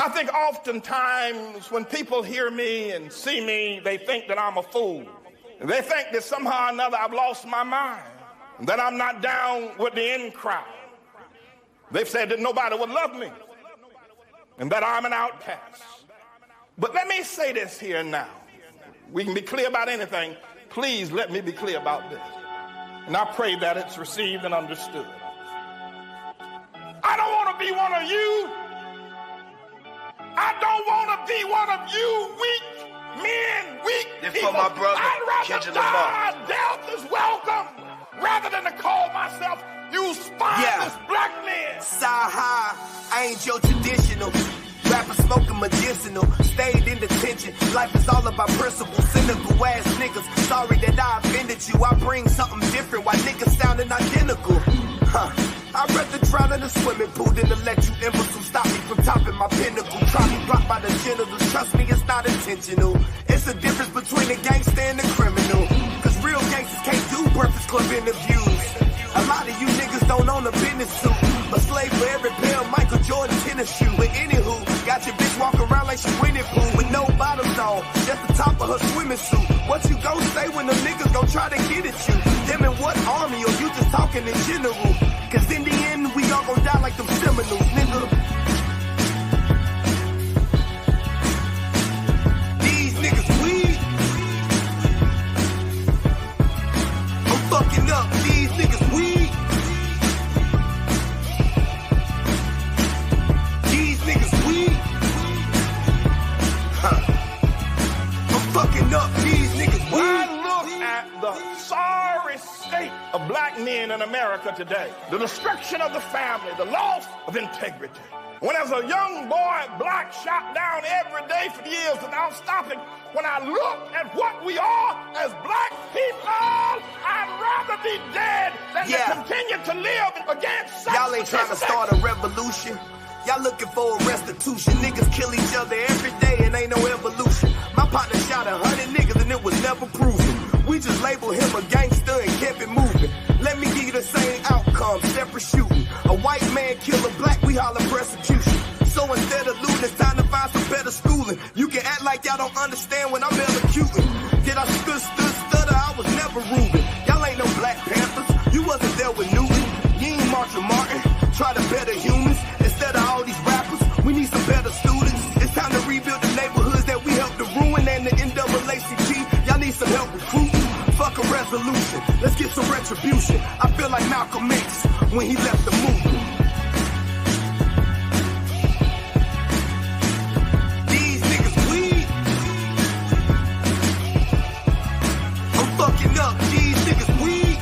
I think oftentimes when people hear me and see me, they think that I'm a fool. They think that somehow or another I've lost my mind, that I'm not down with the in crowd. They've said that nobody would love me and that I'm an outcast. But let me say this here now. We can be clear about anything. Please let me be clear about this. And I pray that it's received and understood. I don't want to be one of you. I don't want to be one of you weak men, weak people. For my brother, I'd rather die. Death is welcome rather than to call myself you spineless black men. Side high, I ain't your traditional. Rapper smoking medicinal, stayed in detention. Life is all about principle, cynical ass niggas. Sorry that I offended you. I bring something different while niggas sounding identical. I'd rather drown in a swimming pool than to let you imbeciles stop me from topping my pinnacle. Try me blocked by the genitals. Trust me, it's not intentional. It's the difference between a gangster and a criminal. Cause real gangsters can't do Breakfast Club interviews. A lot of you niggas don't own a business suit. A slave for every pair of Michael Jordan tennis shoe. But anywho, got your bitch walking around like she winning pool with no bottoms on, just the top of her swimming suit. What you gon' say when the niggas gon' try to get at you? Them in what army, or you just talking in general? Cause in the end, we all gon' die like them Seminoles, nigga. These niggas weak. I'm fucking up, these niggas weak. These niggas weak. I'm fucking up, these niggas weak. I look at the sorry state of black men in America today, the destruction of the family, the loss of integrity. When as a young boy, black shot down every day for years without stopping, when I look at what we are as black people, I'd rather be dead than to continue to live against such. Y'all ain't trying to start a revolution. Y'all looking for a restitution. Niggas kill each other every day and ain't no evolution. My partner shot 100 niggas and it was never proven. We just labeled him a gangster and kept it moving. Let me give you the same outcome, separate shooting. A white man kill a black, we holler persecution. So instead of looting, it's time to find some better schooling. You can act like y'all don't understand when I'm elocuting. Did I stutter? I was never Reuben. Y'all ain't no Black Panthers. You wasn't there with Newton. You ain't Marshall Martin. Try to better humans. Instead of all these rappers, we need some better students. It's time to rebuild the neighborhoods that we helped to ruin. And the NAACP, y'all need some help recruiting. Fuck a resolution, let's get some retribution. I feel like Malcolm X when he left the movement. These niggas weak. I'm fucking up, these niggas weak.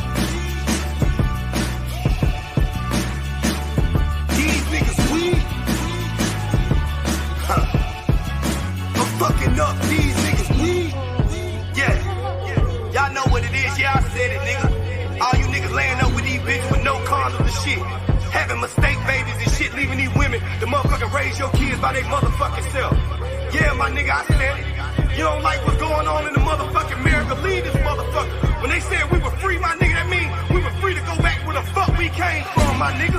These niggas weak. I'm fucking up, these niggas weak. Y'all know what it is, yeah, I said it, nigga. All you niggas laying up with these bitches with no condoms and shit. Having mistake babies and shit, leaving these women to motherfucking raise your kids by their motherfucking self. Yeah, my nigga, I said it. You don't like what's going on in the motherfucking America, leave this motherfucker. When they said we were free, my nigga, that mean we were free to go back where the fuck we came from, my nigga.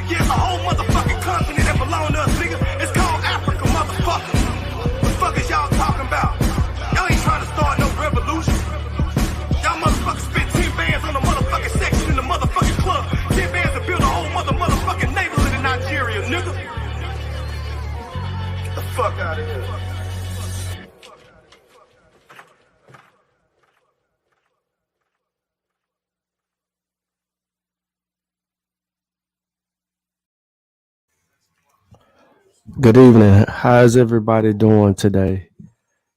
Yeah, it's a whole motherfucking continent that belong to us, nigga. It's called Africa, motherfucker. What the fuck is y'all talking about? Y'all ain't trying to start no revolution. Y'all motherfuckers spent 10 bands on the motherfucking section in the motherfucking club. 10 bands to build a whole motherfucking neighborhood in Nigeria, nigga. Get the fuck out of here. Good evening. How's everybody doing today?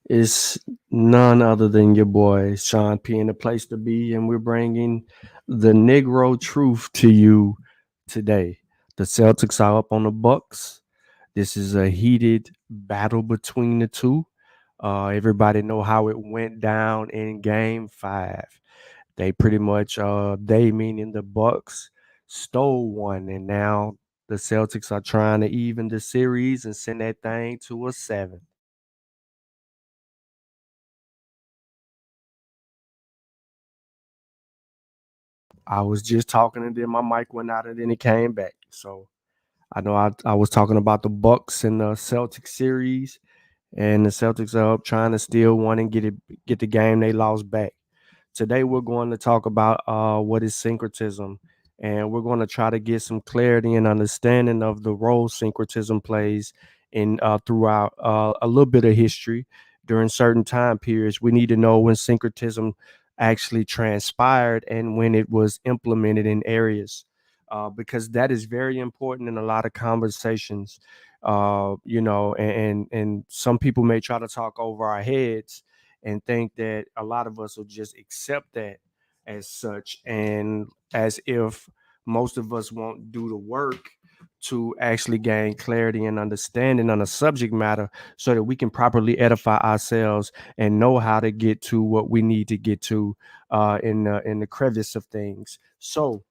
It's none other than your boy Sean P in the place to be, and we're bringing the Negro truth to you today. The Celtics are up on the Bucks. This is a heated battle between the two. Everybody know how it went down in Game 5. They pretty much, they meaning the Bucks, stole one, and now the Celtics are trying to even the series and send that thing to a 7. I was just talking and then my mic went out and then it came back. So I know I was talking about the Bucks and the Celtics series, and the Celtics are up trying to steal one and get the game they lost back. Today we're going to talk about what is syncretism, and we're going to try to get some clarity and understanding of the role syncretism plays in throughout a little bit of history during certain time periods. We need to know when syncretism actually transpired and when it was implemented in areas, because that is very important in a lot of conversations. And some people may try to talk over our heads and think that a lot of us will just accept that as such, and as if most of us won't do the work to actually gain clarity and understanding on a subject matter so that we can properly edify ourselves and know how to get to what we need to get to in the crevice of things. So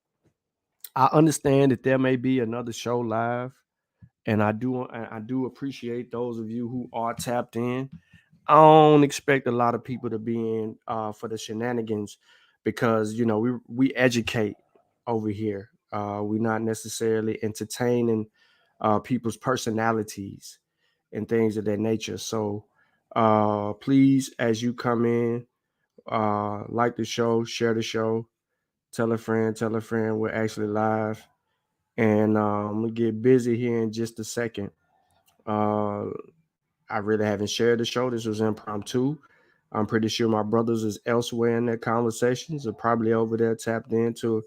I understand that there may be another show live, and I do appreciate those of you who are tapped in. I don't expect a lot of people to be in for the shenanigans, because we educate over here. We're not necessarily entertaining people's personalities and things of that nature. So please, as you come in, like the show, share the show, tell a friend, we're actually live. And we get busy here in just a second. Uh, I really haven't shared the show. This was impromptu. I'm pretty sure my brothers is elsewhere in their conversations, are probably over there tapped into,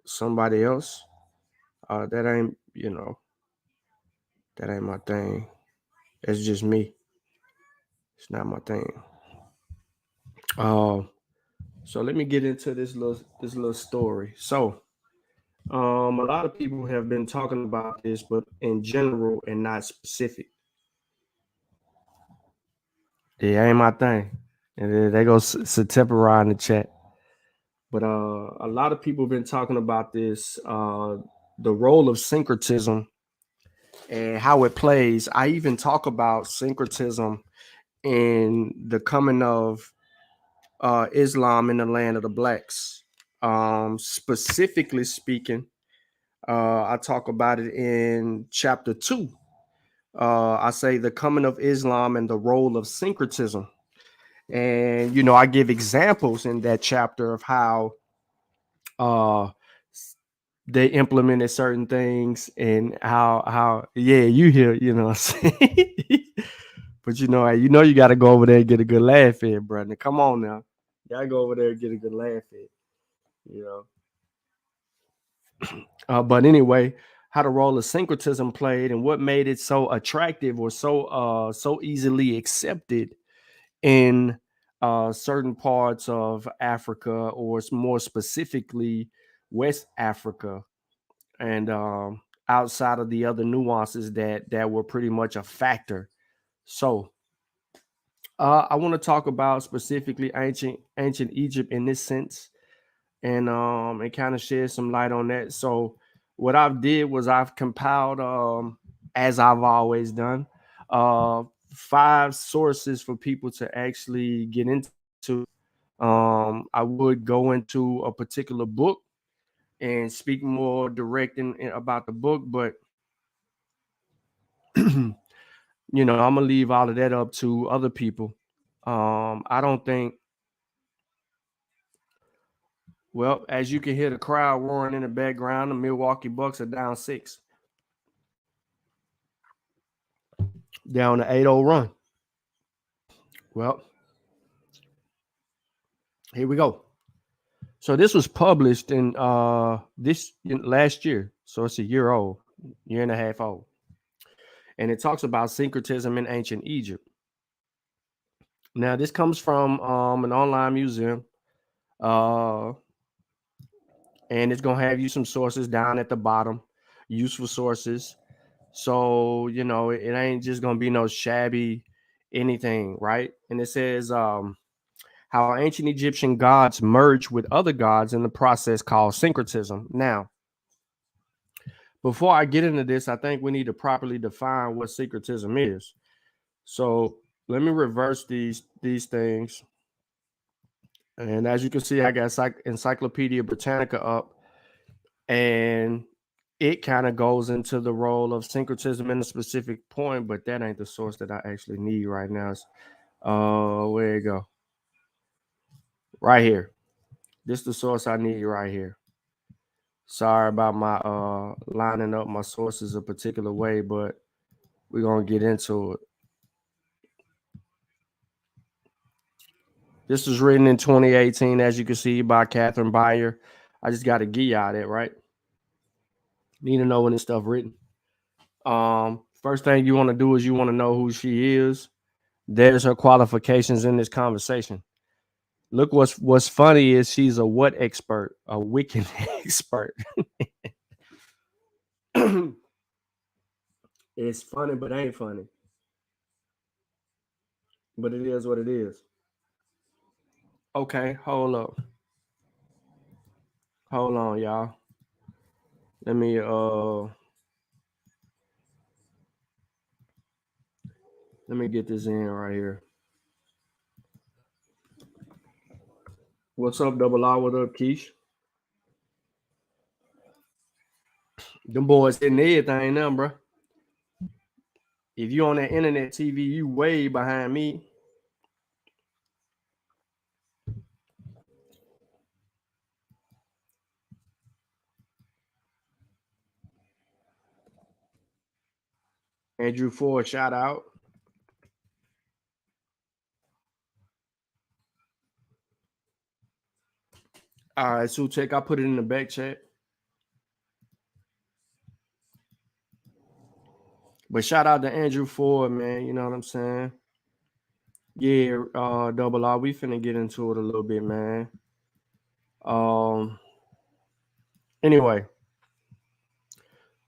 somebody else. That ain't, that ain't my thing. It's just me. It's not my thing. Uh, so let me get into this little story. So, a lot of people have been talking about this, but in general and not specific. Yeah, ain't my thing. And then they go Satepara in the chat. But a lot of people have been talking about this, the role of syncretism and how it plays. I even talk about syncretism in the coming of Islam in the land of the blacks. Specifically speaking, I talk about it in chapter 2. I say the coming of Islam and the role of syncretism. And, I give examples in that chapter of how uh, they implemented certain things, and how yeah, you hear, what I'm saying? But you got to go over there and get a good laugh in, brother. Come on now. You got to go over there and get a good laugh in, you know. But anyway, how the role of syncretism played and what made it so attractive or so easily accepted in certain parts of Africa, or more specifically West Africa, and outside of the other nuances that were pretty much a factor. So I want to talk about specifically ancient Egypt in this sense, and kind of shed some light on that. So what I've did was I've compiled, as I've always done, 5 sources for people to actually get into. I would go into a particular book and speak more direct about the book, but I'm gonna leave all of that up to other people. I don't think. Well, as you can hear the crowd roaring in the background, the Milwaukee Bucks are down 6. Down to 8-0 run. Well, here we go. So this was published in last year. So it's a year old, year and a half old. And it talks about syncretism in ancient Egypt. Now, this comes from an online museum. And it's going to have you some sources down at the bottom, useful sources. So, it ain't just going to be no shabby anything, right? And it says how ancient Egyptian gods merge with other gods in the process called syncretism. Now, before I get into this, I think we need to properly define what syncretism is. So let me reverse these things. And as you can see, I got Encyclopedia Britannica up. And it kind of goes into the role of syncretism in a specific point, but that ain't the source that I actually need right now. Where you go? Right here. This is the source I need right here. Sorry about my lining up my sources a particular way, but we're gonna get into it. This was written in 2018, as you can see, by Catherine Beyer. I just got to give y'all that, right? Need to know when this stuff written. First thing you want to do is you want to know who she is. There's her qualifications in this conversation. Look, what's funny is she's a what expert? A Wiccan expert. It's funny, but ain't funny. But it is what it is. Okay, hold up. Hold on, y'all. Let me get this in right here. What's up, Double R? What up, Keish? Them boys hitting everything now, bro. If you on that internet TV, you way behind me. Andrew Ford, shout out. All right, so check. I put it in the back chat. But shout out to Andrew Ford, man. You know what I'm saying? Yeah, Double R. We finna get into it a little bit, man. Anyway,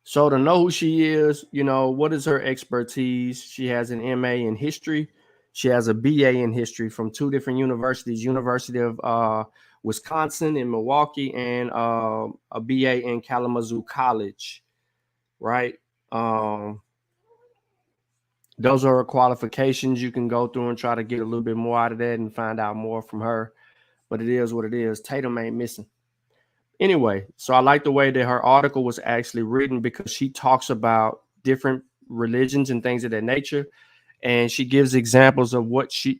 so to know who she is, you know, what is her expertise? She has an MA in history. She has a BA in history from two different universities, University of Wisconsin in Milwaukee and a BA in Kalamazoo College, right? Those are her qualifications. You can go through and try to get a little bit more out of that and find out more from her. But it is what it is. Tatum ain't missing. Anyway, so I like the way that her article was actually written because she talks about different religions and things of that nature. And she gives examples of what she,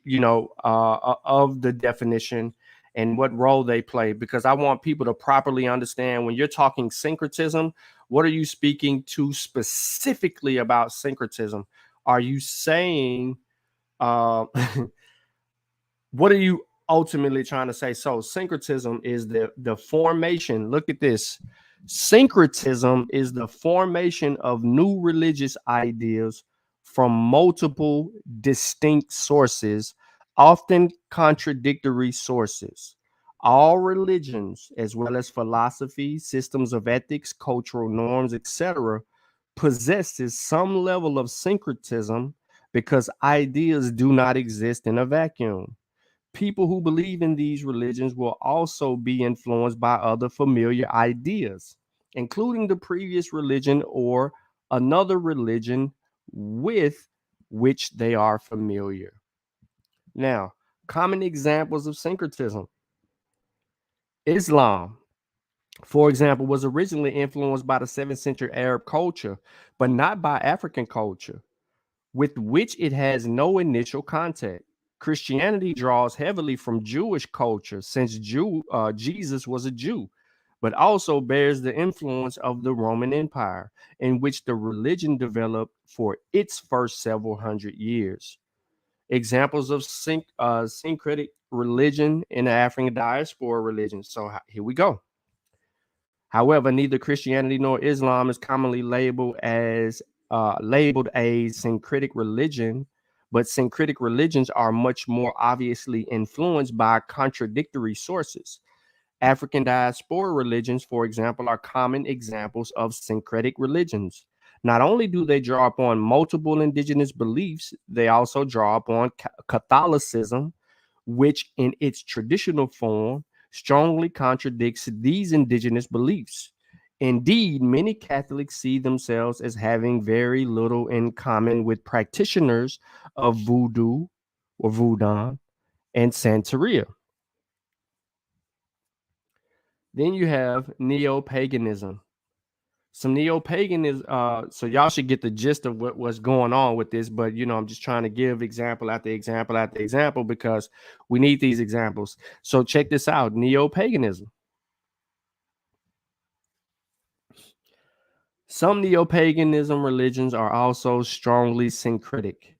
of the definition and what role they play. Because I want people to properly understand when you're talking syncretism, what are you speaking to specifically about syncretism? Are you saying, what are you ultimately trying to say? So syncretism is the formation. Look at this. Syncretism is the formation of new religious ideas from multiple distinct sources, often contradictory sources. All religions, as well as philosophy, systems of ethics, cultural norms, etc., possesses some level of syncretism because ideas do not exist in a vacuum. People who believe in these religions will also be influenced by other familiar ideas, including the previous religion or another religion with which they are familiar. Now, common examples of syncretism. Islam, for example, was originally influenced by the 7th century Arab culture, but not by African culture, with which it has no initial contact. Christianity draws heavily from Jewish culture since Jesus was a Jew, but also bears the influence of the Roman Empire, in which the religion developed for its first several hundred years. Examples of syncretic religion in the African diaspora religion. So here we go. However, neither Christianity nor Islam is commonly labeled a syncretic religion, but syncretic religions are much more obviously influenced by contradictory sources. African diaspora religions, for example, are common examples of syncretic religions. Not only do they draw upon multiple indigenous beliefs, they also draw upon Catholicism, which in its traditional form strongly contradicts these indigenous beliefs. Indeed, many Catholics see themselves as having very little in common with practitioners of voodoo or voodoo and Santeria. Then you have neo-paganism. Some neo-pagan is so y'all should get the gist of what's going on with this, but I'm just trying to give example after example after example because we need these examples. So check this out: neo-paganism. Some neo-paganism religions are also strongly syncretic.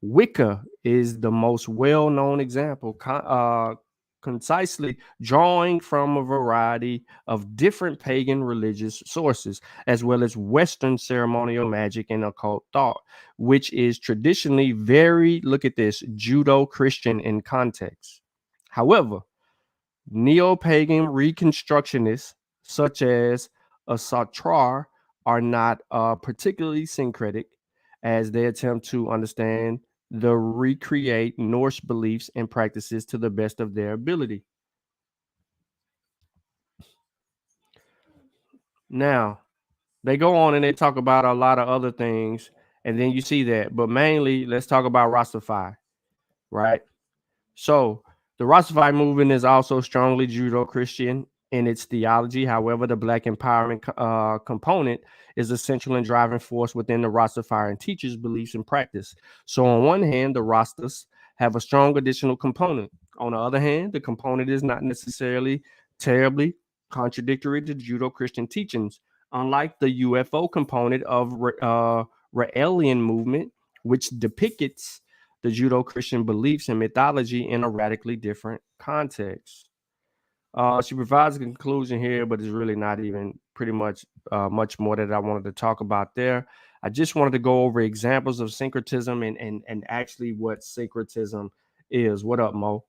Wicca is the most well-known example, concisely drawing from a variety of different pagan religious sources, as well as Western ceremonial magic and occult thought, which is traditionally very, look at this, Judo-Christian in context. However, neo-pagan reconstructionists, such as a Sartre, are not particularly syncretic as they attempt to understand the recreate Norse beliefs and practices to the best of their ability. Now, they go on and they talk about a lot of other things, and then you see that, but mainly let's talk about Rastafari, right? So the Rastafari movement is also strongly Judeo-Christian in its theology. However, the Black empowerment component is a central and driving force within the Rastafarian teachers' beliefs and practice. So on one hand, the Rastas have a strong additional component. On the other hand, the component is not necessarily terribly contradictory to Judeo-Christian teachings, unlike the UFO component of Raelian movement, which depicts the Judeo-Christian beliefs and mythology in a radically different context. She provides a conclusion here, but it's really not even pretty much much more that I wanted to talk about there. I just wanted to go over examples of syncretism and actually what syncretism is. What up, Mo?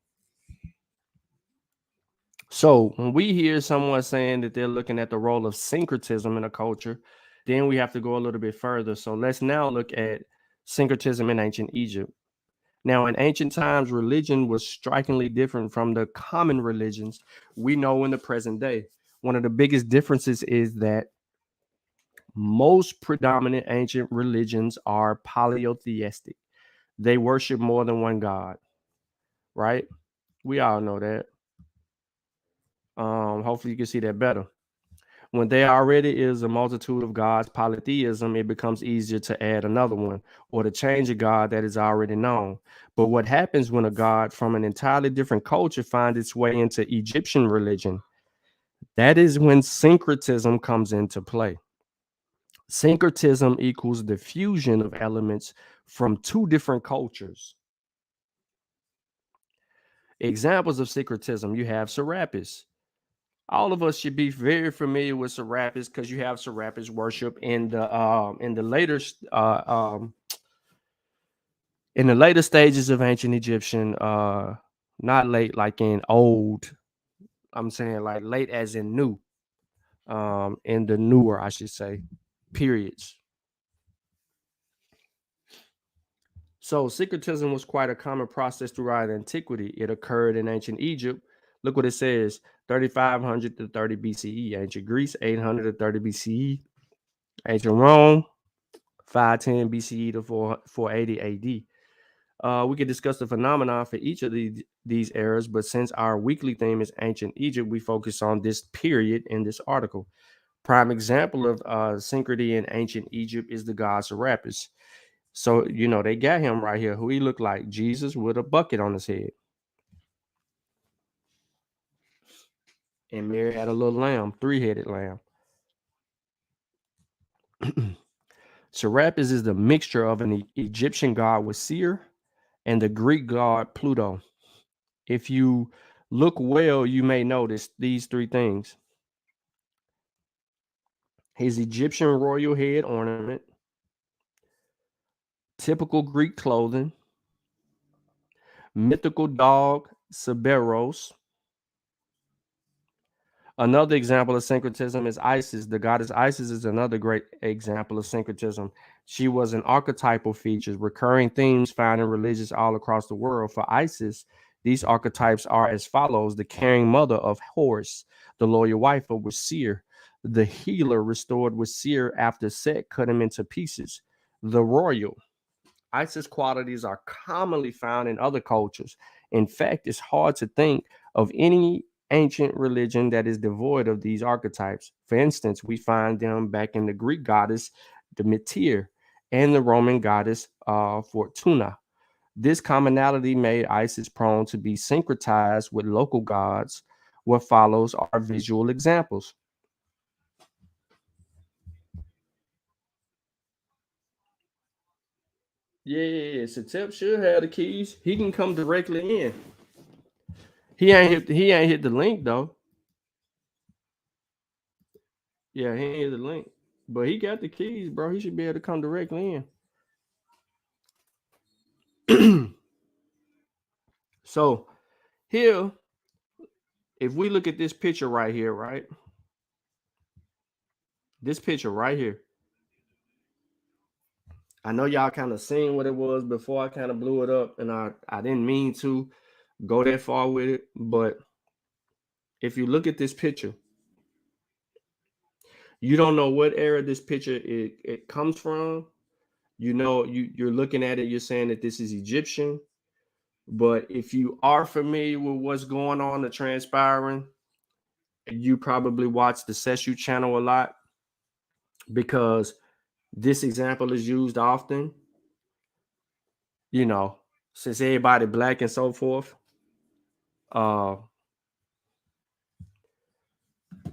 So when we hear someone saying that they're looking at the role of syncretism in a culture, then we have to go a little bit further. So let's now look at syncretism in ancient Egypt. Now, in ancient times, religion was strikingly different from the common religions we know in the present day. One of the biggest differences is that most predominant ancient religions are polytheistic. They worship more than one god, right? We all know that. Hopefully you can see that better. When there already is a multitude of gods, polytheism, it becomes easier to add another one or to change a god that is already known. But what happens when a god from an entirely different culture finds its way into Egyptian religion? That is when syncretism comes into play. Syncretism equals the fusion of elements from two different cultures. Examples of syncretism: you have Serapis. All of us should be very familiar with Serapis because you have Serapis worship in the later in the later stages of ancient Egyptian, not late like in old. I'm saying like late as in new, in the newer, I should say, periods. So syncretism was quite a common process throughout antiquity. It occurred in ancient Egypt. Look what it says: 3500 to 30 BCE. Ancient Greece, 800 to 30 BCE. Ancient Rome, 510 BCE to 480 AD. We could discuss the phenomenon for each of these eras, but since our weekly theme is ancient Egypt, we focus on this period in this article. Prime example of syncrety in ancient Egypt is the god Serapis. So, they got him right here. Who he looked like? Jesus with a bucket on his head. And Mary had a little lamb, three-headed lamb. Serapis is the mixture of an Egyptian god with Seer and the Greek god Pluto. If you look well, you may notice these three things: his Egyptian royal head ornament, typical Greek clothing, mythical dog Cerberus. Another example of syncretism is Isis. The goddess Isis is another great example of syncretism. She was an archetypal feature, recurring themes found in religions all across the world. For Isis, these archetypes are as follows: the caring mother of Horus, the loyal wife of Seer, the healer restored with Seer after Set cut him into pieces, the royal. Isis qualities are commonly found in other cultures. In fact, it's hard to think of any ancient religion that is devoid of these archetypes. For instance, we find them back in the Greek goddess Demeter and the Roman goddess Fortuna. This commonality made Isis prone to be syncretized with local gods. What follows are visual examples. Yeah, Satep should have the keys. He can come directly in. He ain't hit the link though. Yeah, he ain't hit the link. But he got the keys, bro. He should be able to come directly in. So here, if we look at this picture right here, right? This picture right here. I know y'all kind of seen what it was before I kind of blew it up, and I didn't mean to go that far with it, but if you look at this picture, you don't know what era this picture it comes from. You know, you're looking at it, you're saying that this is Egyptian, but if you are familiar with what's going on, the transpiring, you probably watch the Seshu channel a lot because this example is used often, you know, since everybody black and so forth.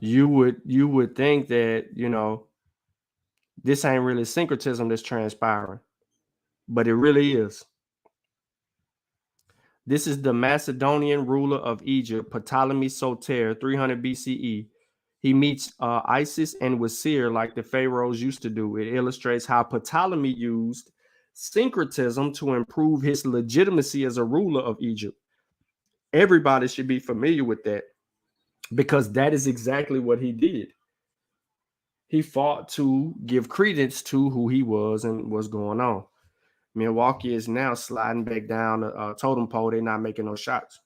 You would think that, you know, this ain't really syncretism that's transpiring, but it really is. This is the Macedonian ruler of Egypt, Ptolemy Soter, 300 BCE. He meets Isis and Wazir like the pharaohs used to do. It illustrates how Ptolemy used syncretism to improve his legitimacy as a ruler of Egypt. Everybody should be familiar with that because that is exactly what he did. He fought to give credence to who he was and what's going on. Milwaukee is now sliding back down the totem pole. They're not making no shots.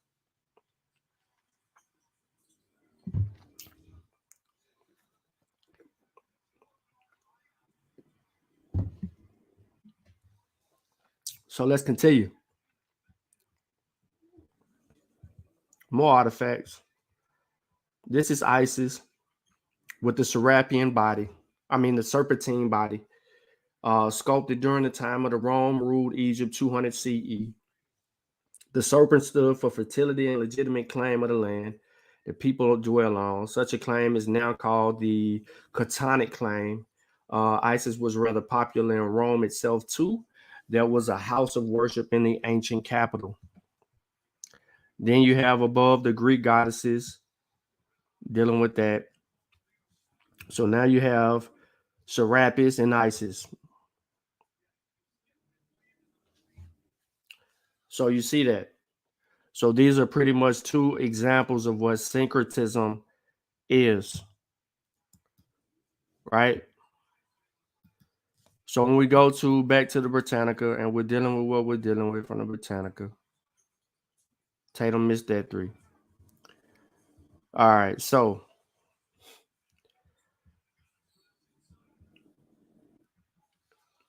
So let's continue. More artifacts. This is Isis with the Serapian body. The serpentine body. Sculpted during the time of the Rome ruled Egypt 200 CE. The serpent stood for fertility and legitimate claim of the land that people dwell on. Such a claim is now called the Cotonic claim. Isis was rather popular in Rome itself too. There was a house of worship in the ancient capital. Then you have above the Greek goddesses dealing with that. So now you have Serapis and Isis. So you see that. So these are pretty much two examples of what syncretism is, right? So when we go back to the Britannica and we're dealing with what we're dealing with from the Britannica, Tatum missed that 3. All right, so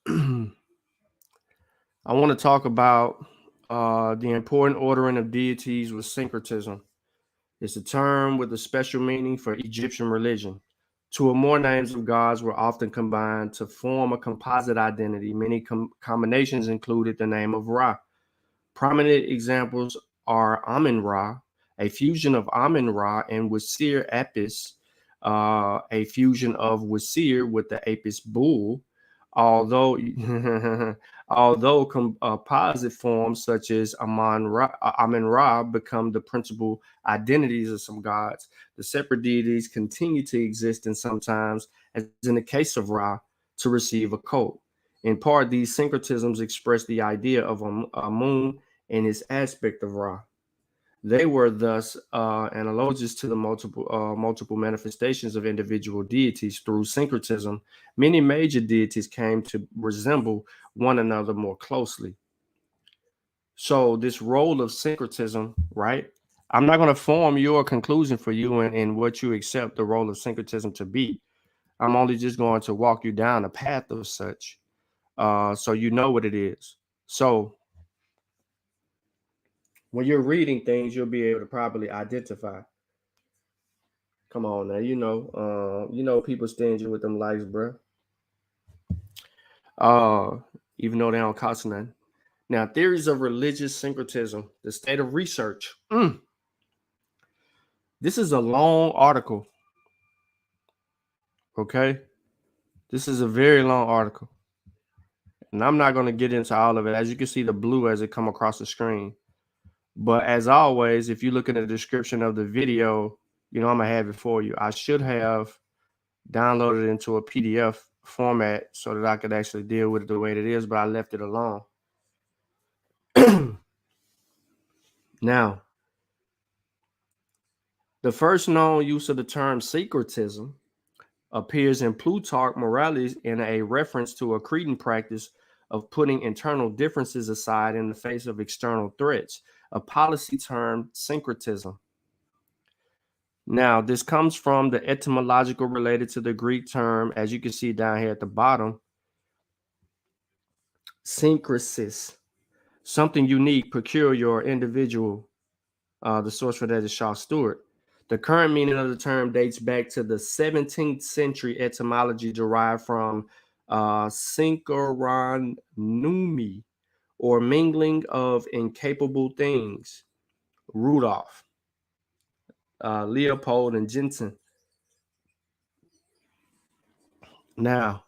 I want to talk about the important ordering of deities with syncretism. It's a term with a special meaning for Egyptian religion. Two or more names of gods were often combined to form a composite identity. Many combinations included the name of Ra. Prominent examples are Amun-Ra, a fusion of Amun-Ra and Wazir Apis, a fusion of Wazir with the Apis bull. Although composite forms such as Amun-Ra become the principal identities of some gods, the separate deities continue to exist and sometimes, as in the case of Ra, to receive a cult. In part, these syncretisms express the idea of Amun and his aspect of Ra. They were thus analogous to the multiple manifestations of individual deities. Through syncretism, many major deities came to resemble one another more closely. So this role of syncretism, right? I'm not going to form your conclusion for you and what you accept the role of syncretism to be. I'm only just going to walk you down a path of such, so you know what it is. So when you're reading things, you'll be able to properly identify. Come on now, people stingy with them likes, bro. Even though they don't cost nothing. Now, theories of religious syncretism, the state of research. This is a long article. Okay, this is a very long article, and I'm not going to get into all of it. As you can see, the blue as it come across the screen. But as always, if you look in the description of the video, I'm gonna have it for you. I should have downloaded it into a PDF format so that I could actually deal with it the way it is, but I left it alone. Now, the first known use of the term syncretism appears in Plutarch Morales in a reference to a Cretan practice of putting internal differences aside in the face of external threats, a policy termed syncretism. Now, this comes from the etymological related to the Greek term, as you can see down here at the bottom, syncresis, something unique, peculiar, or individual. The source for that is Shaw Stewart. The current meaning of the term dates back to the 17th century etymology derived from synchronumi, or mingling of incapable things. Rudolph, Leopold, and Jensen. Now,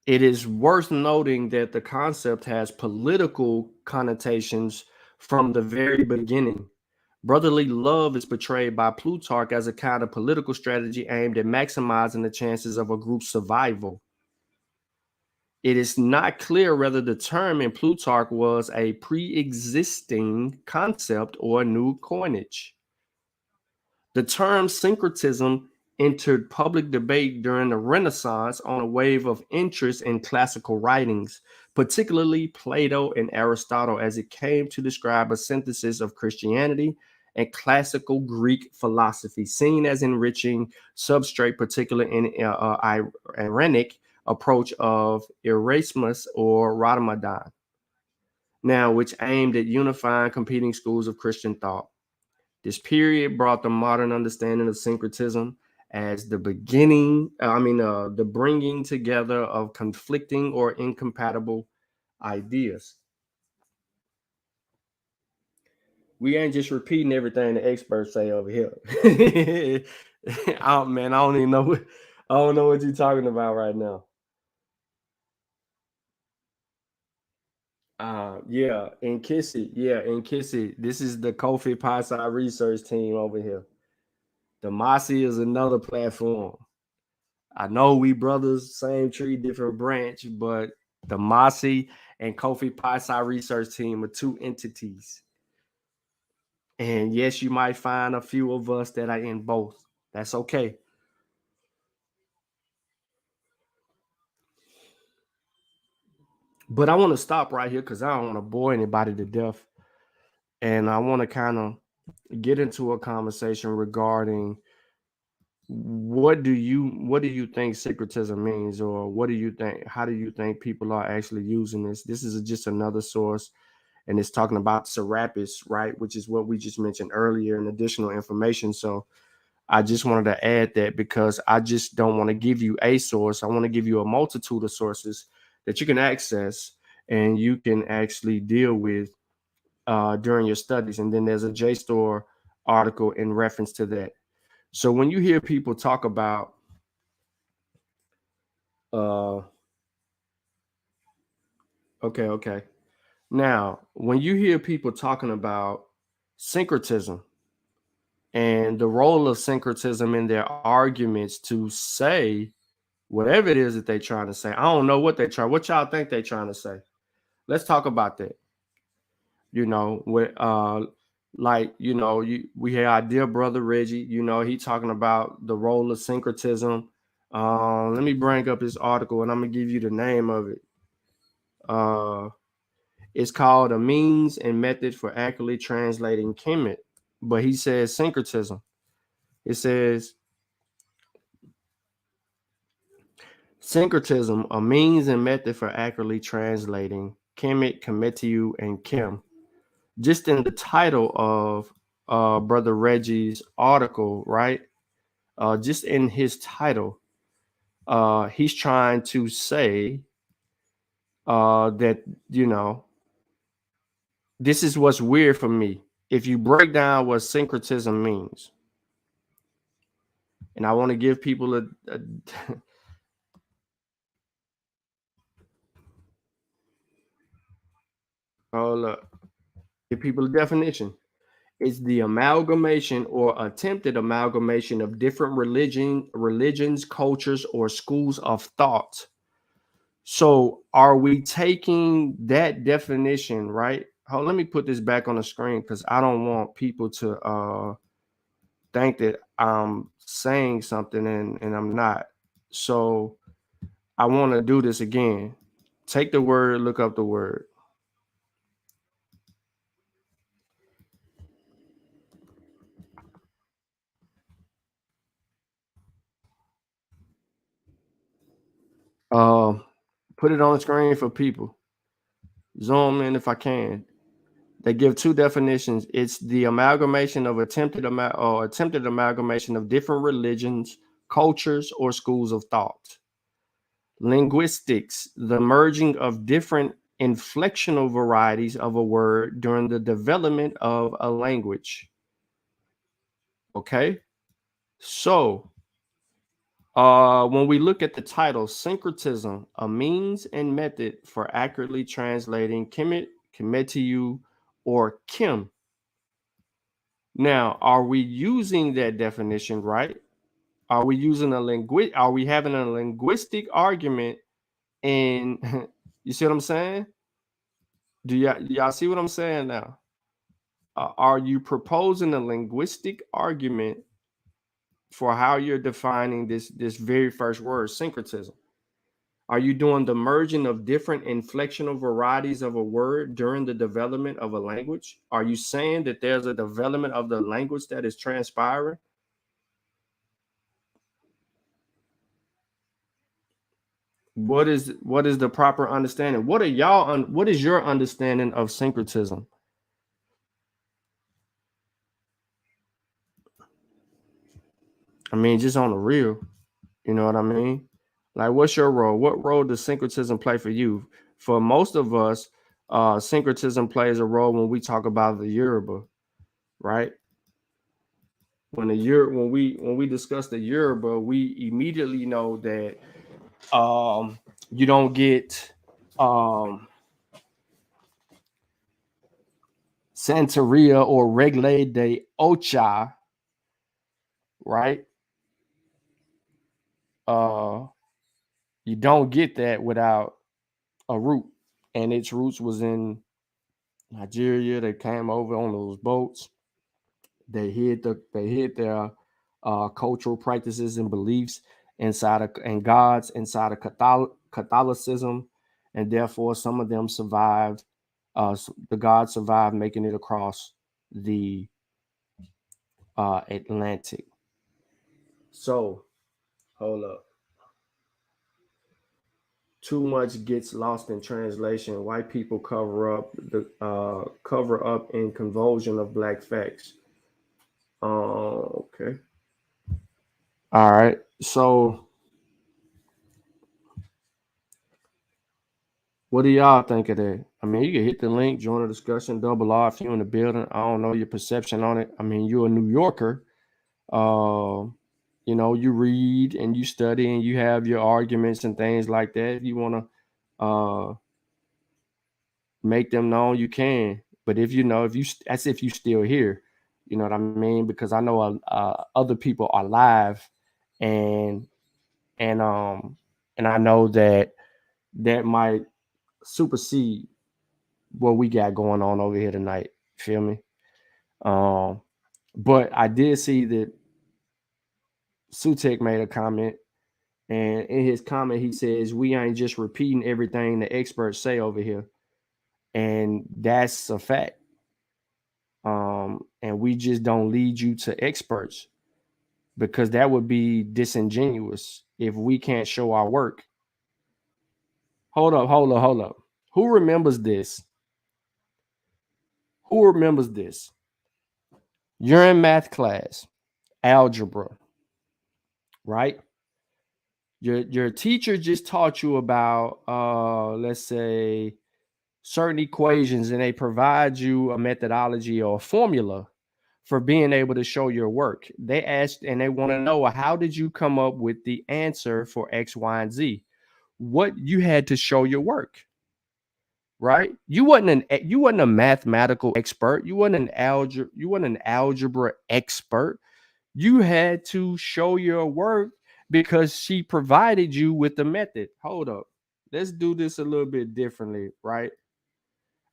it is worth noting that the concept has political connotations from the very beginning. Brotherly love is portrayed by Plutarch as a kind of political strategy aimed at maximizing the chances of a group's survival. It is not clear whether the term in Plutarch was a pre-existing concept or new coinage. The term syncretism entered public debate during the Renaissance on a wave of interest in classical writings, particularly Plato and Aristotle, as it came to describe a synthesis of Christianity and classical Greek philosophy, seen as enriching substrate, particularly in Iranic approach of Erasmus or Ramadan, now which aimed at unifying competing schools of Christian thought. This period brought the modern understanding of syncretism as the the bringing together of conflicting or incompatible ideas. We ain't just repeating everything the experts say over here. Oh man, I don't know what you're talking about right now. In Kissy. This is the Kofi Pasi research team over here. The Mossy is another platform. I know we brothers, same tree, different branch, but the Mossy and Kofi Pasi research team are two entities. And yes, you might find a few of us that are in both. That's okay. But I want to stop right here because I don't want to bore anybody to death. And I want to kind of get into a conversation regarding what do you think syncretism means, or how do you think people are actually using this? This is just another source, and it's talking about Serapis, right, which is what we just mentioned earlier, and additional information. So I just wanted to add that because I just don't want to give you a source. I want to give you a multitude of sources that you can access and you can actually deal with during your studies. And then there's a JSTOR article in reference to that. So when you hear people talk about okay. Now, when you hear people talking about syncretism and the role of syncretism in their arguments to say whatever it is that they're trying to say, I don't know what y'all think they're trying to say. Let's talk about that. We had our dear brother Reggie, he talking about the role of syncretism. Let me bring up this article and I'm gonna give you the name of it. It's called A Means and Method for Accurately Translating Kemet. But he says syncretism. It says syncretism, a means and method for accurately translating Kemet, Kemetiu, and Kim. just in the title of Brother Reggie's article, right? Just in his title, he's trying to say that, you know, this is what's weird for me. If you break down what syncretism means, and I want to give people a hold up, give people a definition. It's the amalgamation or attempted amalgamation of different religions, cultures, or schools of thought. So are we taking that definition, right? Hold, let me put this back on the screen because I don't want people to think that I'm saying something and I'm not. So I want to do this again. Take the word, look up the word. Uh, Put it on the screen for people. Zoom in if I can. They give two definitions. It's the amalgamation of attempted amalgamation of different religions, cultures, or schools of thought. Linguistics, the merging of different inflectional varieties of a word during the development of a language. Okay, so when we look at the title, Syncretism, a means and method for accurately translating Kemet, Kemetiu, or Kim. Now, are we using that definition right? Are we using are we having a linguistic argument? And you see what I'm saying? Y'all see what I'm saying now? Are you proposing a linguistic argument for how you're defining this very first word, syncretism? Are you doing the merging of different inflectional varieties of a word during the development of a language? Are you saying that there's a development of the language that is transpiring? What is the proper understanding? What is your understanding of syncretism? I mean, just on the real, you know what I mean? Like, what's your role? What role does syncretism play for you? For most of us, syncretism plays a role when we talk about the Yoruba, right? When we discuss the Yoruba, we immediately know that you don't get um, Santeria or Regle de Ocha, right? Uh, you don't get that without a root, and its roots was in Nigeria. They came over on those boats. They hid their cultural practices and beliefs inside of and gods inside of Catholicism, and therefore some of them survived. The gods survived making it across the Atlantic. So hold up. Too much gets lost in translation. White people cover up in convulsion of black facts. Okay. All right. So, what do y'all think of that? I mean, you can hit the link, join the discussion, double R if you're in the building. I don't know your perception on it. I mean, you're a New Yorker. Uh, you know, you read and you study and you have your arguments and things like that. If you want to make them known, you can. But if you know, if you as if you still here, you know what I mean? Because I know other people are live, and and um and I know that might supersede what we got going on over here tonight. Feel me? But I did see that Sutek made a comment, and in his comment he says we ain't just repeating everything the experts say over here, and that's a fact. And we just don't lead you to experts because that would be disingenuous if we can't show our work. Hold up. Who remembers this? Who remembers this? You're in math class, algebra, right? Your teacher just taught you about let's say certain equations, and they provide you a methodology or a formula for being able to show your work. They asked and they want to know, how did you come up with the answer for X, Y, and Z? What you had to show your work, right? You wasn't a mathematical expert. You wasn't an algebra expert. You had to show your work because she provided you with the method. Hold up. Let's do this a little bit differently, right?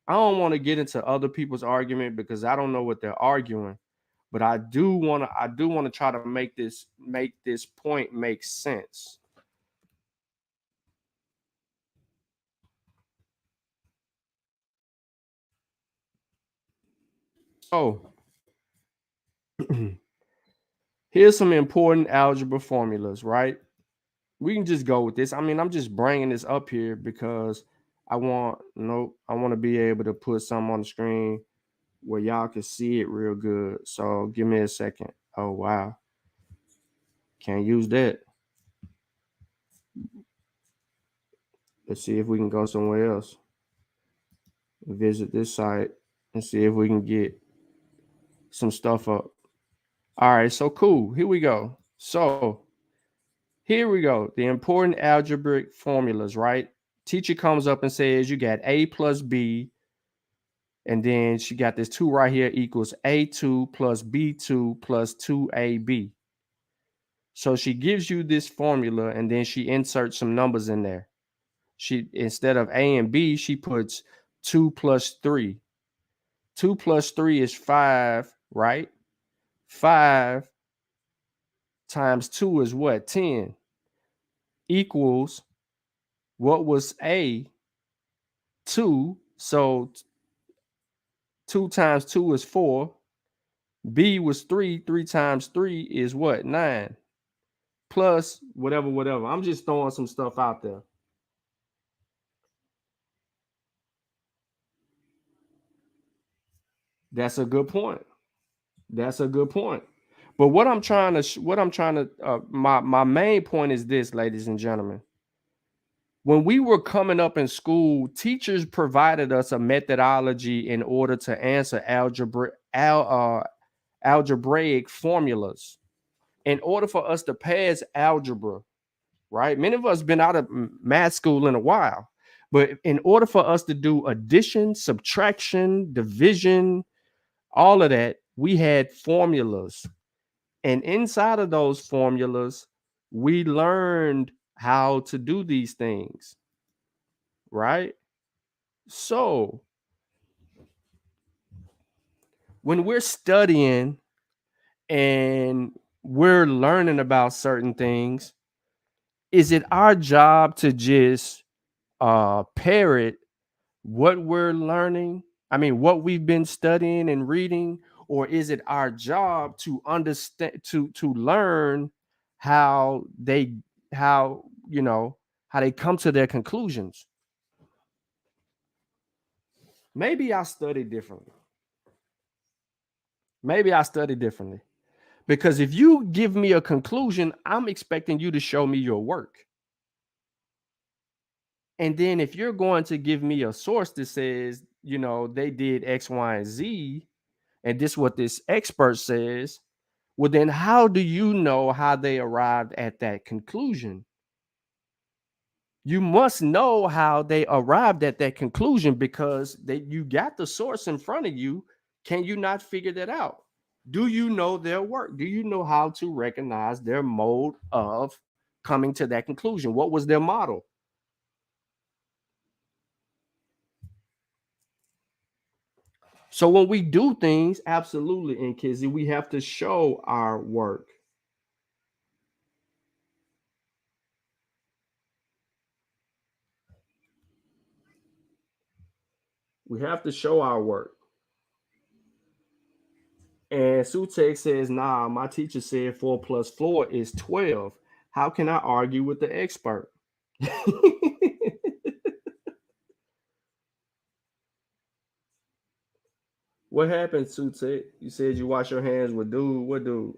I don't want to get into other people's argument because I don't know what they're arguing, but I do want to try to make this point make sense. So, here's some important algebra formulas, right? We can just go with this. I mean, I'm just bringing this up here because I want to be able to put some on the screen where y'all can see it real good. So give me a second. Oh wow, can't use that. Let's see if we can go somewhere else. Visit this site and see if we can get some stuff up. All right, so cool. Here we go. So here we go. The important algebraic formulas, right? Teacher comes up and says you got A plus B, and then she got this 2 right here equals A2 plus B2 plus 2AB. So she gives you this formula and then she inserts some numbers in there. She, instead of A and B, she puts 2 plus 3. 2 plus 3 is 5, right? 5 times 2 is what? 10 equals, what was A? 2. So 2 times 2 is 4. B was 3. 3 times 3 is what? 9. Plus whatever, whatever. I'm just throwing some stuff out there. That's a good point. That's a good point. But my main point is this, ladies and gentlemen. When we were coming up in school, teachers provided us a methodology in order to answer algebraic formulas. In order for us to pass algebra, right? Many of us been out of math school in a while, but in order for us to do addition, subtraction, division, all of that, we had formulas. And inside of those formulas, we learned how to do these things, right? So when we're studying and we're learning about certain things, is it our job to just parrot what we're learning? I mean, what we've been studying and reading, or is it our job to understand, to learn how they how you know how they come to their conclusions? Maybe I study differently. Maybe I study differently. Because if you give me a conclusion, I'm expecting you to show me your work. And then if you're going to give me a source that says, they did X, Y, and Z, and this is what this expert says, well, then how do you know how they arrived at that conclusion? You must know how they arrived at that conclusion because you got the source in front of you. Can you not figure that out? Do you know their work? Do you know how to recognize their mode of coming to that conclusion? What was their model? So when we do things, absolutely, and Kizzy, we have to show our work. We have to show our work. And Sutek says, nah, my teacher said 4 plus 4 is 12. How can I argue with the expert? What happened, Sutek? You said you wash your hands with dude. What dude?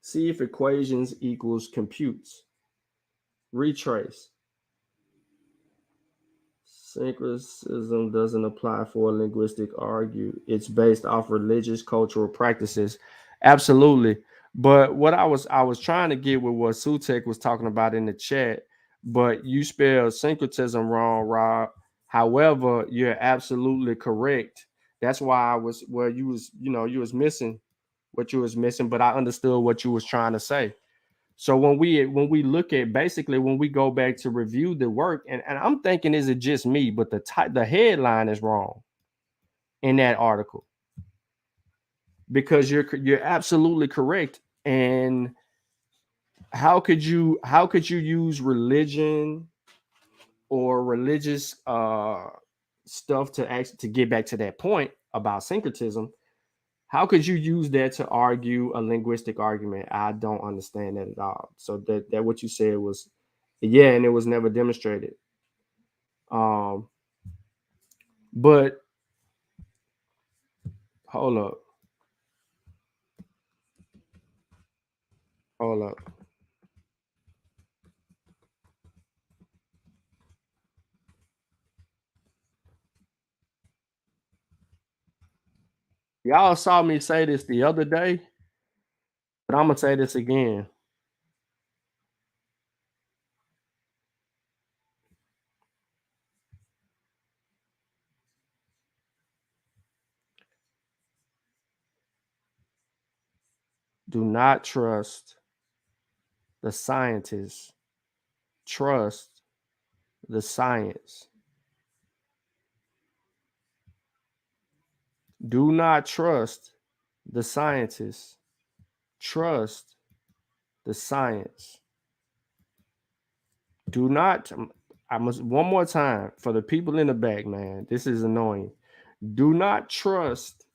See if equations equals computes. Retrace. Syncretism doesn't apply for linguistic argue. It's based off religious cultural practices. Absolutely. But what I was trying to get with what Sutek was talking about in the chat, but you spelled syncretism wrong, Rob. However, you're absolutely correct. That's why I was where you was, you was missing what you was missing, but I understood what you was trying to say. So when we look at basically when we go back to review the work, and I'm thinking, is it just me? But the headline is wrong in that article because you're absolutely correct. And how could you use religion or religious stuff to get back to that point about syncretism? How could you use that to argue a linguistic argument? I don't understand that at all. So that what you said was, yeah, and it was never demonstrated. Um, but hold up, hold up. Y'all saw me say this the other day, but I'm gonna say this again. Do not trust the scientists. Trust the science. Do not trust the scientists. Trust the science. Do not, I must, one more time for the people in the back, man. This is annoying. Do not trust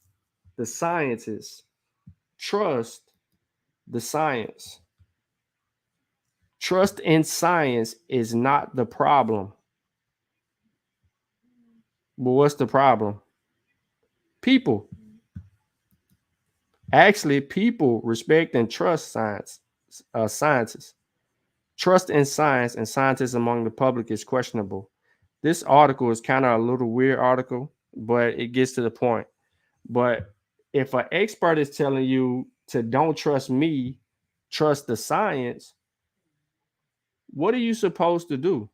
the scientists. Trust the science. Trust in science is not the problem. But what's the problem? People. Actually, people respect and trust scientists. Trust in science and scientists among the public is questionable. This article is kind of a little weird article, but it gets to the point. But if an expert is telling you to don't trust me, trust the science, what are you supposed to do?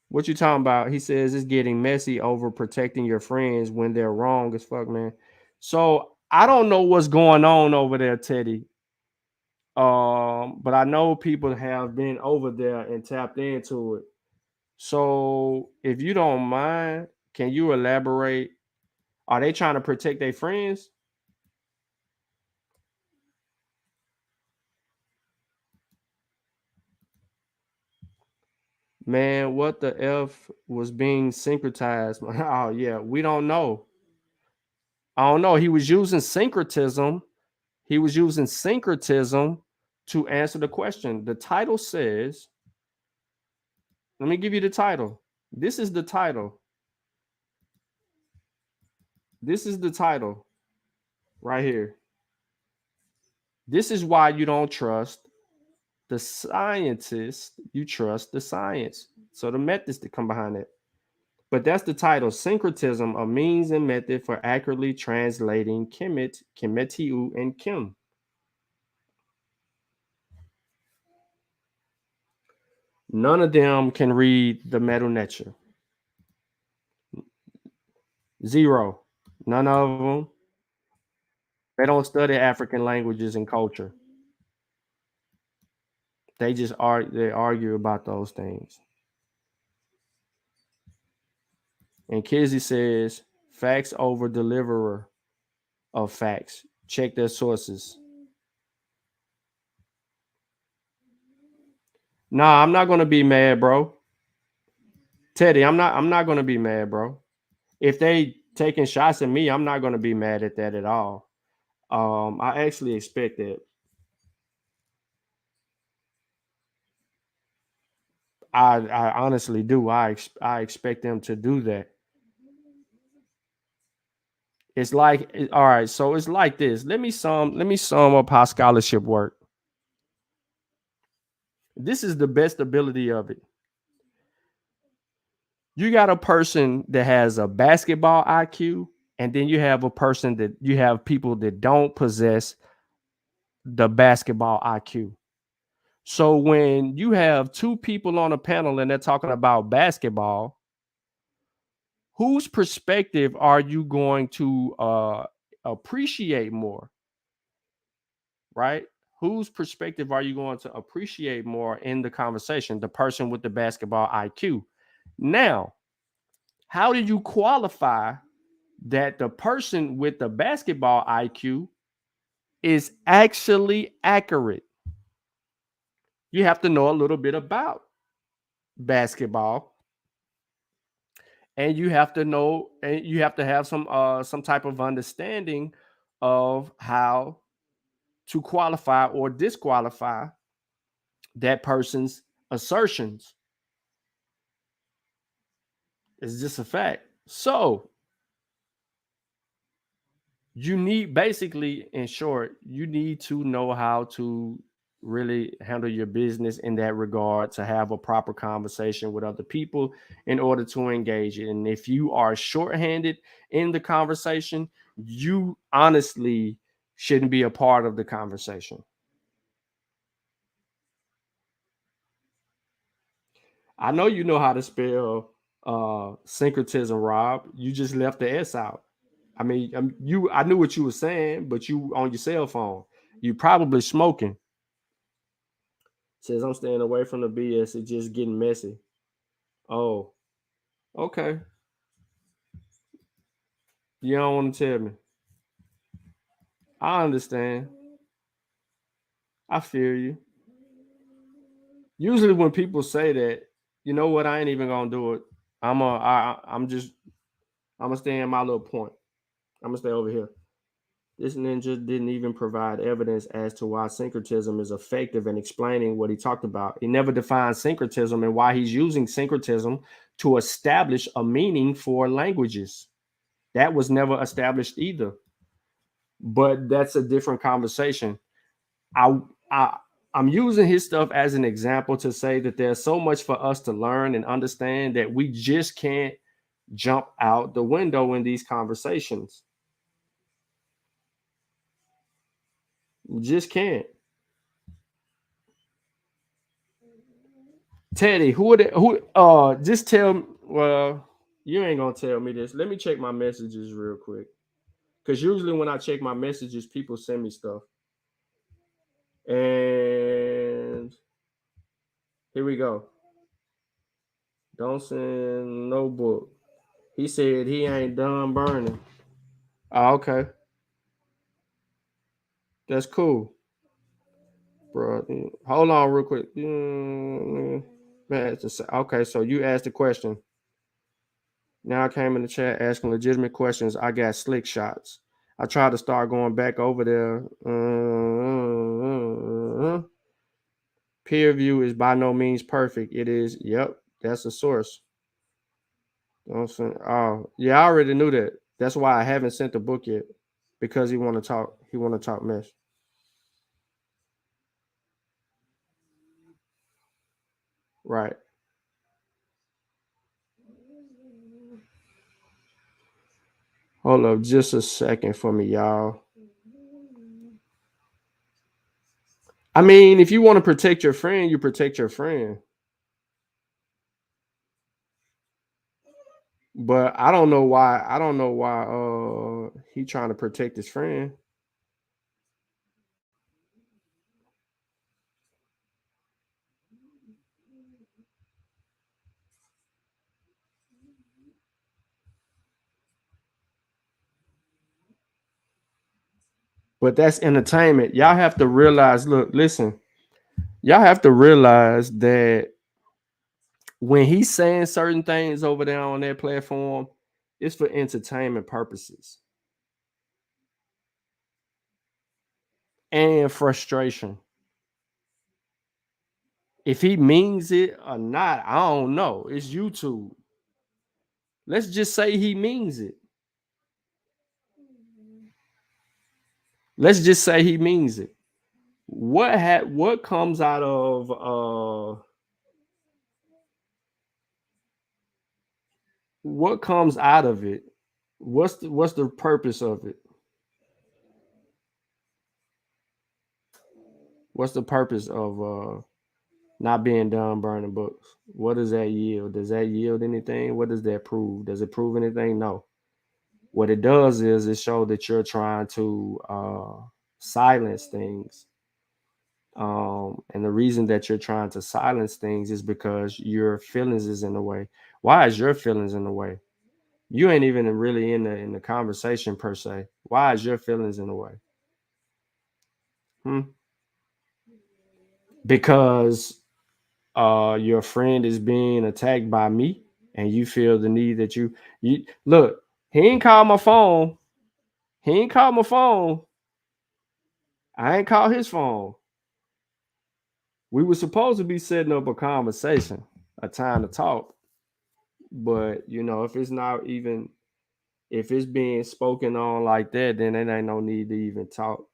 What you talking about? He says it's getting messy over protecting your friends when they're wrong as fuck, man. So I don't know what's going on over there, Teddy. But I know people have been over there and tapped into it. So if you don't mind, can you elaborate? Are they trying to protect their friends? Man, what the F was being syncretized? Oh, yeah, we don't know. I don't know. He was using syncretism. He was using syncretism to answer the question. The title says, let me give you the title. This is the title. This is the title right here. This is why you don't trust the scientist, you trust the science. So the methods that come behind it. But that's the title, Syncretism, a means and method for accurately translating Kemet, Kemetiu, and Kim. None of them can read the Medu Neter. Zero. None of them. They don't study African languages and culture. They argue about those things. And Kizzy says, facts over deliverer of facts. Check their sources. Nah, I'm not gonna be mad, bro. Teddy, I'm not gonna be mad, bro. If they taking shots at me, I'm not gonna be mad at that at all. I actually expect that. I honestly do. I expect them to do that. It's like, all right, so it's like this. Let me sum up how scholarship work. This is the best ability of it. You got a person that has a basketball IQ, and then you have people that don't possess the basketball IQ. So when you have two people on a panel and they're talking about basketball, whose perspective are you going to appreciate more, right? Whose perspective are you going to appreciate more in the conversation? The person with the basketball IQ. Now, how do you qualify that the person with the basketball IQ is actually accurate? You have to know a little bit about basketball, and you have to know, and you have to have some type of understanding of how to qualify or disqualify that person's assertions. It's just a fact. So you need, basically, in short, you need to know how to really handle your business in that regard, to have a proper conversation with other people in order to engage it. And if you are shorthanded in the conversation, you honestly shouldn't be a part of the conversation. I know you know how to spell syncretism, Rob. You just left the S out. I mean, I knew what you were saying, but you on your cell phone. You probably smoking. Says I'm staying away from the BS. It's just getting messy. Oh, okay. You don't want to tell me. I understand. I feel you. Usually when people say that, you know what? I ain't even gonna do it. I'm gonna stay in my little point. I'm gonna stay over here. This ninja didn't even provide evidence as to why syncretism is effective in explaining what he talked about. He never defined syncretism and why he's using syncretism to establish a meaning for languages. That was never established either. But that's a different conversation. I, I I'm using his stuff as an example to say that there's so much for us to learn and understand that we just can't jump out the window in these conversations. We just can't. Teddy, just tell me, well, you ain't gonna tell me this. Let me check my messages real quick. Because usually when I check my messages, people send me stuff. And here we go. Don't send no book. He said he ain't done burning. Oh, okay. That's cool. Bro, hold on real quick. Okay, so you asked the question. Now I came in the chat asking legitimate questions. I got slick shots. I tried to start going back over there. Peer review is by no means perfect. It is. Yep, that's a source. Oh, yeah, I already knew that. That's why I haven't sent the book yet, because he want to talk. He want to talk mess. Right. Hold up, just a second for me, y'all. I mean, if you want to protect your friend, you protect your friend. But I don't know why. I don't know why he trying to protect his friend. But that's entertainment. Y'all have to realize, look, listen. Y'all have to realize that when he's saying certain things over there on that platform, it's for entertainment purposes and frustration. If he means it or not, I don't know. It's YouTube. Let's just say he means it. Let's just say he means it. What comes out of what comes out of it? What's the purpose of it? What's the purpose of not being done burning books? What does that yield? Does that yield anything? What does that prove? Does it prove anything? No. What it does is it shows that you're trying to silence things. And the reason that you're trying to silence things is because your feelings is in the way. Why is your feelings in the way? You ain't even really in the conversation per se. Why is your feelings in the way? Because your friend is being attacked by me, and you feel the need that you look. He ain't called my phone. He ain't called my phone. I ain't called his phone. We were supposed to be setting up a conversation, a time to talk. But if it's not even, if it's being spoken on like that, then there ain't no need to even talk.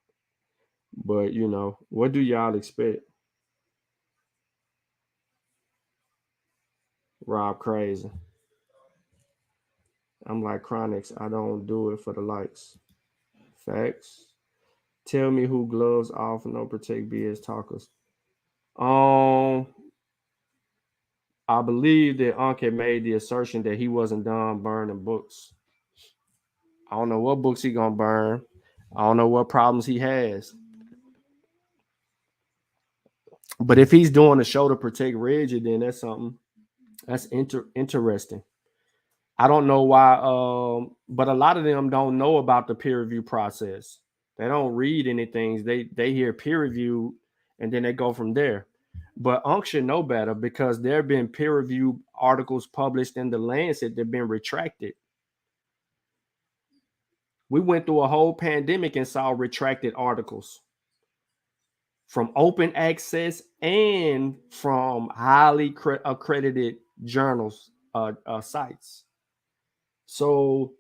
But what do y'all expect? Rob crazy. I'm like Chronics. I don't do it for the likes. Facts. Tell me who gloves off and don't protect BS talkers. I believe that Uncle made the assertion that he wasn't done burning books. I don't know what books he gonna burn. I don't know what problems he has. But if he's doing a show to protect Reggie, then that's something. That's interesting. I don't know why, but a lot of them don't know about the peer review process. They don't read anything. They hear peer review and then they go from there. But Unc should know better because there have been peer review articles published in the Lancet that have been retracted. We went through a whole pandemic and saw retracted articles from open access and from highly accredited journals, sites. So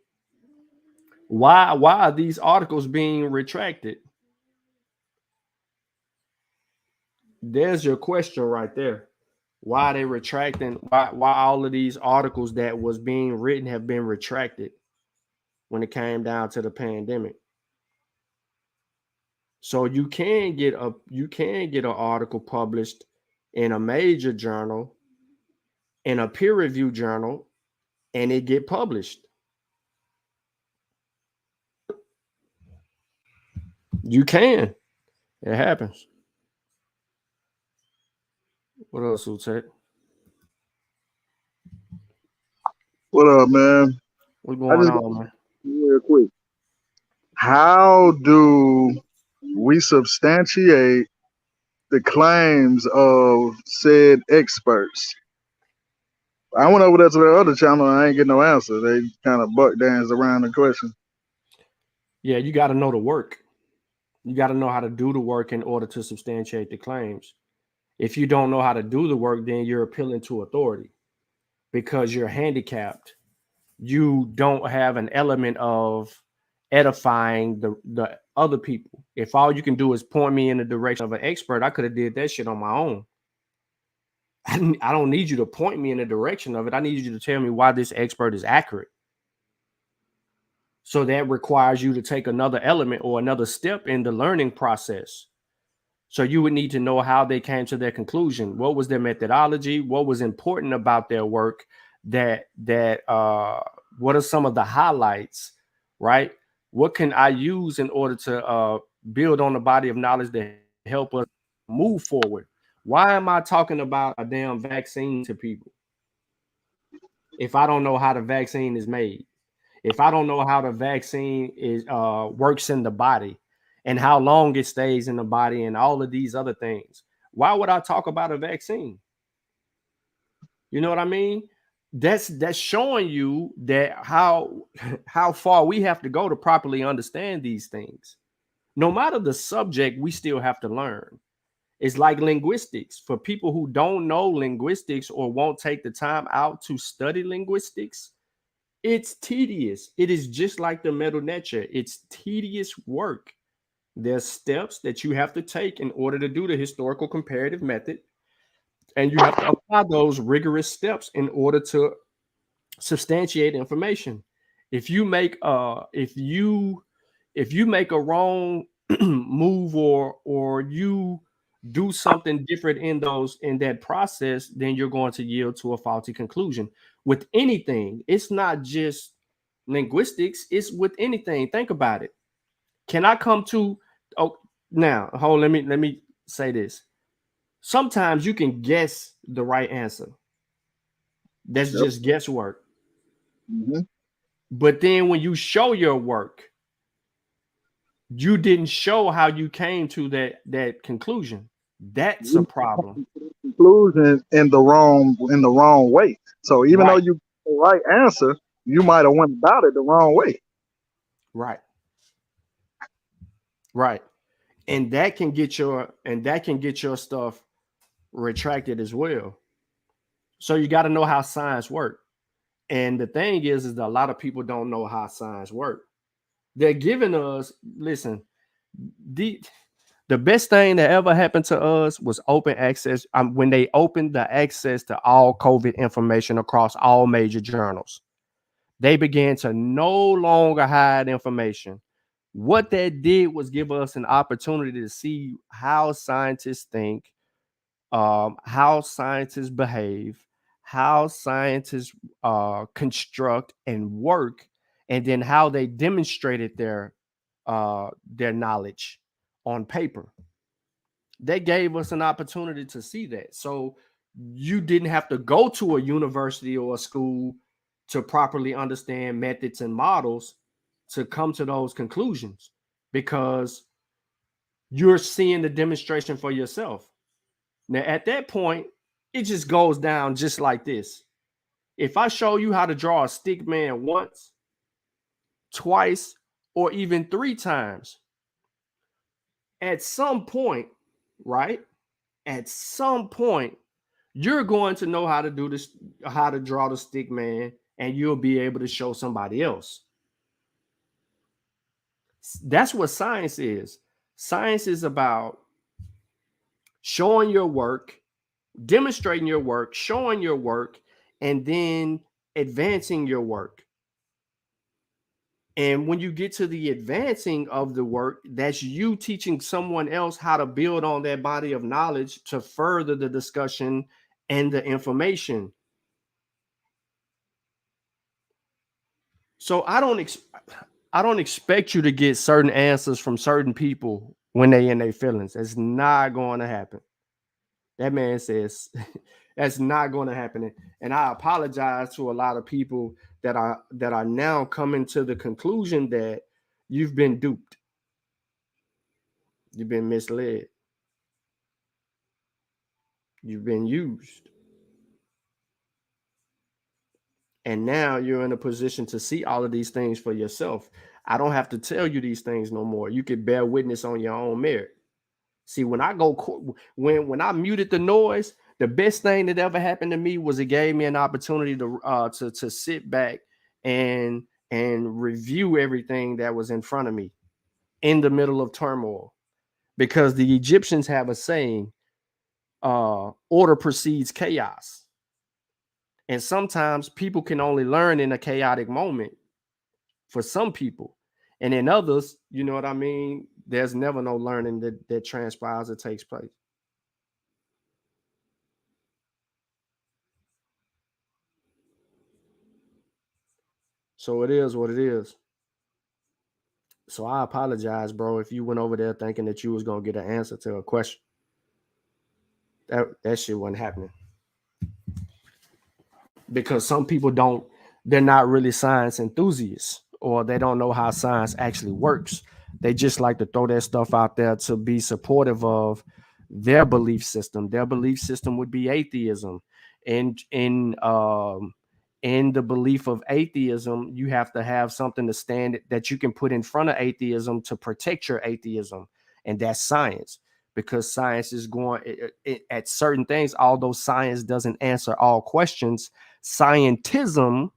why are these articles being retracted? There's your question right there. Why are they retracting? Why all of these articles that was being written have been retracted when it came down to the pandemic? So you can get an article published in a major journal, in a peer review journal, and it get published. You can. It happens. What else, Utek? What up, man? What's going on, man? Real quick. How do we substantiate the claims of said experts? I went over there to the other channel and I ain't get no answer. They kind of buck dance around the question. Yeah, you got to know the work. You got to know how to do the work in order to substantiate the claims. If you don't know how to do the work, then you're appealing to authority because you're handicapped. You don't have an element of edifying the other people. If all you can do is point me in the direction of an expert, I could have did that shit on my own. I don't need you to point me in the direction of it. I need you to tell me why this expert is accurate. So that requires you to take another element or another step in the learning process. So you would need to know how they came to their conclusion. What was their methodology? What was important about their work? What are some of the highlights, right? What can I use in order to build on the body of knowledge that help us move forward? Why am I talking about a damn vaccine to people if I don't know how the vaccine is made? If I don't know how the vaccine is works in the body and how long it stays in the body and all of these other things, why would I talk about a vaccine? You know what I mean? That's showing you that how far we have to go to properly understand these things. No matter the subject, we still have to learn. It's like linguistics. For people who don't know linguistics or won't take the time out to study linguistics, it's tedious. It is just like the metal nature. It's tedious work. There's steps that you have to take in order to do the historical comparative method, and you have to apply those rigorous steps in order to substantiate information. If you make a wrong move, or you do something different in that process, then you're going to yield to a faulty conclusion. With anything, it's not just linguistics, it's with anything. Think about it. Can I come to now hold let me say this. Sometimes you can guess the right answer. That's Yep. just guesswork. Mhm. But then when you show your work, you didn't show how you came to that conclusion. That's a problem. Conclusion in the wrong way. So even though Right, you get the right answer, you might have went about it the wrong way. right, right. And that can get your stuff retracted as well. So you got to know how science works. And the thing is that a lot of people don't know how science works. They're giving us, listen, the best thing that ever happened to us was open access. When they opened the access to all COVID information across all major journals, they began to no longer hide information. What that did was give us an opportunity to see how scientists think, how scientists behave, how scientists construct and work, and then how they demonstrated their knowledge on paper. They gave us an opportunity to see that. So you didn't have to go to a university or a school to properly understand methods and models to come to those conclusions, because you're seeing the demonstration for yourself. Now, at that point, it just goes down just like this. If I show you how to draw a stick man once, twice, or even 3 times, at some point, right? At some point, you're going to know how to do this, how to draw the stick man, and you'll be able to show somebody else. That's what science is. Science is about showing your work, demonstrating your work, showing your work, and then advancing your work. And when you get to the advancing of the work, that's you teaching someone else how to build on that body of knowledge to further the discussion and the information. So I don't expect you to get certain answers from certain people when they in their feelings. It's not going to happen. That man says that's not going to happen. And I apologize to a lot of people that are now coming to the conclusion that you've been duped. You've been misled. You've been used. And now you're in a position to see all of these things for yourself. I don't have to tell you these things no more. You can bear witness on your own merit. See, when I muted the noise, the best thing that ever happened to me was it gave me an opportunity to sit back and review everything that was in front of me in the middle of turmoil. Because the Egyptians have a saying, order precedes chaos. And sometimes people can only learn in a chaotic moment for some people. And in others, you know what I mean? There's never no learning that transpires or takes place. So it is what it is. So I apologize, bro, if you went over there thinking that you was gonna get an answer to a question. That shit wasn't happening. Because some people they're not really science enthusiasts, or they don't know how science actually works. They just like to throw that stuff out there to be supportive of their belief system. Their belief system would be atheism. And in the belief of atheism, you have to have something to stand that you can put in front of atheism to protect your atheism, and that's science. because science is going at certain things. Although science doesn't answer all questions, scientism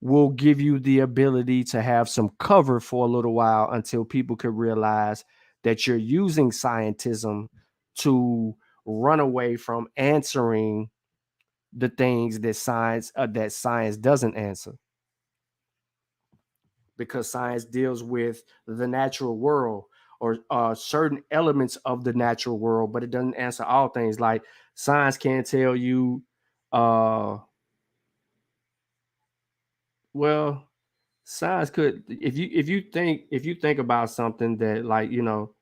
will give you the ability to have some cover for a little while until people can realize that you're using scientism to run away from answering the things that science doesn't answer, because science deals with the natural world or certain elements of the natural world, but it doesn't answer all things. Like science can't tell you well, science could, if you think about something that, like, you know,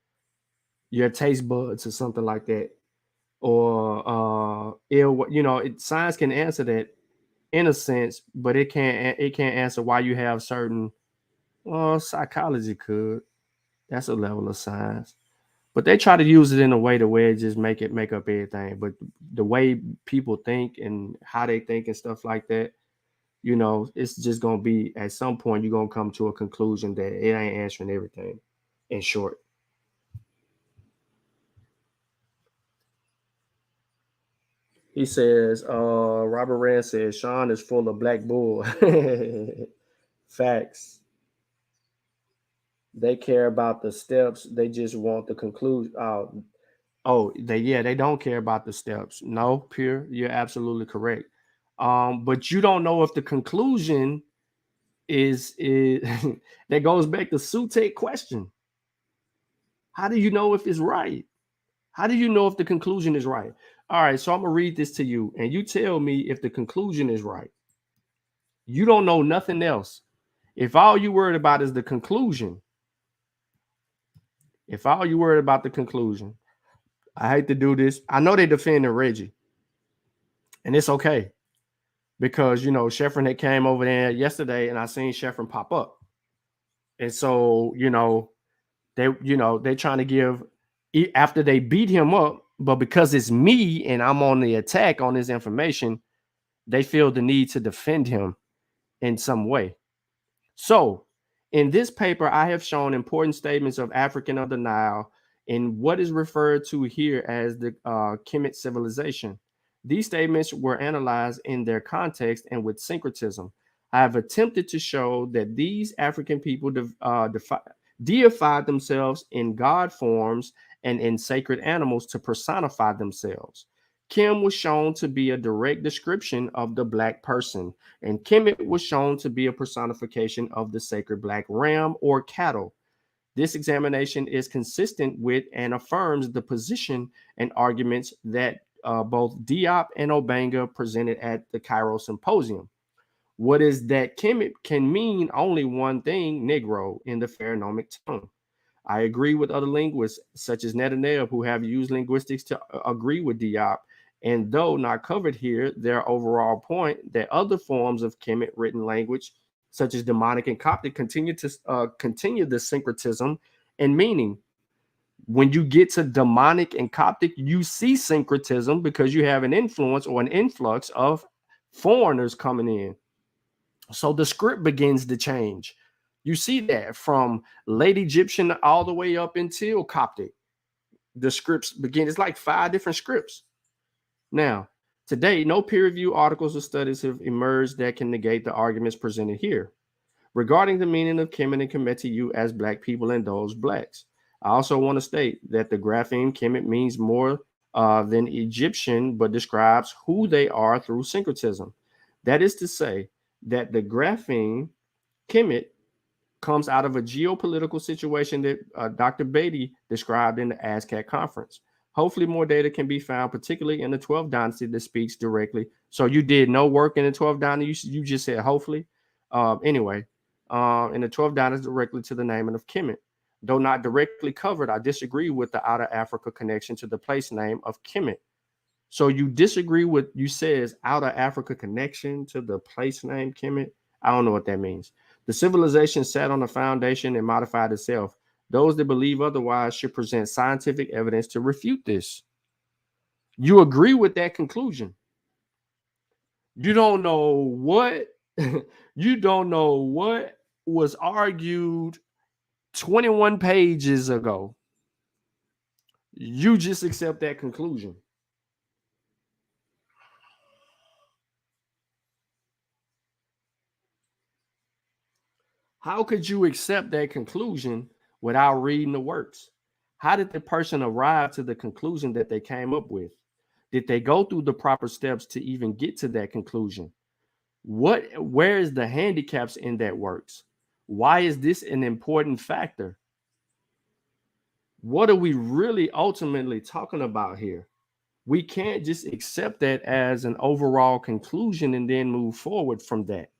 your taste buds or something like that, or science can answer that in a sense, but it can't answer why you have certain. Well, psychology could. That's a level of science, but they try to use it in a way to where it just make up everything. But the way people think and how they think and stuff like that, you know, it's just gonna be, at some point you're gonna come to a conclusion that it ain't answering everything. In short. He says, Robert Rand says Sean is full of black bull. Facts. They care about the steps. They just want the conclusion. They don't care about the steps. No, Pure, you're absolutely correct. But you don't know if the conclusion is that goes back to Sutek question. How do you know if it's right? How do you know if the conclusion is right? All right, so I'm gonna read this to you, and you tell me if the conclusion is right. You don't know nothing else. If all you worried about is the conclusion, I hate to do this. I know they defending Reggie, and it's okay, because, you know, Sheffrin had came over there yesterday, and I seen Sheffrin pop up, and so, you know, they trying to give, after they beat him up, but because it's me and I'm on the attack on this information, they feel the need to defend him in some way. So in this paper, I have shown important statements of African of the Nile in what is referred to here as the Kemet civilization. These statements were analyzed in their context and with syncretism. I have attempted to show that these African people deified themselves in god forms and in sacred animals to personify themselves. Kim was shown to be a direct description of the black person, and Kemet was shown to be a personification of the sacred black ram or cattle. This examination is consistent with and affirms the position and arguments that both Diop and Obanga presented at the Cairo Symposium. What is that Kemet can mean only one thing, Negro, in the pharaonic tongue. I agree with other linguists, such as Netanyahu, who have used linguistics to agree with Diop. And though not covered here, their overall point that other forms of Kemet written language, such as Demonic and Coptic, continue the syncretism and meaning. When you get to Demonic and Coptic, you see syncretism because you have an influence or an influx of foreigners coming in. So the script begins to change. You see that from late Egyptian all the way up until Coptic. The scripts begin. It's like 5 different scripts. Now, today, no peer-reviewed articles or studies have emerged that can negate the arguments presented here regarding the meaning of Kemet and Kemetu as black people and those blacks. I also want to state that the grapheme Kemet means more than Egyptian, but describes who they are through syncretism. That is to say that the grapheme Kemet comes out of a geopolitical situation that Dr. Beatty described in the ASCAC conference. Hopefully more data can be found, particularly in the 12th dynasty, that speaks directly. So you did no work in the 12th dynasty. You just said hopefully. Anyway, in the 12th dynasty, directly to the naming of Kemet. Though not directly covered, I disagree with the Outer Africa connection to the place name of Kemet. So you disagree with, you says Outer Africa connection to the place name Kemet? I don't know what that means. The civilization sat on a foundation and modified itself. Those that believe otherwise should present scientific evidence to refute this. You agree with that conclusion. You don't know what was argued 21 pages ago. You just accept that conclusion. How could you accept that conclusion without reading the works? How did the person arrive to the conclusion that they came up with? Did they go through the proper steps to even get to that conclusion? Where is the handicaps in that works? Why is this an important factor? What are we really ultimately talking about here? We can't just accept that as an overall conclusion and then move forward from that.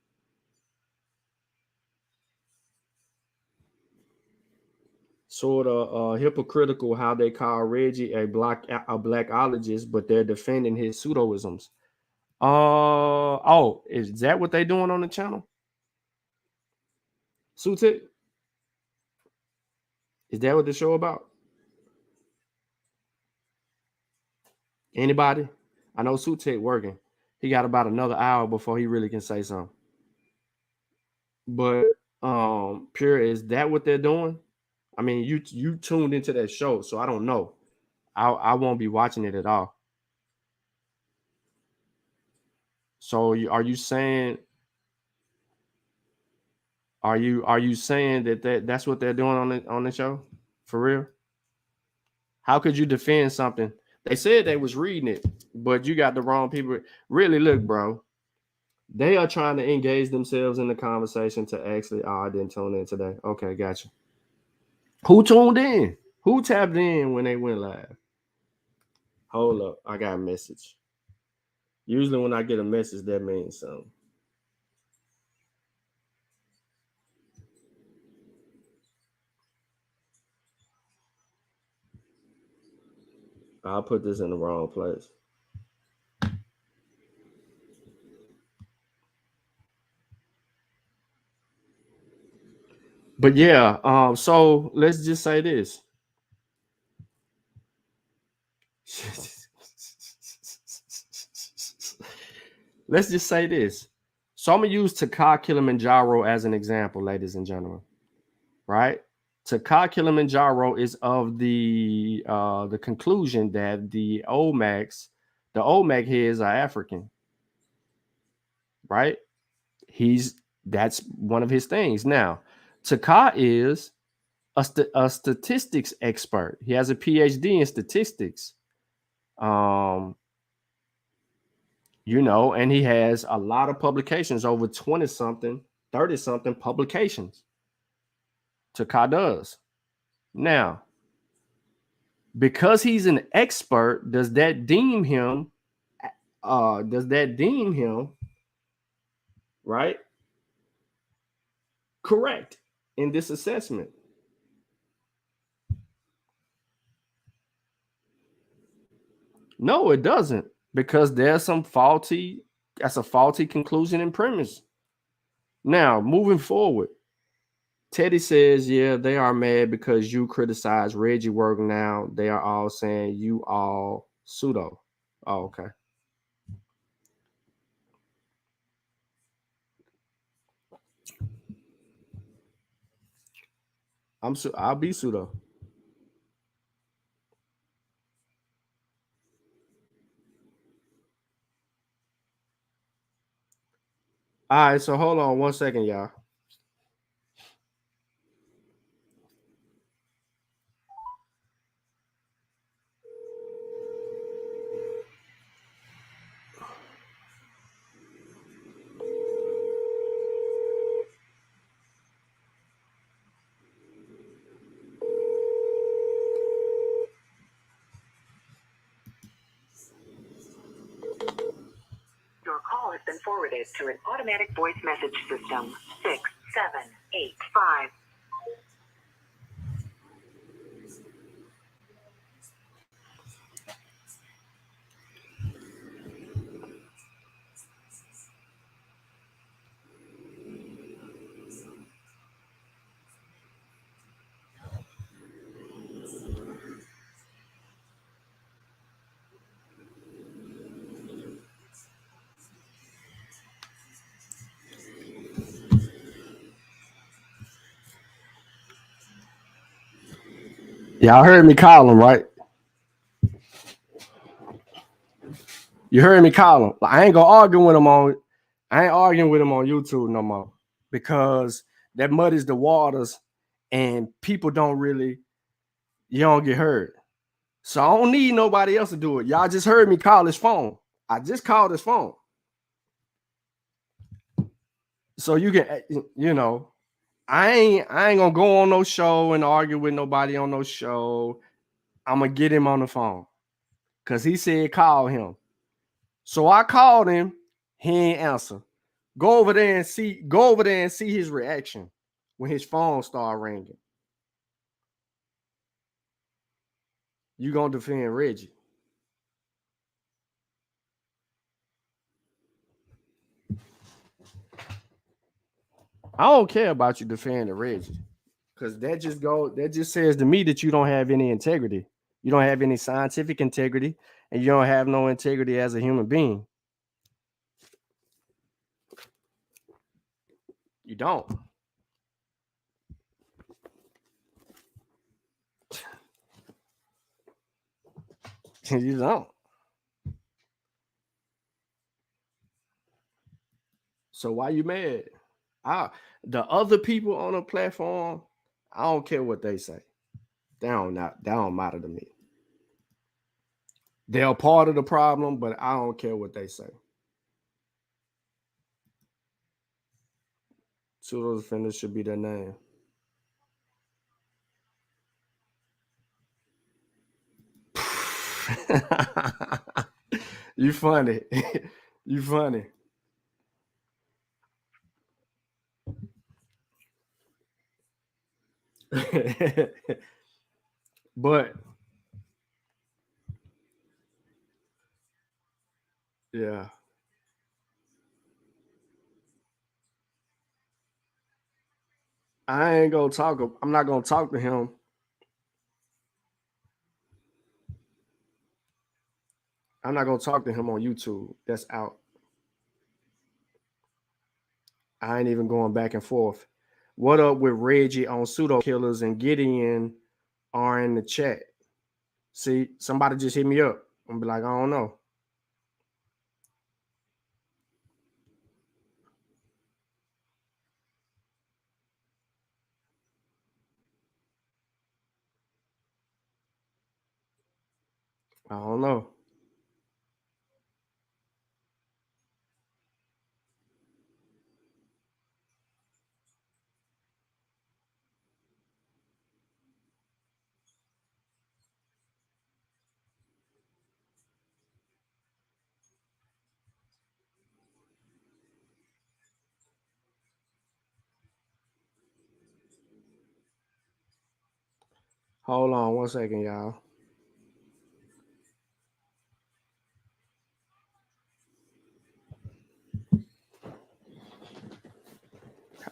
Sort of hypocritical how they call Reggie a blackologist, but they're defending his pseudoisms. Oh, is that what they're doing on the channel? Sutik? Is that what the show about? Anybody? I know Sutik working. He got about another hour before he really can say something. But Pure, is that what they're doing? I mean, you tuned into that show, so I don't know. I won't be watching it at all. So are you saying that's what they're doing on the show? For real? How could you defend something? They said they was reading it, but you got the wrong people. Really, look, bro. They are trying to engage themselves in the conversation to actually. Oh, I didn't tune in today. Okay, gotcha. Who tuned in? Who tapped in when they went live? Hold up, I got a message. Usually when I get a message, that means something. I'll put this in the wrong place. But yeah, so let's just say this. Let's just say this. So I'm gonna use Taka Kilimanjaro as an example, ladies and gentlemen. Right? Taka Kilimanjaro is of the conclusion that the Olmecs heads are African. Right? That's one of his things. Now, Taka is a statistics expert. He has a PhD in statistics. And he has a lot of publications, over 20 something, 30 something publications. Taka does. Now, because he's an expert, does that deem him right? Correct in this assessment? No, it doesn't, because there's that's a faulty conclusion and premise. Now, moving forward, Teddy says, yeah, they are mad because you criticize Reggie work now. They are all saying you all pseudo. Oh, okay. I'll be pseudo. All right, so hold on 1 second, y'all. Your call has been forwarded to an automatic voice message system. 6785. Y'all heard me call him, right? You heard me call him. I ain't arguing with him on YouTube no more because that muddies the waters and people don't really, you don't get heard. So I don't need nobody else to do it. Y'all just heard me call his phone. I just called his phone. So you can, I ain't gonna go on no show and argue with nobody on no show. I'm gonna get him on the phone because he said call him. So I called him. He ain't answer. Go over there and see his reaction when his phone start ringing. You gonna defend Reggie? I don't care about you defending Reggie, because that just says to me that you don't have any integrity. You don't have any scientific integrity, and you don't have no integrity as a human being. You don't. You don't. So why you mad? The other people on the platform, I don't care what they say. That don't matter to me. They're part of the problem, but I don't care what they say. Pseudo defenders should be their name. You funny. You funny. But yeah. I'm not gonna talk to him. I'm not gonna talk to him on YouTube. That's out. I ain't even going back and forth. What up with Reggie on pseudo killers and Gideon are in the chat? See, somebody just hit me up. I'm be like, I don't know. I don't know. Hold on 1 second, y'all.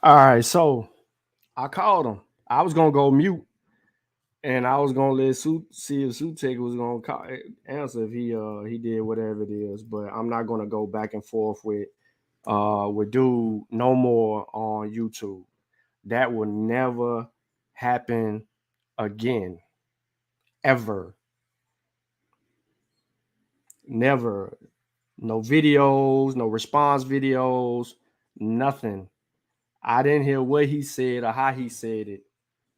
All right, so I called him. I was gonna go mute, and I was gonna let see if Sutek was gonna answer if he did whatever it is. But I'm not gonna go back and forth with dude no more on YouTube. That will never happen again, ever. Never. No videos, no response videos, nothing. I didn't hear what he said or how he said it.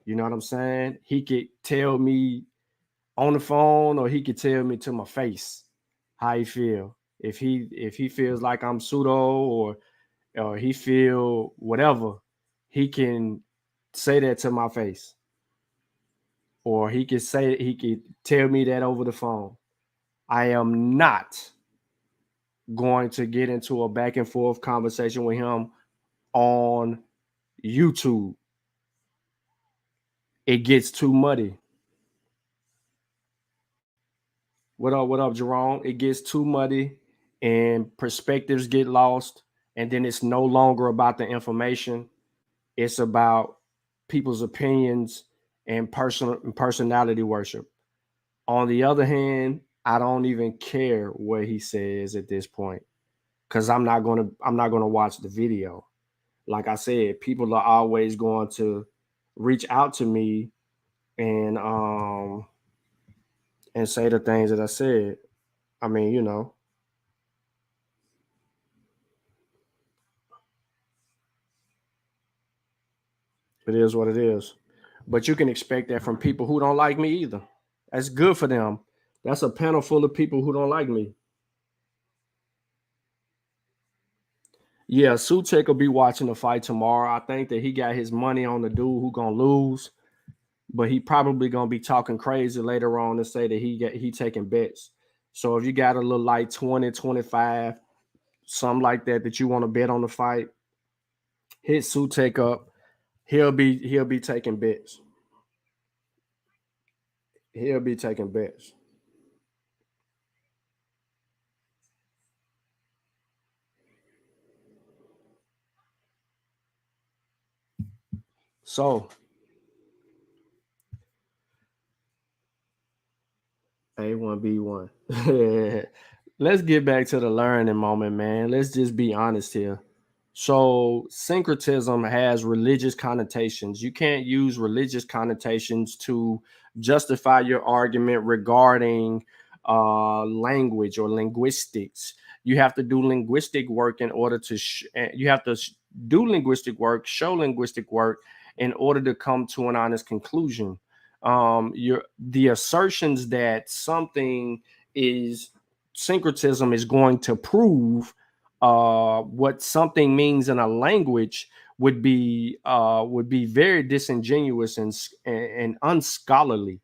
You know what I'm saying? He could tell me on the phone, or he could tell me to my face how he feel. If he feels like I'm pseudo, or he feel whatever, he can say that to my face. Or he could tell me that over the phone. I am not going to get into a back and forth conversation with him on YouTube. It gets too muddy. What up, Jerome? It gets too muddy and perspectives get lost, and then it's no longer about the information. It's about people's opinions and personality worship. On the other hand, I don't even care what he says at this point, because I'm not gonna watch the video. Like I said, people are always going to reach out to me and say the things that I said. I mean, It is what it is. But you can expect that from people who don't like me either. That's good for them. That's a panel full of people who don't like me. Yeah, Sutek will be watching the fight tomorrow. I think that he got his money on the dude who gonna lose, but he probably gonna be talking crazy later on to say that he taking bets. So if you got a little like 20, 25, something like that you want to bet on the fight, hit Sutek up. He'll be taking bets. He'll be taking bets. So A1B1. Let's get back to the learning moment, man. Let's just be honest here. So syncretism has religious connotations. You can't use religious connotations to justify your argument regarding language or linguistics. You have to do linguistic work in order to do linguistic work, show linguistic work in order to come to an honest conclusion. The assertions that something is syncretism is going to prove what something means in a language would be very disingenuous and unscholarly,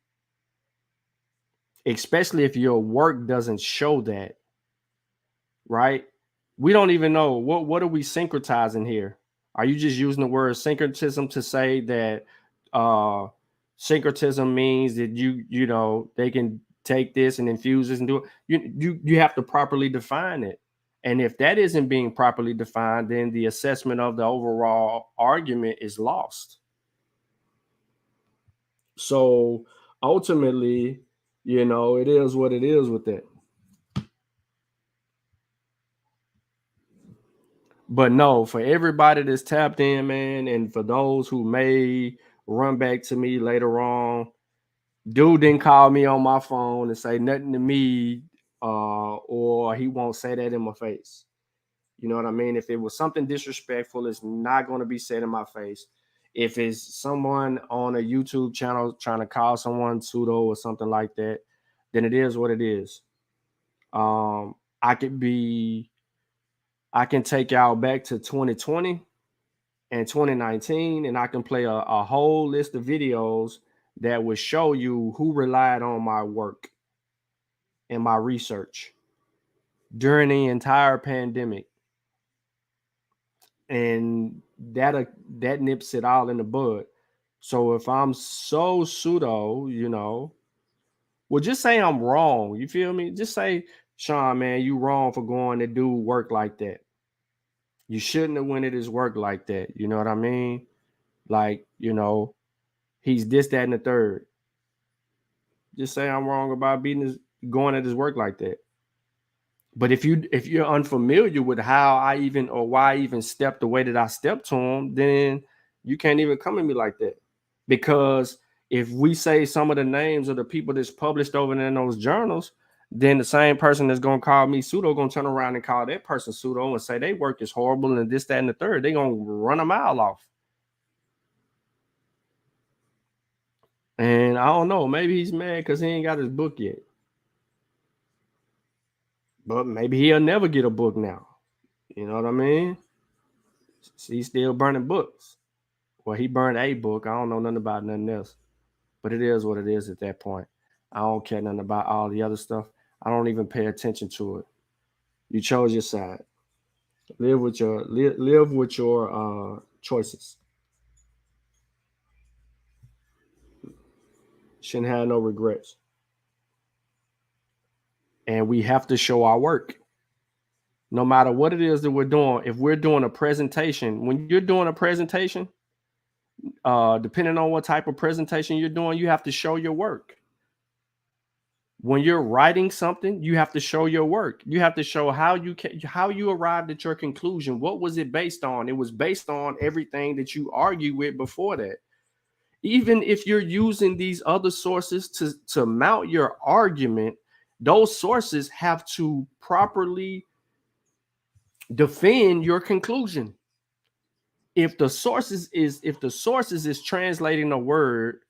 especially if your work doesn't show that. Right? We don't even know what are we syncretizing here. Are you just using the word syncretism to say that syncretism means that you know they can take this and infuse this and do it? You have to properly define it. And if that isn't being properly defined, then the assessment of the overall argument is lost. So ultimately, you know, it is what it is with that. But no, for everybody that's tapped in, man, and for those who may run back to me later on, dude didn't call me on my phone and say nothing to me, or he won't say that in my face. You know what I mean? If it was something disrespectful, it's not going to be said in my face. If it's someone on a YouTube channel trying to call someone pseudo or something like that, then it is what it is. I can take y'all back to 2020 and 2019, and I can play a whole list of videos that would show you who relied on my work and my research during the entire pandemic. And that nips it all in the bud. So if I'm so pseudo, you know, well, just say I'm wrong. You feel me? Just say, Sean, man, you wrong for going to do work like that. You shouldn't have went at his work like that. You know what I mean? Like, you know, he's this, that, and the third. Just say I'm wrong about going at his work like that. But if you're unfamiliar with how I even or why I even stepped the way that I stepped to him, then you can't even come at me like that. Because if we say some of the names of the people that's published over there in those journals, then the same person that's gonna call me pseudo gonna turn around and call that person pseudo and say they work is horrible and this, that, and the third. They're gonna run a mile off. And I don't know, maybe he's mad because he ain't got his book yet. But maybe he'll never get a book now. You know what I mean? He's still burning books. Well, he burned a book. I don't know nothing about nothing else. But it is what it is at that point. I don't care nothing about all the other stuff. I don't even pay attention to it. You chose your side. Live with your choices. Shouldn't have no regrets. And we have to show our work. No matter what it is that we're doing, if we're doing a presentation, when you're doing a presentation, depending on what type of presentation you're doing, you have to show your work. When you're writing something, you have to show your work. You have to show how you arrived at your conclusion. What was it based on? It was based on everything that you argued with before that. Even if you're using these other sources to mount your argument, those sources have to properly defend your conclusion. if the sources is translating a word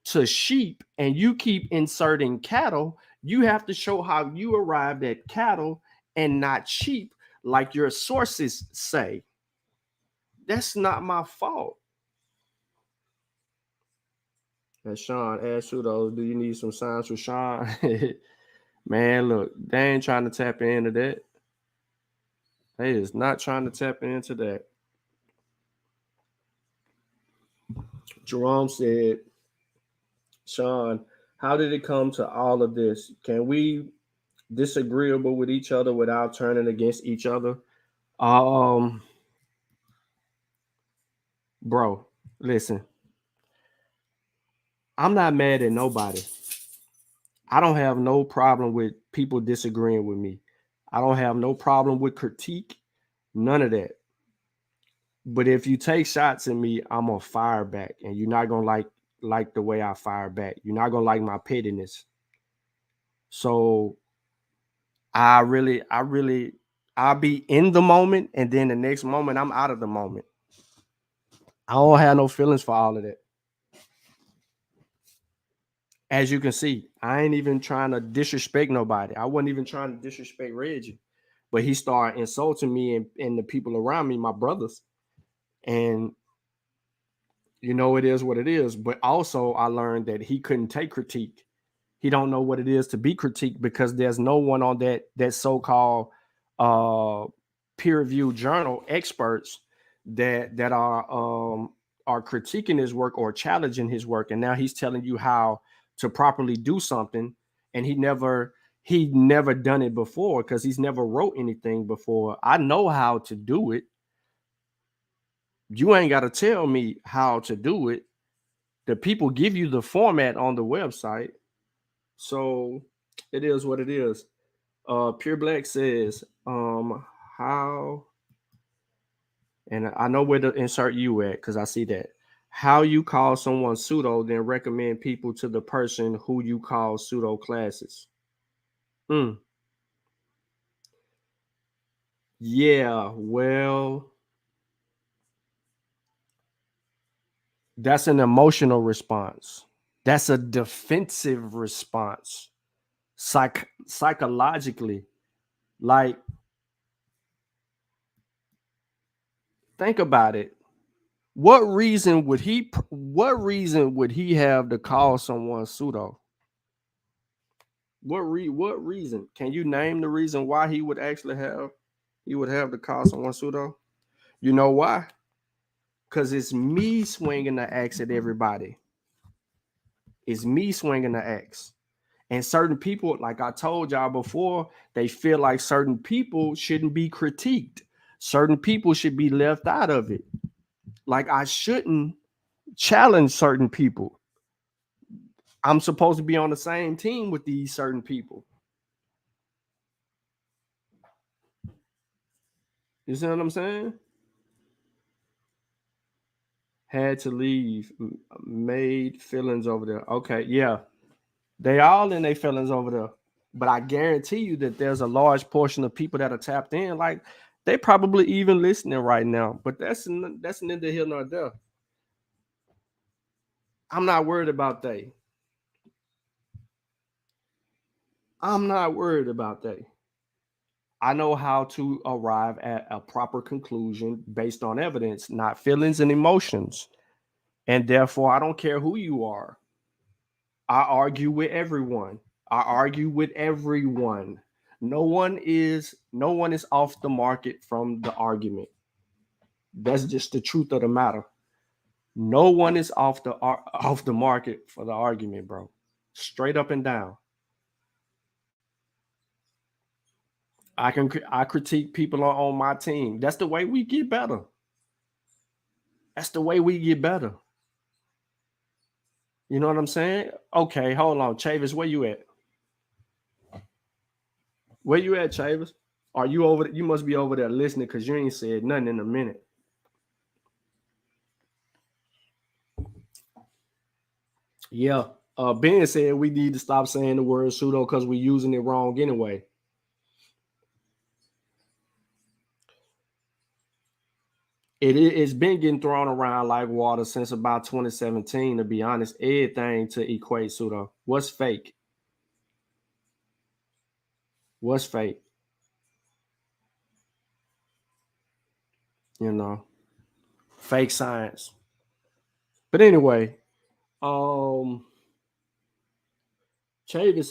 to sheep and you keep inserting cattle, you have to show how you arrived at cattle and not sheep, like your sources say. That's not my fault. And Sean asked Pseudo, do you need some signs for Sean? Man, look, they ain't trying to tap into that. They is not trying to tap into that. Jerome said, Sean, how did it come to all of this? Can we disagreeable with each other without turning against each other? Bro, listen. I'm not mad at nobody. I don't have no problem with people disagreeing with me. I don't have no problem with critique. None of that. But if you take shots at me, I'm gonna fire back, and you're not gonna like the way I fire back. You're not gonna like my pettiness. So I'll be in the moment, and then the next moment I'm out of the moment. I don't have no feelings for all of that. As you can see, I ain't even trying to disrespect nobody. I wasn't even trying to disrespect Reggie, but he started insulting me and the people around me, my brothers. And you know, it is what it is. But also I learned that he couldn't take critique. He don't know what it is to be critiqued because there's no one on that so-called peer-reviewed journal experts that are critiquing his work or challenging his work. And now he's telling you how to properly do something, and he never done it before because he's never wrote anything before. I know how to do it. You ain't got to tell me how to do it. The people give you the format on the website. So it is what it is. Pure Black says, how, and I know where to insert you at because I see that. How you call someone pseudo, then recommend people to the person who you call pseudo classes. Yeah, well, that's an emotional response. That's a defensive response. Psychologically, like, think about it. What reason would he have to call someone pseudo? What reason? Can you name the reason why he would have to call someone pseudo? You know why? Because it's me swinging the axe at everybody. It's me swinging the axe. And certain people, like I told y'all before, they feel like certain people shouldn't be critiqued. Certain people should be left out of it. Like I shouldn't challenge certain people. I'm supposed to be on the same team with these certain people. You see what I'm saying? Had to leave, made feelings over there. Okay, yeah. They all in their feelings over there. But I guarantee you that there's a large portion of people that are tapped in. Like they probably even listening right now. But that's neither here nor there. I'm not worried about they. I'm not worried about they. I know how to arrive at a proper conclusion based on evidence, not feelings and emotions. And therefore, I don't care who you are. I argue with everyone. No one is off the market from the argument. That's just the truth of the matter. No one is off the market for the argument, bro. Straight up and down. I critique people on my team. That's the way we get better. You know what I'm saying? Okay, hold on. Chavis, where you at? Where you at, Chavis? Are you over there? You must be over there listening because you ain't said nothing in a minute. Yeah. Ben said we need to stop saying the word pseudo because we're using it wrong anyway. It's been getting thrown around like water since about 2017, to be honest. Everything to equate pseudo. What's fake? What's fake? You know, fake science. But anyway, Chavis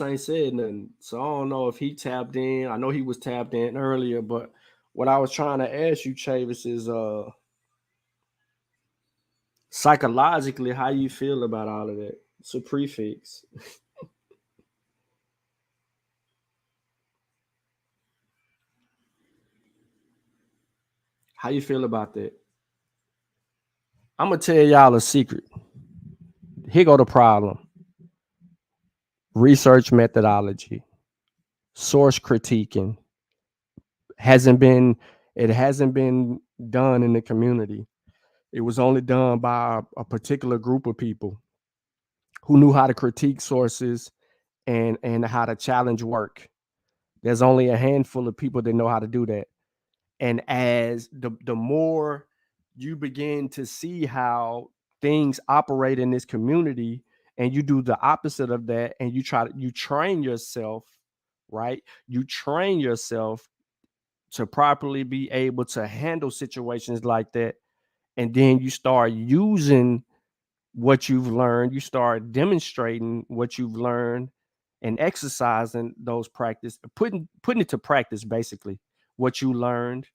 ain't said nothing, so I don't know if he tapped in. I know he was tapped in earlier, but what I was trying to ask you, Chavis, is psychologically, how you feel about all of that? It's a prefix. How you feel about that? I'm gonna tell y'all a secret. Here go the problem. Research methodology, source critiquing hasn't been done in the community. It was only done by a particular group of people who knew how to critique sources and how to challenge work. There's only a handful of people that know how to do that. And as the more you begin to see how things operate in this community, and you do the opposite of that, and you train yourself, right? You train yourself to properly be able to handle situations like that, and then you start using what you've learned, you start demonstrating what you've learned and exercising those practice, putting it to practice, basically what you learned.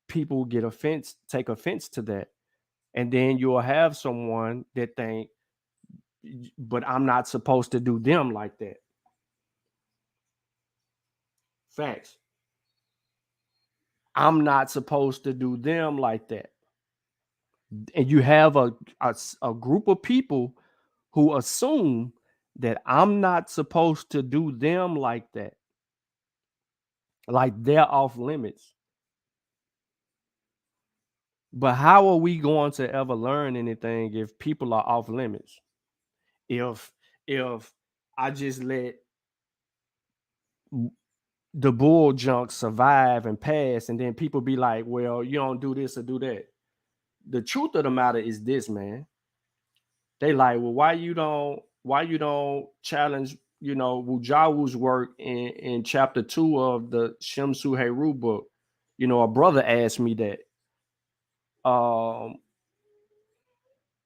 People take offense to that, and then you'll have someone that think, but I'm not supposed to do them like that. Facts. I'm not supposed to do them like that. And you have a group of people who assume that I'm not supposed to do them like that, like they're off limits. But how are we going to ever learn anything if people are off limits? If I just let the bull junk survive and pass, and then people be like, well, you don't do this or do that. The truth of the matter is this, man. They like, well, why you don't challenge, Wujawu's work in chapter 2 of the Shemsu Heru book? A brother asked me that.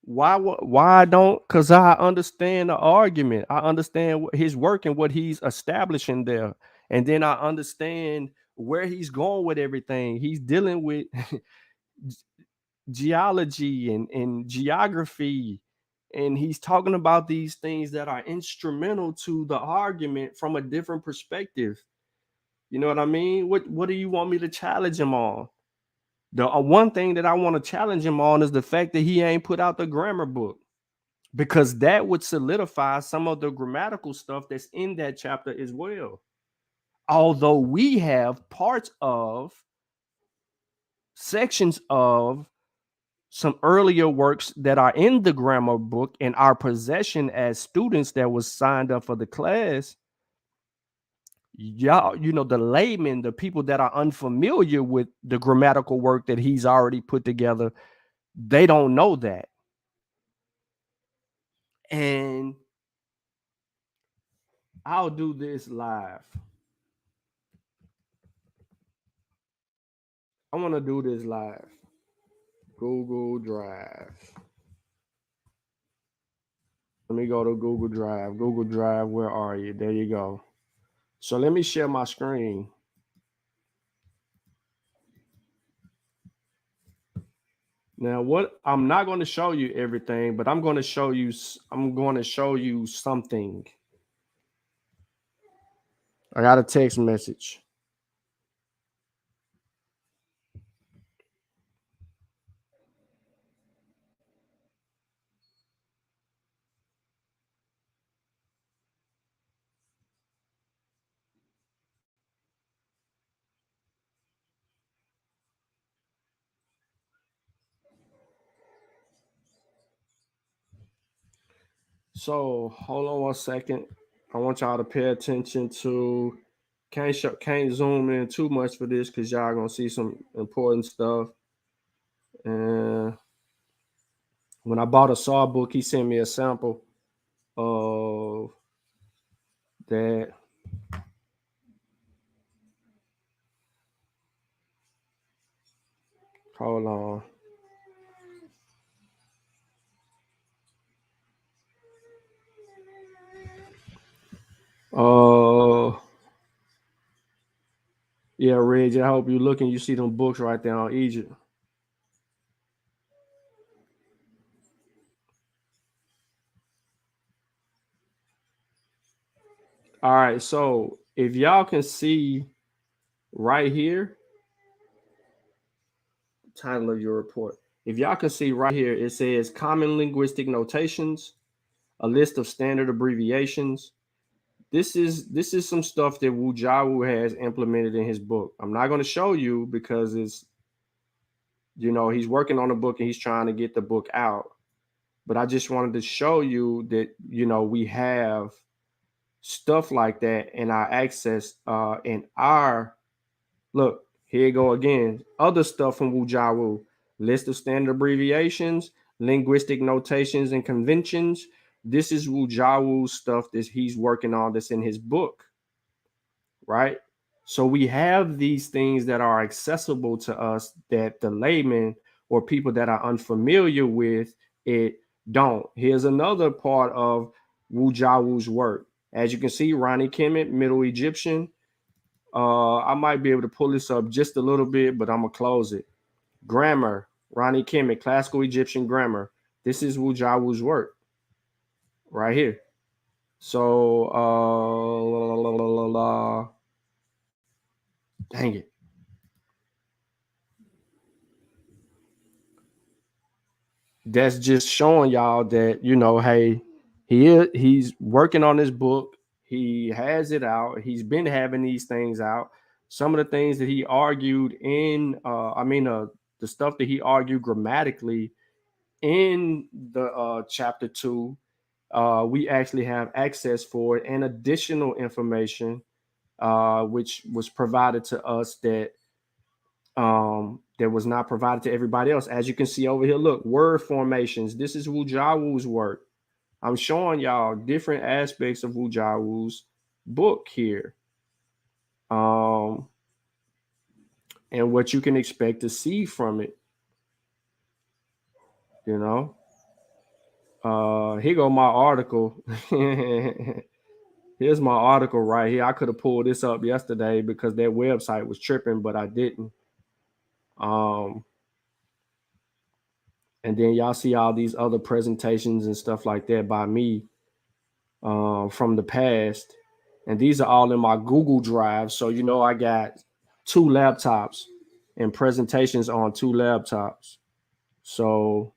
Why I don't? Because I understand the argument. I understand his work and what he's establishing there. And then I understand where he's going with everything. He's dealing with geology and geography. And he's talking about these things that are instrumental to the argument from a different perspective. You know what I mean? What do you want me to challenge him on? The one thing that I want to challenge him on is the fact that he ain't put out the grammar book, because that would solidify some of the grammatical stuff that's in that chapter as well. Although we have parts of sections of some earlier works that are in the grammar book in our possession as students that was signed up for the class. Y'all, the laymen, the people that are unfamiliar with the grammatical work that he's already put together, they don't know that. And I'll do this live. I want to do this live. Google Drive. Let me go to Google Drive. Google Drive, where are you? There you go. So let me share my screen. Now, what I'm not going to show you everything, but I'm going to show you something. I got a text message. So hold on one second. I want y'all to pay attention to. Can't zoom in too much for this because y'all gonna see some important stuff. And when I bought a Saw book, he sent me a sample of that. Hold on. Yeah, Reg, I hope you're looking. You see them books right there on Egypt. All right, so if y'all can see right here, title of your report. If y'all can see right here, it says common linguistic notations, a list of standard abbreviations. This is some stuff that Wu Jiawu has implemented in his book. I'm not going to show you because it's, he's working on a book and he's trying to get the book out. But I just wanted to show you that, we have stuff like that in our access, in our, look, here you go again. Other stuff from Wu Jiawu, list of standard abbreviations, linguistic notations and conventions. This is Wu Jiawu's stuff that he's working on that's in his book, right? So we have these things that are accessible to us that the layman or people that are unfamiliar with it don't. Here's another part of Wu Jiawu's work. As you can see, Ronnie Kemet, Middle Egyptian. I might be able to pull this up just a little bit, but I'm going to close it. Grammar, Ronnie Kemet, Classical Egyptian Grammar. This is Wu Jiawu's work right here. So, dang it. That's just showing y'all that, hey, he's working on this book. He has it out. He's been having these things out. Some of the things that he argued in, the stuff that he argued grammatically in the chapter 2, we actually have access for it and additional information, which was provided to us that was not provided to everybody else. As you can see over here, look, word formations. This is Wu Jiawu's work. I'm showing y'all different aspects of Wu Jiawu's book here. And what you can expect to see from it. Here go my article. Here's my article right here. I could have pulled this up yesterday because their website was tripping, but I didn't. And then y'all see all these other presentations and stuff like that by me from the past. And these are all in my Google Drive. So, I got 2 laptops and presentations on 2 laptops. So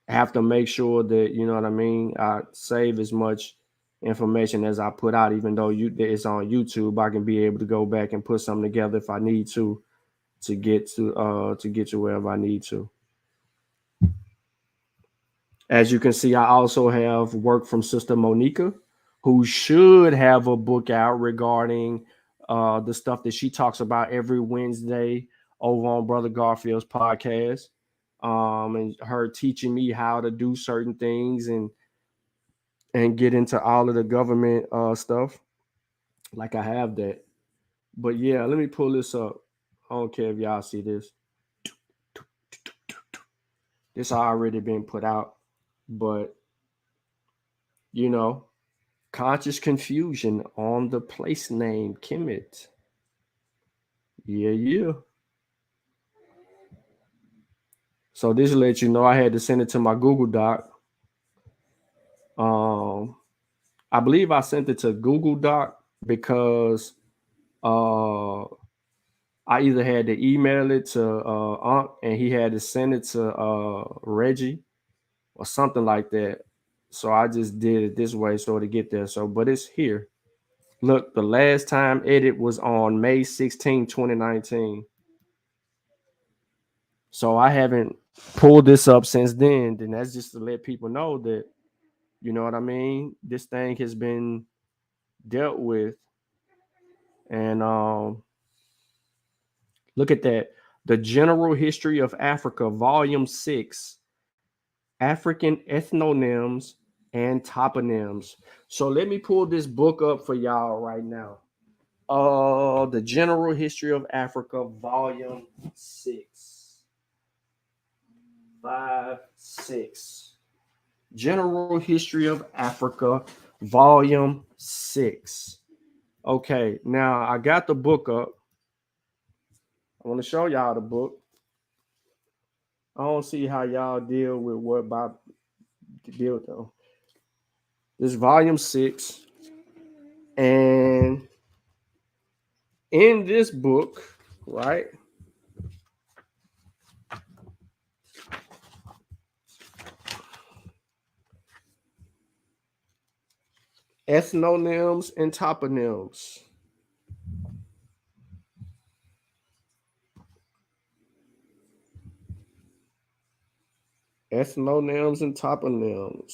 I have to make sure that, I save as much information as I put out, even though it's on YouTube. I can be able to go back and put something together if I need to get to wherever I need to. As you can see, I also have work from Sister Monica, who should have a book out regarding the stuff that she talks about every Wednesday over on Brother Garfield's podcast, and her teaching me how to do certain things and get into all of the government stuff. Like I have that. But yeah, let me pull this up. I don't care if y'all see this. This already been put out. But, conscious confusion on the place name Kemet. Yeah. So this lets you know I had to send it to my Google Doc. I believe I sent it to Google Doc because I either had to email it to Unc and he had to send it to Reggie or something like that. So I just did it this way so to get there. So, but it's here. Look, the last time edit was on May 16, 2019. So I haven't pulled this up since then. Then that's just to let people know that, this thing has been dealt with. And look at that. The General History of Africa, Volume 6, African Ethnonyms and Toponyms. So let me pull this book up for y'all right now. The General History of Africa, Volume 6. 5-6. General History of Africa, Volume 6. Okay, now I got the book up. I want to show y'all the book. I don't see how y'all deal with what Bob deal with though. This volume 6. And in this book, right? Ethnonyms and toponyms. Ethnonyms and toponyms.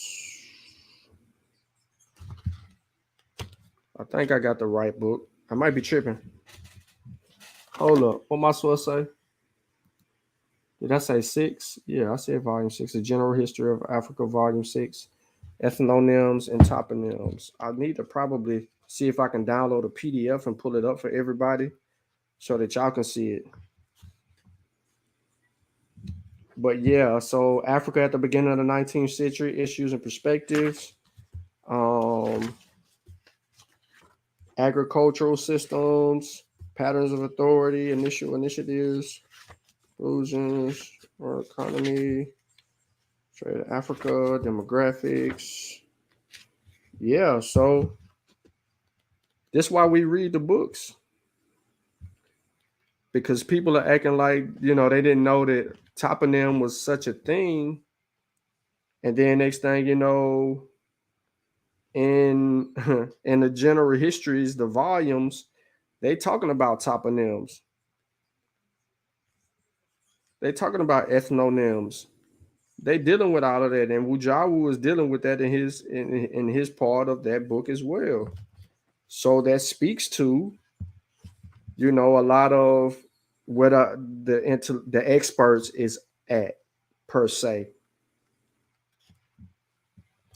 I think I got the right book. I might be tripping. Hold up. What am I supposed to say? Did I say 6? Yeah, I said volume 6. The General History of Africa, volume 6. Ethnonyms and toponyms. I need to probably see if I can download a PDF and pull it up for everybody so that y'all can see it. But yeah, so Africa at the beginning of the 19th century, issues and perspectives. Agricultural systems, patterns of authority, initial initiatives, illusions, or economy, trade of Africa, demographics. Yeah, so that's why we read the books. Because people are acting like, you know, they didn't know that toponym was such a thing. And then next thing you know, in the general histories, the volumes, they talking about toponyms. They talking about ethnonyms. They dealing with all of that, and Wujawu was dealing with that in his part of that book as well. So that speaks to, you know, a lot of what the experts is at per se.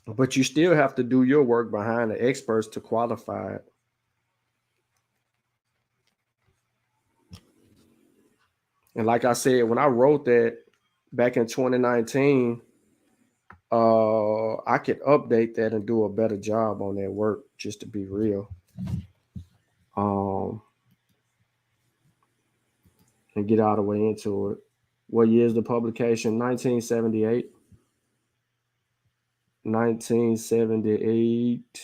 But you still have to do your work behind the experts to qualify it. And like I said, when I wrote that back in 2019, I could update that and do a better job on that work, just to be real. And get all the way into it. What year is the publication? 1978. 1978.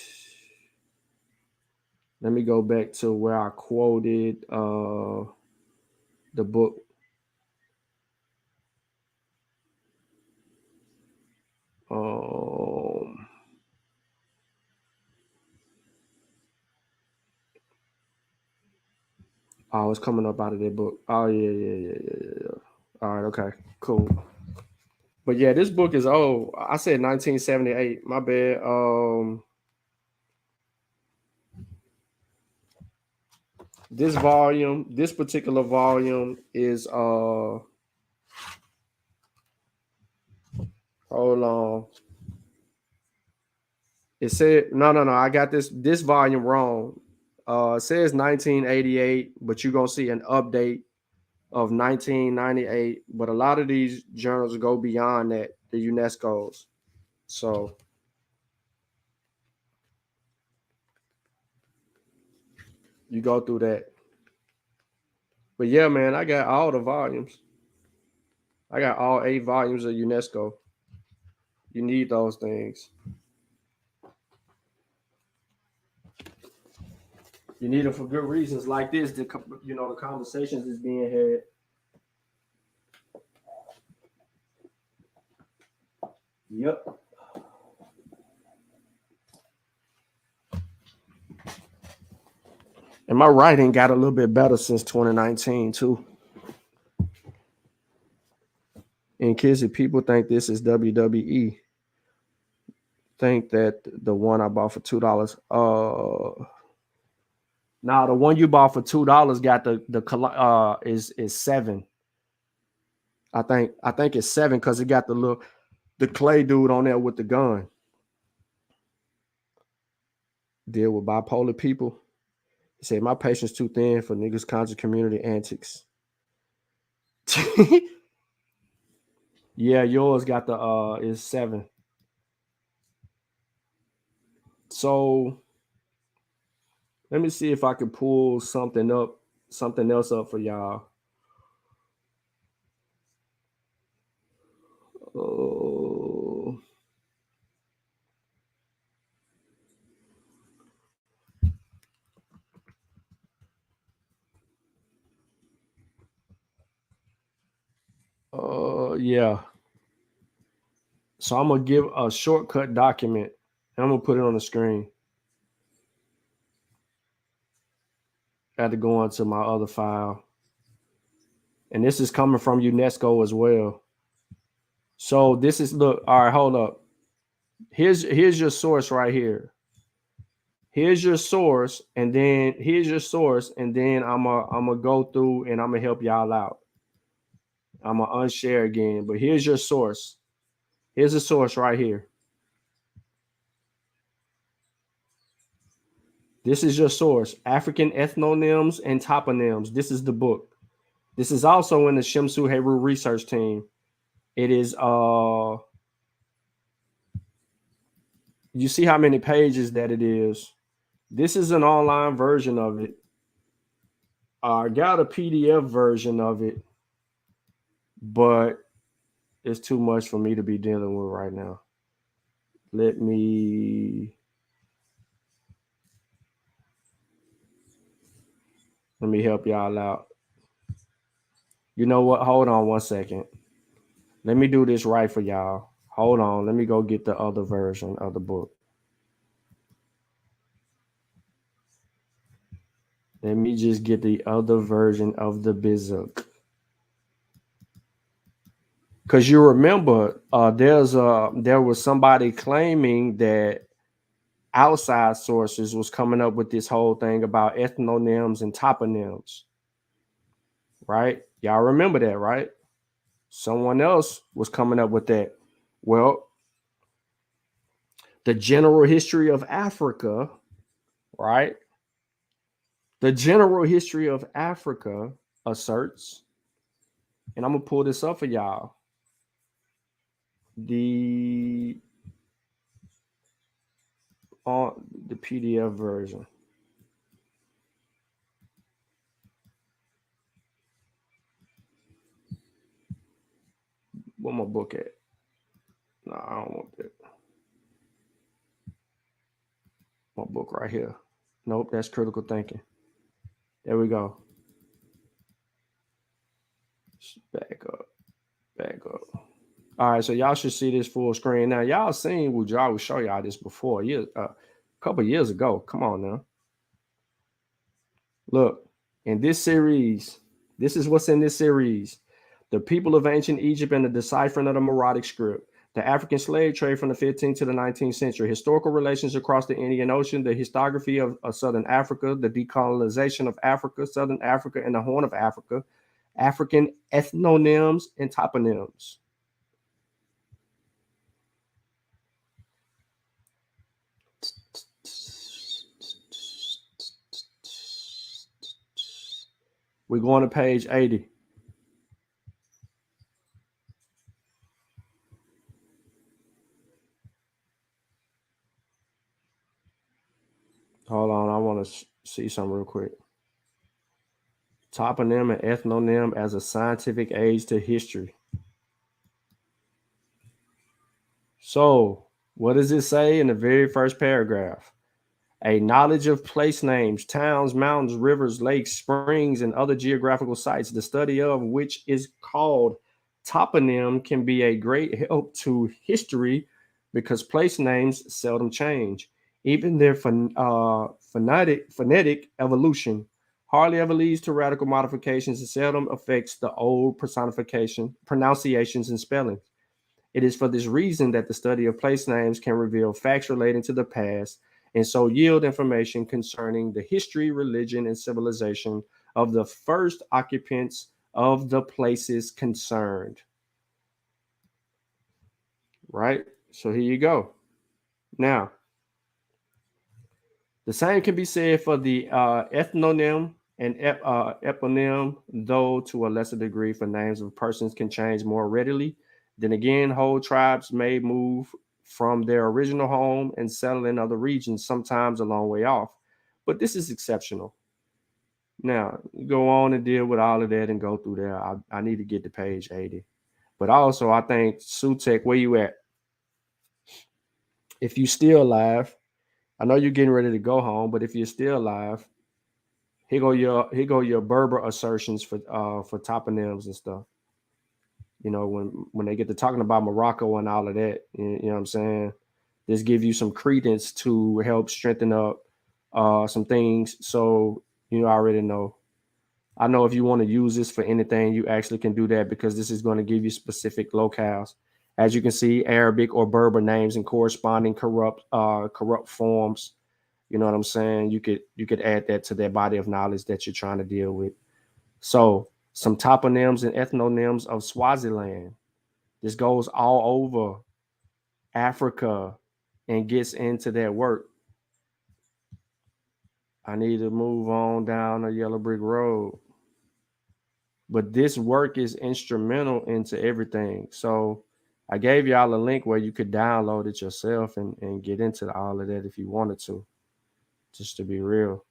Let me go back to where I quoted the book. Oh, it's coming up out of that book. Oh, yeah. All right, okay, cool. But yeah, this book is old. I said 1978. My bad. This particular volume is hold on. It said no. I got this volume wrong. It says 1988, but you're gonna see an update of 1998. But a lot of these journals go beyond that, the UNESCO's. So you go through that. But yeah, man, I got all the volumes. I got all 8 volumes of UNESCO. You need those things. You need them for good reasons like this. The conversations is being had. Yep. And my writing got a little bit better since 2019 too. In case if people think this is WWE, think that the one I bought for $2. Now the one you bought for $2 got the is 7. I think it's 7 because it got the clay dude on there with the gun. Deal with bipolar people. He said, my patience too thin for niggas conscious community antics. Yeah, yours got the is 7. So let me see if I can pull something else up for y'all. Oh. Yeah. So I'm gonna give a shortcut document. And I'm gonna put it on the screen. I had to go onto my other file. And this is coming from UNESCO as well. So this is, look, all right, hold up. Here's your source right here. Here's your source, and then I'm gonna go through and I'm gonna help y'all out. I'm gonna unshare again, but here's your source. Here's the source right here. This is your source, African Ethnonyms and Toponyms. This is the book. This is also in the Shamsu Heru research team. It is you see how many pages that it is. This is an online version of it. I got a PDF version of it, but it's too much for me to be dealing with right now. Let me help y'all out. You know what? Hold on 1 second. Let me do this right for y'all. Hold on. Let me go get the other version of the book. Let me just get the other version of the Bizuk. Because you remember, there was somebody claiming that outside sources was coming up with this whole thing about ethnonyms and toponyms. Right? Y'all remember that, right? Someone else was coming up with that. Well, the general history of Africa, right? The general history of Africa asserts, and I'm going to pull this up for y'all. The PDF version. Where my book at? No, I don't want that. My book right here. Nope, that's critical thinking. There we go. Back up. All right, so y'all should see this full screen. Now, y'all seen Wujah will show y'all this before. A couple years ago. Come on now. Look, in this series, this is what's in this series. The people of ancient Egypt and the deciphering of the Maradic script. The African slave trade from the 15th to the 19th century. Historical relations across the Indian Ocean. The historiography of Southern Africa. The decolonization of Africa, Southern Africa, and the Horn of Africa. African ethnonyms and toponyms. We're going to page 80. Hold on, I want to see something real quick. Toponym and ethnonym as a scientific aid to history. So, what does it say in the very first paragraph? A knowledge of place names, towns, mountains, rivers, lakes, springs, and other geographical sites, the study of which is called toponym, can be a great help to history because place names seldom change. Even their phonetic evolution hardly ever leads to radical modifications and seldom affects the old pronunciations and spellings. It is for this reason that the study of place names can reveal facts relating to the past and so yield information concerning the history, religion, and civilization of the first occupants of the places concerned. right? So here you go. Now, the same can be said for the ethnonym and eponym, though to a lesser degree for names of persons can change more readily. Then again, whole tribes may move from their original home and settle in other regions, sometimes a long way off. But this is exceptional. Now, go on and deal with all of that and go through there. I need to get to page 80. But also, I think, Sutek, where you at? If you still alive, I know you're getting ready to go home, but if you're still alive, here go your Berber assertions for toponyms and stuff. You know, when they get to talking about Morocco and all of that, you know what I'm saying? This give you some credence to help strengthen up some things. So you already know. I know if you want to use this for anything, you actually can do that because this is going to give you specific locales. As you can see, Arabic or Berber names and corresponding corrupt forms. You know what I'm saying? You could add that to that body of knowledge that you're trying to deal with. So some toponyms and ethnonyms of Swaziland. This goes all over Africa and gets into that work. I need to move on down the yellow brick road. But this work is instrumental into everything. So I gave y'all a link where you could download it yourself and get into all of that if you wanted to, just to be real.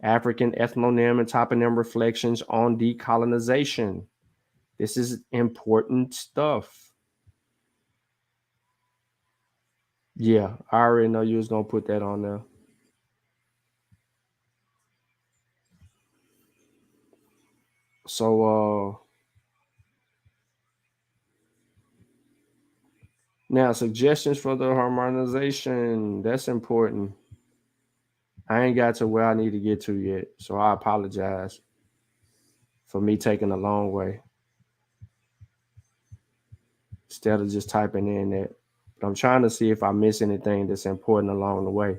African ethnonym and toponym reflections on decolonization. This is important stuff. Yeah, I already know you was going to put that on there. So now suggestions for the harmonization. That's important. I ain't got to where I need to get to yet, so I apologize for me taking a long way instead of just typing in that. But I'm trying to see if I miss anything that's important along the way.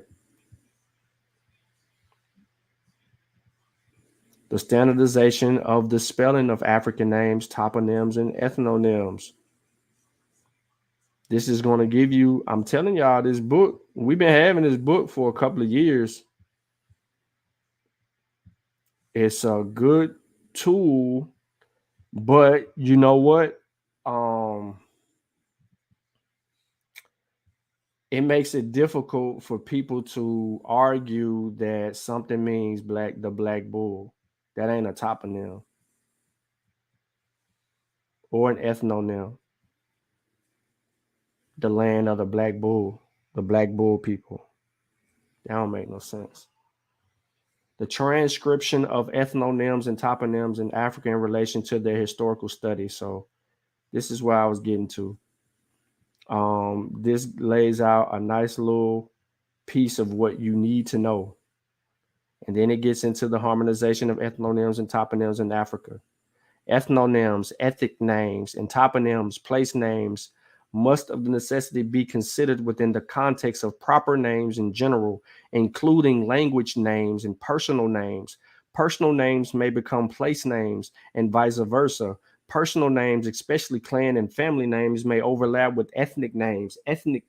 The standardization of the spelling of African names, toponyms, and ethnonyms. This is going to give you, I'm telling y'all, this book, we've been having this book for a couple of years. It's a good tool, but you know what? It makes it difficult for people to argue that something means the black bull. That ain't a toponym or an ethnonym. The land of the black bull people. That don't make no sense. The transcription of ethnonyms and toponyms in Africa in relation to their historical studies. So this is where I was getting to. This lays out a nice little piece of what you need to know. And then it gets into the harmonization of ethnonyms and toponyms in Africa. Ethnonyms, ethnic names, and toponyms, place names, must of the necessity be considered within the context of proper names in general, including language names and personal names. Personal names may become place names and vice versa. Personal names, especially clan and family names, may overlap with ethnic names. Ethnic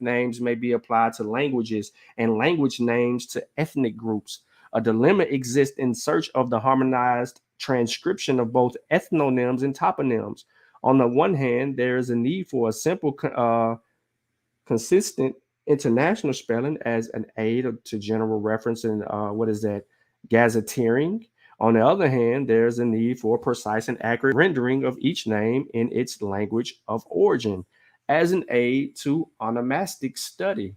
names may be applied to languages and language names to ethnic groups. A dilemma exists in search of the harmonized transcription of both ethnonyms and toponyms. On the one hand, there is a need for a simple, consistent international spelling as an aid to general reference and gazetteering. On the other hand, there's a need for precise and accurate rendering of each name in its language of origin as an aid to onomastic study.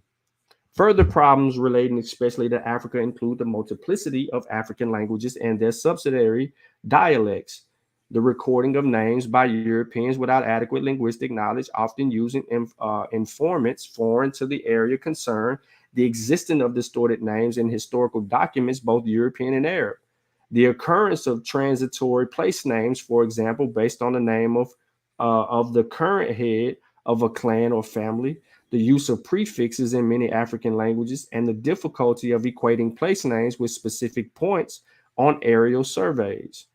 Further problems relating especially to Africa include the multiplicity of African languages and their subsidiary dialects, the recording of names by Europeans without adequate linguistic knowledge, often using informants foreign to the area concerned, the existence of distorted names in historical documents, both European and Arab, the occurrence of transitory place names, for example, based on the name of the current head of a clan or family, the use of prefixes in many African languages, and the difficulty of equating place names with specific points on aerial surveys.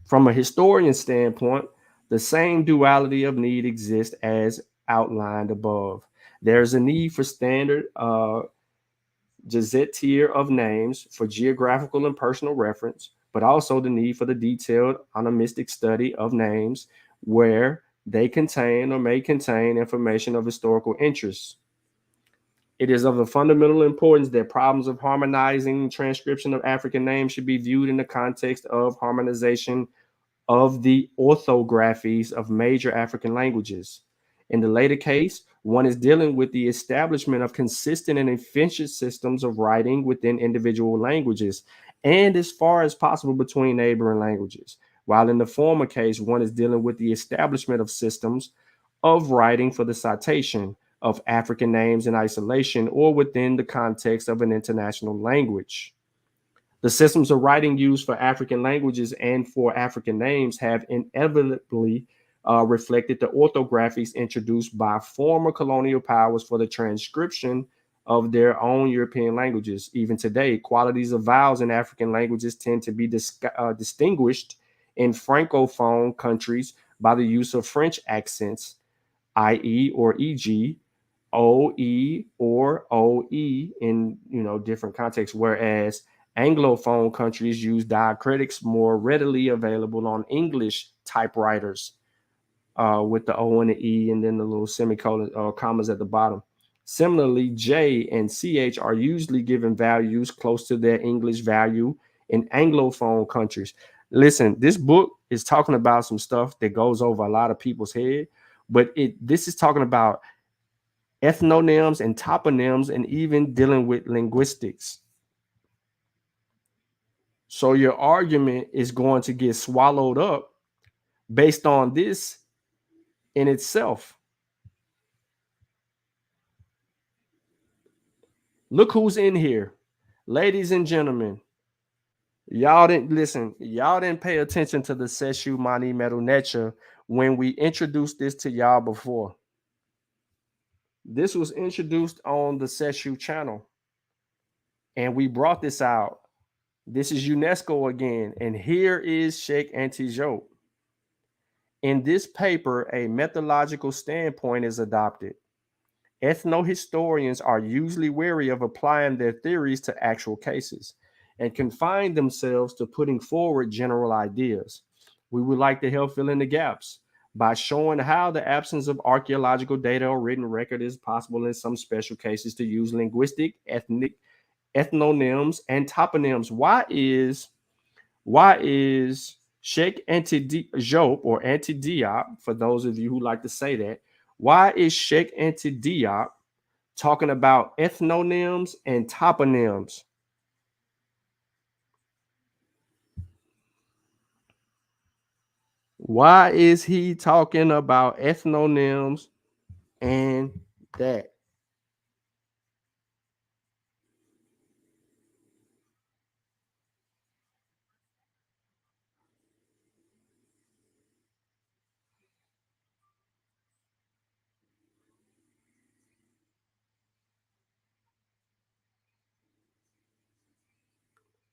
From a historian standpoint, the same duality of need exists as outlined above. There's a need for standard gazetteer of names for geographical and personal reference, but also the need for the detailed onomastic study of names where they contain or may contain information of historical interest. It is of a fundamental importance that problems of harmonizing transcription of African names should be viewed in the context of harmonization of the orthographies of major African languages. In the later case, one is dealing with the establishment of consistent and efficient systems of writing within individual languages and as far as possible between neighboring languages. While in the former case, one is dealing with the establishment of systems of writing for the citation of African names in isolation or within the context of an international language. The systems of writing used for African languages and for African names have inevitably reflected the orthographies introduced by former colonial powers for the transcription of their own European languages. Even today, qualities of vowels in African languages tend to be distinguished in Francophone countries by the use of French accents, i.e. or e.g., OE or OE in different contexts, whereas Anglophone countries use diacritics more readily available on English typewriters with the O and the E and then the little semicolon or commas at the bottom. Similarly, J and CH are usually given values close to their English value in Anglophone countries. Listen, this book is talking about some stuff that goes over a lot of people's head, but this is talking about ethnonyms and toponyms and even dealing with linguistics. So your argument is going to get swallowed up based on this in itself. Look who's in here. Ladies and gentlemen, y'all didn't pay attention to the Seshu Mani Metal Nature when we introduced this to y'all before. This was introduced on the Seshu channel, and we brought this out. This is UNESCO again, and here is Sheikh Antijote. In this paper, a methodological standpoint is adopted. Ethnohistorians are usually wary of applying their theories to actual cases and confine themselves to putting forward general ideas. We would like to help fill in the gaps by showing how the absence of archaeological data or written record is possible in some special cases to use linguistic, ethnic, ethnonyms, and toponyms. Why is Sheikh Anti-Diop or Anti-Diop, for those of you who like to say that, why is Sheikh Anti-Diop talking about ethnonyms and toponyms? Why is he talking about ethnonyms and that?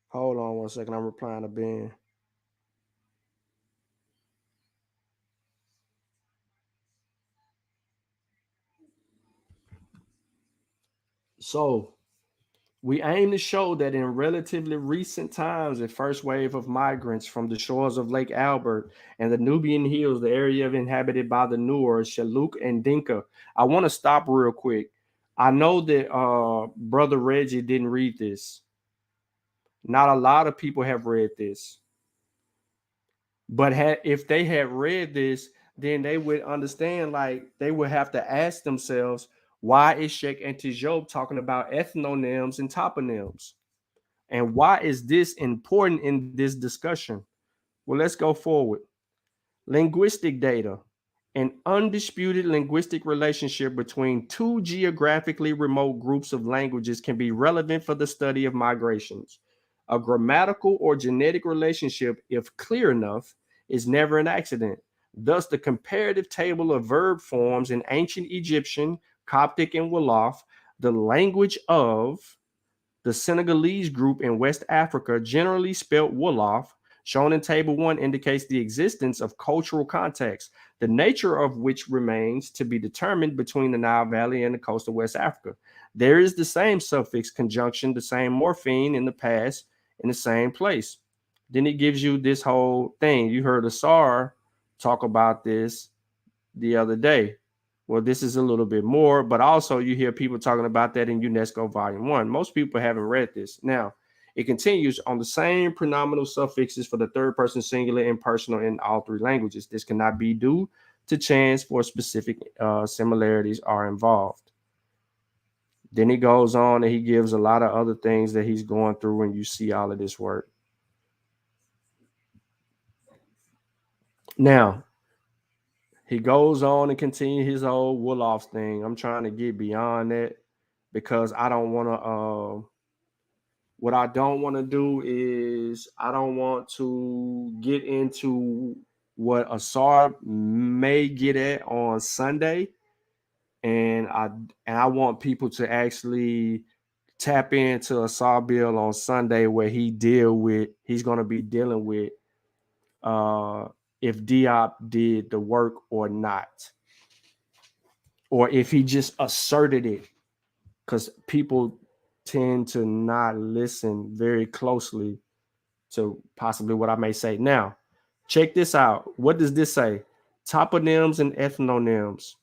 Hold on 1 second. I'm replying to Ben. So we aim to show that in relatively recent times, the first wave of migrants from the shores of Lake Albert and the Nubian Hills, the area inhabited by the Nuer, Shilluk, and Dinka. I want to stop real quick. I know that Brother Reggie didn't read this. Not a lot of people have read this. But if they had read this, then they would understand, like they would have to ask themselves, why is Sheikh Antijote talking about ethnonyms and toponyms? And why is this important in this discussion? Well, let's go forward. Linguistic data. An undisputed linguistic relationship between two geographically remote groups of languages can be relevant for the study of migrations. A grammatical or genetic relationship, if clear enough, is never an accident. Thus, the comparative table of verb forms in ancient Egyptian, Coptic, and Wolof, the language of the Senegalese group in West Africa, generally spelt Wolof, shown in Table 1 indicates the existence of cultural context, the nature of which remains to be determined between the Nile Valley and the coast of West Africa. There is the same suffix conjunction, the same morpheme in the past, in the same place. Then it gives you this whole thing. You heard Asar talk about this the other day. Well, this is a little bit more, but also you hear people talking about that in UNESCO Volume 1. Most people haven't read this. Now, it continues on the same pronominal suffixes for the third person singular and personal in all three languages. This cannot be due to chance, for specific similarities are involved. Then he goes on and he gives a lot of other things that he's going through when you see all of this work. Now, he goes on and continues his old Wolof thing. I'm trying to get beyond that because I don't want to. What I don't want to do is I don't want to get into what Asar may get at on Sunday, and I want people to actually tap into Asar bill on Sunday where he's going to be dealing with if Diop did the work or not, or if he just asserted it, because people tend to not listen very closely to possibly what I may say. Now, check this out. What does this say? Toponyms and ethnonyms.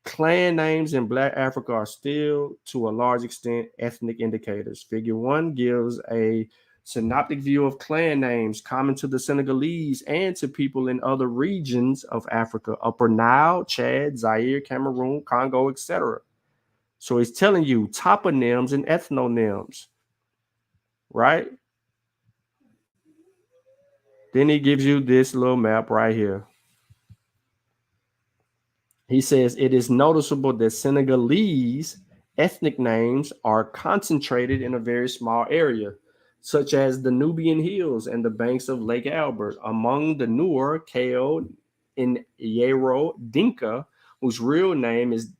Clan names in Black Africa are still, to a large extent, ethnic indicators. Figure 1 gives a synoptic view of clan names common to the Senegalese and to people in other regions of Africa, Upper Nile, Chad, Zaire, Cameroon, Congo, etc. So he's telling you toponyms and ethnonyms, right? Then he gives you this little map right here. He says it is noticeable that Senegalese ethnic names are concentrated in a very small area, such as the Nubian Hills and the banks of Lake Albert. Among the Nur, Kao, and Yero Dinka, whose real name is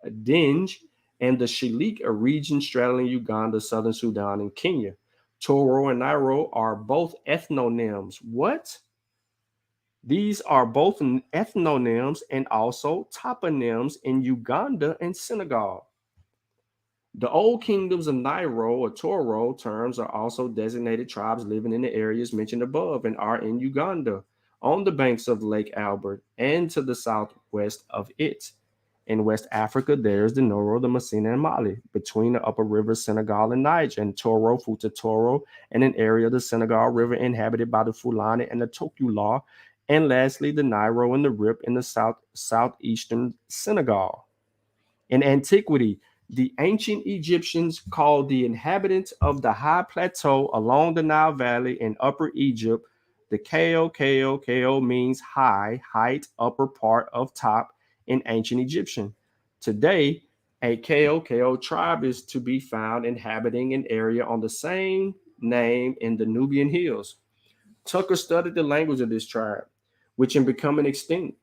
Dinj, and the Shalik, a region straddling Uganda, Southern Sudan, and Kenya. Toro and Nairo are both ethnonyms. What? These are both ethnonyms and also toponyms in Uganda and Senegal. The old kingdoms of Nairo or Toro terms are also designated tribes living in the areas mentioned above and are in Uganda, on the banks of Lake Albert, and to the southwest of it. In West Africa, there's the Noro, the Messina, and Mali, between the upper rivers Senegal and Niger, and Toro, Futa Toro, and an area of the Senegal River inhabited by the Fulani and the Tokula, and lastly, the Nairo and the Rip in the southeastern Senegal. In antiquity, the ancient Egyptians called the inhabitants of the high plateau along the Nile Valley in Upper Egypt the Kao means high, height, upper part of top in ancient Egyptian. Today, a Kao tribe is to be found inhabiting an area on the same name in the Nubian Hills. Tucker studied the language of this tribe, which is becoming extinct.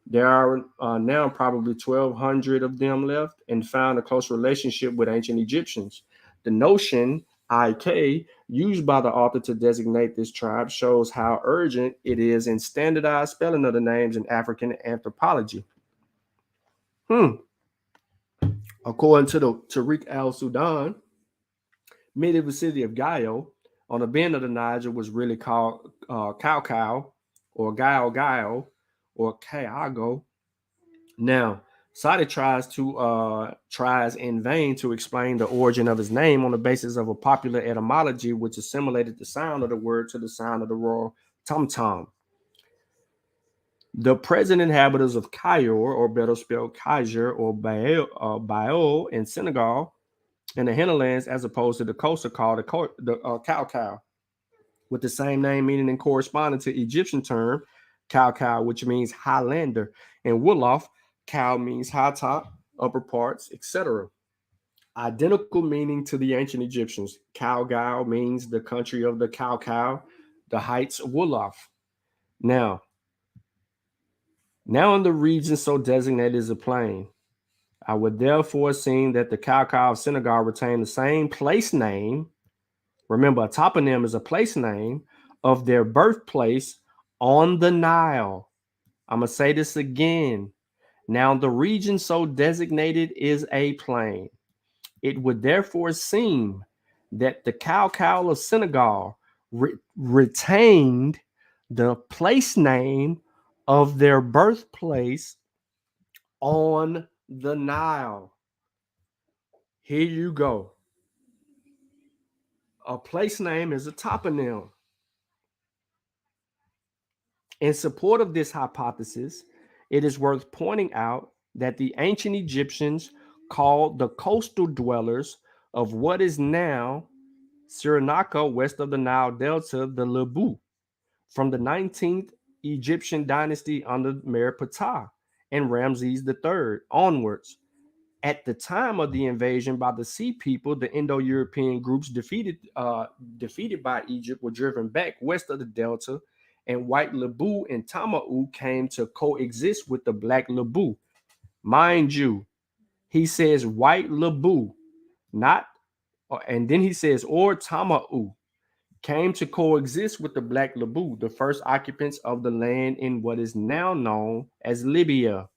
There are now probably 1,200 of them left, and found a close relationship with ancient Egyptians. The notion IK used by the author to designate this tribe shows how urgent it is in standardized spelling of the names in African anthropology. According to the Tariq al-Sudan, medieval city of Gayo on the bend of the Niger was really called Cao or Gaio or Kayago. Now, Sadi tries in vain to explain the origin of his name on the basis of a popular etymology which assimilated the sound of the word to the sound of the royal tom-tom. The present inhabitants of Cayor, or better spelled Kaiser or Bayo in Senegal, in the hinterlands as opposed to the coast, are called the Cao, with the same name meaning and corresponding to Egyptian term Cao, which means Highlander, and Wolof, Cow means high top, upper parts, etc. Identical meaning to the ancient Egyptians. Cao means the country of the Cao, the heights of Wolof. Now in the region so designated is a plain. I would therefore assume that the Cao of Senegal retain the same place name. Remember, a toponym is a place name of their birthplace on the Nile. I'm going to say this again. Now, the region so designated is a plain. It would therefore seem that the Cow of Senegal retained the place name of their birthplace on the Nile. Here you go. A place name is a toponym. In support of this hypothesis, it is worth pointing out that the ancient Egyptians called the coastal dwellers of what is now Cyrenaica, west of the Nile Delta, the Lebu, from the 19th Egyptian dynasty under Mer-Ptah and Ramses III onwards. At the time of the invasion by the Sea People, the Indo-European groups defeated by Egypt were driven back west of the Delta, and white Lebu and Tamau came to coexist with the black Lebu. Mind you, he says white Lebu, not, and then he says or Tamau came to coexist with the black Lebu, the first occupants of the land in what is now known as Libya.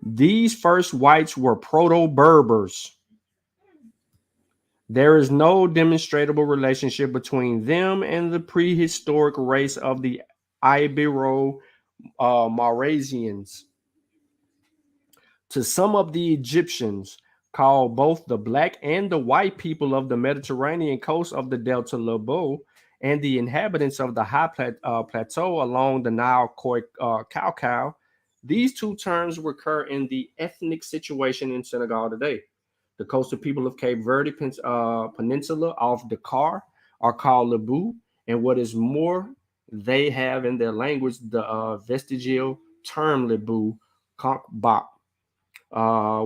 These first whites were Proto-Berbers. There is no demonstrable relationship between them and the prehistoric race of the Ibero-Mauritians. To some of the Egyptians, called both the black and the white people of the Mediterranean coast of the Delta Lebu and the inhabitants of the high plateau along the Nile Cow, these two terms recur in the ethnic situation in Senegal today. The coastal people of Cape Verde Peninsula off Dakar are called Lebu, and what is more, they have in their language the vestigial term Lebu, Konkbak,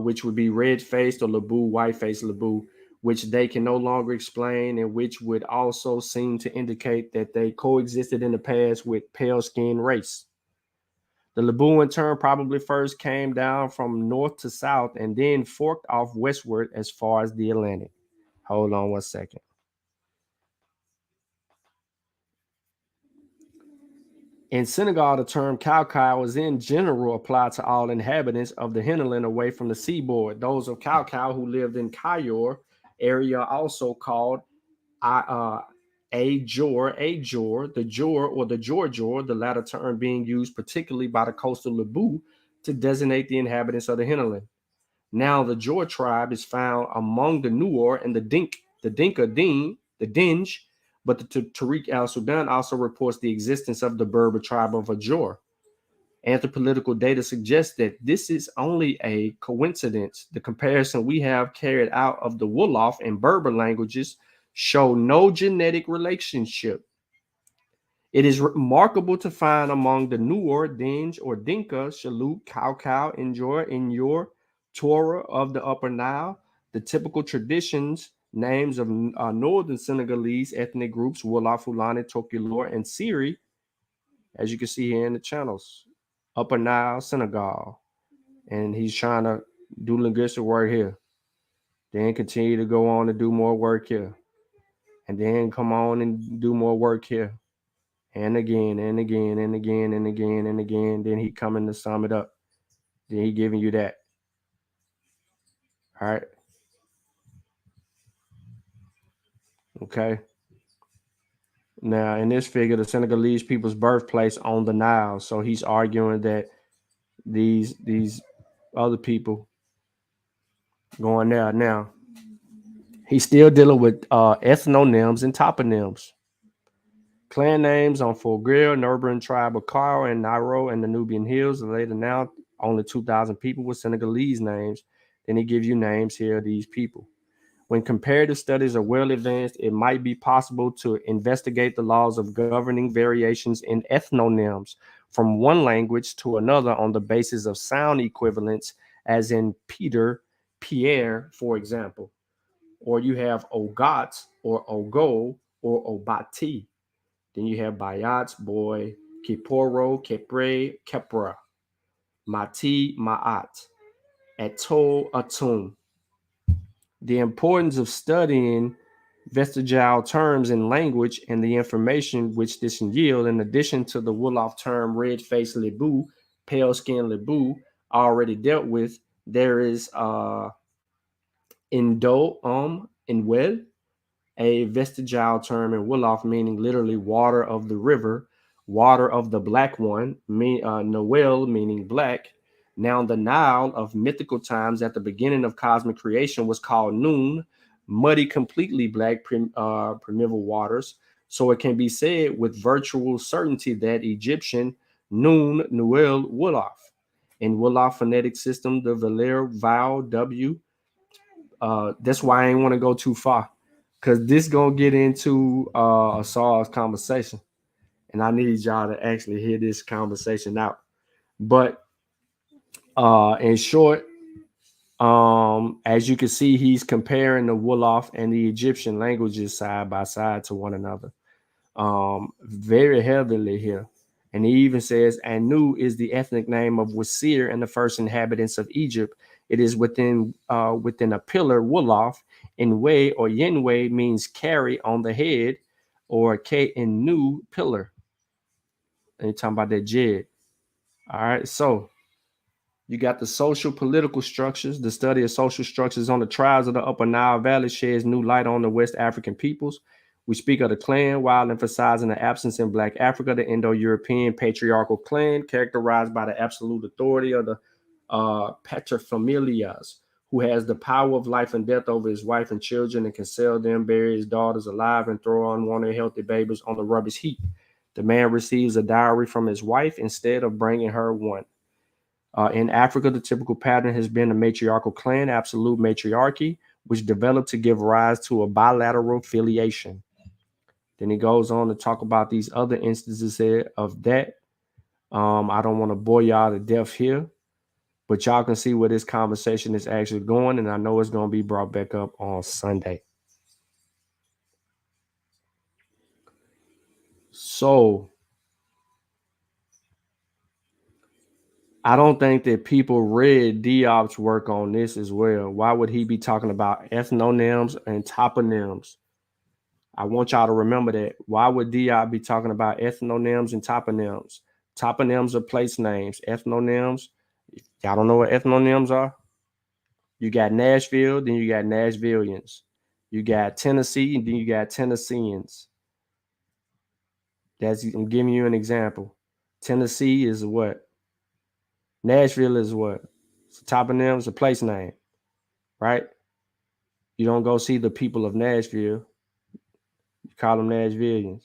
which would be red-faced or Lebu, white-faced Lebu, which they can no longer explain, and which would also seem to indicate that they coexisted in the past with pale-skinned race. The Lebu, in turn, probably first came down from north to south and then forked off westward as far as the Atlantic. Hold on 1 second. In Senegal, the term Cow is in general applied to all inhabitants of the hinterland away from the seaboard. Those of Cow who lived in Cayor area also called Ajor, the Jor or the Jor, the latter term being used particularly by the coastal Lebu to designate the inhabitants of the hinterland. Now, the Jor tribe is found among the Nuer and the Dinka the Dinj, but the Tariq al-Sudan also reports the existence of the Berber tribe of Ajor. Anthropological data suggests that this is only a coincidence. The comparison we have carried out of the Wolof and Berber languages show no genetic relationship. It is remarkable to find among the Nuer, Dinj, or Dinka, Shalluk, Cow, Inyor, Torah of the Upper Nile, the typical traditions, names of northern Senegalese ethnic groups, Wolof, Fulani, Tokilor, and Siri, as you can see here in the channels. Upper Nile, Senegal. And he's trying to do linguistic work here. Then continue to go on to do more work here. And then come on and do more work here. And again, and again, and again, and again, and again. Then he coming to sum it up. Then he giving you that. All right. Okay. Now, in this figure, the Senegalese people's birthplace on the Nile. So he's arguing that these other people going there. Now, he's still dealing with ethnonyms and toponyms. Clan names on Fogrill, Northern tribe of Karo and Nairo and the Nubian Hills. And later now, only 2,000 people with Senegalese names. Then he gives you names here of these people. When comparative studies are well advanced, it might be possible to investigate the laws of governing variations in ethnonyms from one language to another on the basis of sound equivalents, as in Peter, Pierre, for example. Or you have Ogot or Ogo or Obati. Then you have Bayat, boy, Kiporo, Kepre, Kepra, Mati, Ma'at, Ato, Atum. The importance of studying vestigial terms in language and the information which this yield, in addition to the Wolof term red-faced Lebu, pale-skinned Lebu, already dealt with, there is Indo, and well, a vestigial term in Wolof meaning literally water of the river, water of the black one, Noel meaning black. Now the Nile of mythical times at the beginning of cosmic creation was called Noon, muddy, completely black primeval waters. So it can be said with virtual certainty that Egyptian Noon, Noel, Wolof. In Wolof phonetic system, the Valer vowel W. That's why I ain't want to go too far, because this gonna get into a Saul's conversation, and I need y'all to actually hear this conversation out. But in short, as you can see, he's comparing the Wolof and the Egyptian languages side by side to one another, very heavily here. And he even says Anu is the ethnic name of Wasir and the first inhabitants of Egypt. It is within a pillar, Wolof. Inwe or Yenwe means carry on the head, or K in Nu, pillar. And you're talking about that jed. All right, so you got the social political structures. The study of social structures on the tribes of the Upper Nile Valley sheds new light on the West African peoples. We speak of the clan while emphasizing the absence in Black Africa, the Indo-European patriarchal clan characterized by the absolute authority of the paterfamilias, who has the power of life and death over his wife and children and can sell them, bury his daughters alive, and throw unwanted healthy babies on the rubbish heap. The man receives a dowry from his wife instead of bringing her one. In Africa, the typical pattern has been a matriarchal clan, absolute matriarchy, which developed to give rise to a bilateral filiation. Then he goes on to talk about these other instances of that. I don't want to bore y'all to death here, but y'all can see where this conversation is actually going, and I know it's going to be brought back up on Sunday. So I don't think that people read Diop's work on this as well. Why would he be talking about ethnonyms and toponyms? I want y'all to remember that. Why would Diop be talking about ethnonyms and toponyms? Toponyms are place names. Ethnonyms, y'all don't know what ethnonyms are? You got Nashville, then you got Nashvillians. You got Tennessee, and then you got Tennesseans. I'm giving you an example. Tennessee is what? Nashville is what? It's a toponym, it's a place name, right? You don't go see the people of Nashville. You call them Nashvillians.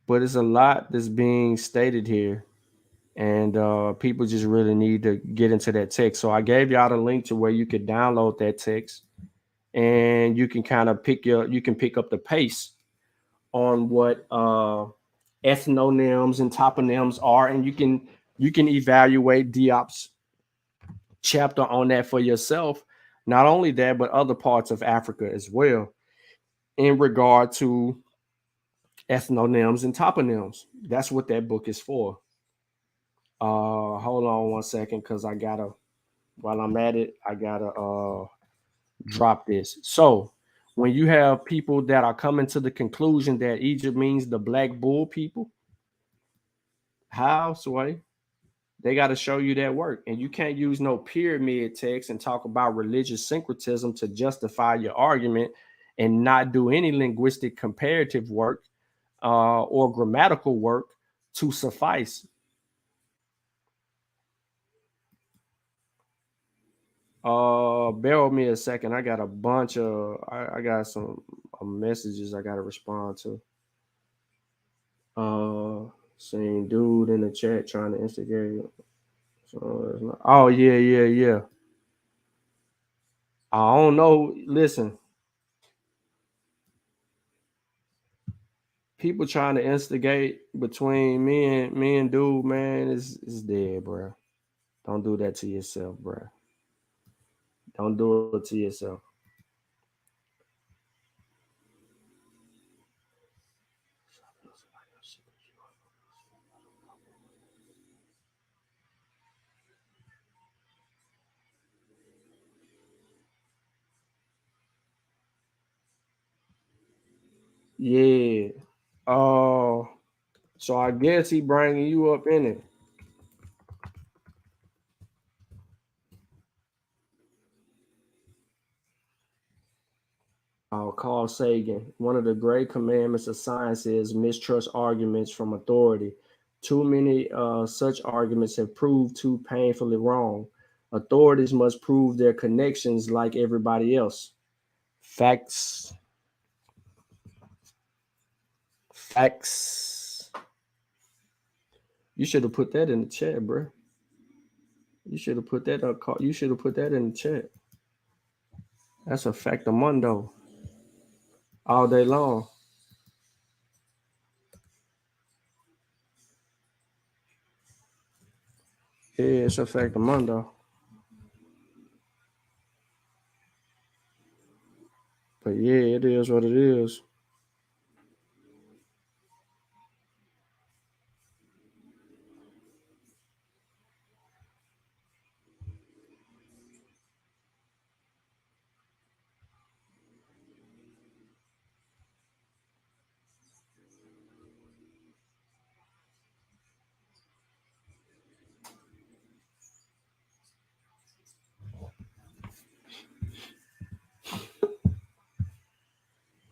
But it's a lot that's being stated here, and people just really need to get into that text. So I gave y'all the link to where you could download that text, and you can kind of pick up the pace on what ethnonyms and toponyms are, and you can evaluate Diop's chapter on that for yourself. Not only that, but other parts of Africa as well, in regard to ethnonyms and toponyms. That's what that book is for. Hold on one second, because while I'm at it, I gotta drop this. So when you have people that are coming to the conclusion that Egypt means the Black Bull people, how, Sway? They got to show you that work. And you can't use no pyramid text and talk about religious syncretism to justify your argument and not do any linguistic comparative work or grammatical work to suffice. Bear with me a second. I got a bunch of, I got some messages I got to respond to. Saying dude in the chat trying to instigate. So oh yeah. I don't know. Listen, people trying to instigate between me and dude, man, is dead, bro. Don't do that to yourself, bro. Don't do it to yourself. Yeah. So I guess he bringing you up in it. Carl Sagan. One of the great commandments of science is mistrust arguments from authority. Too many such arguments have proved too painfully wrong. Authorities must prove their connections like everybody else. Facts. Facts. You should have put that in the chat, bro. You should have put that up. You should have put that in the chat. That's a factamundo. All day long. Yeah, it's a factamundo. But yeah, it is what it is.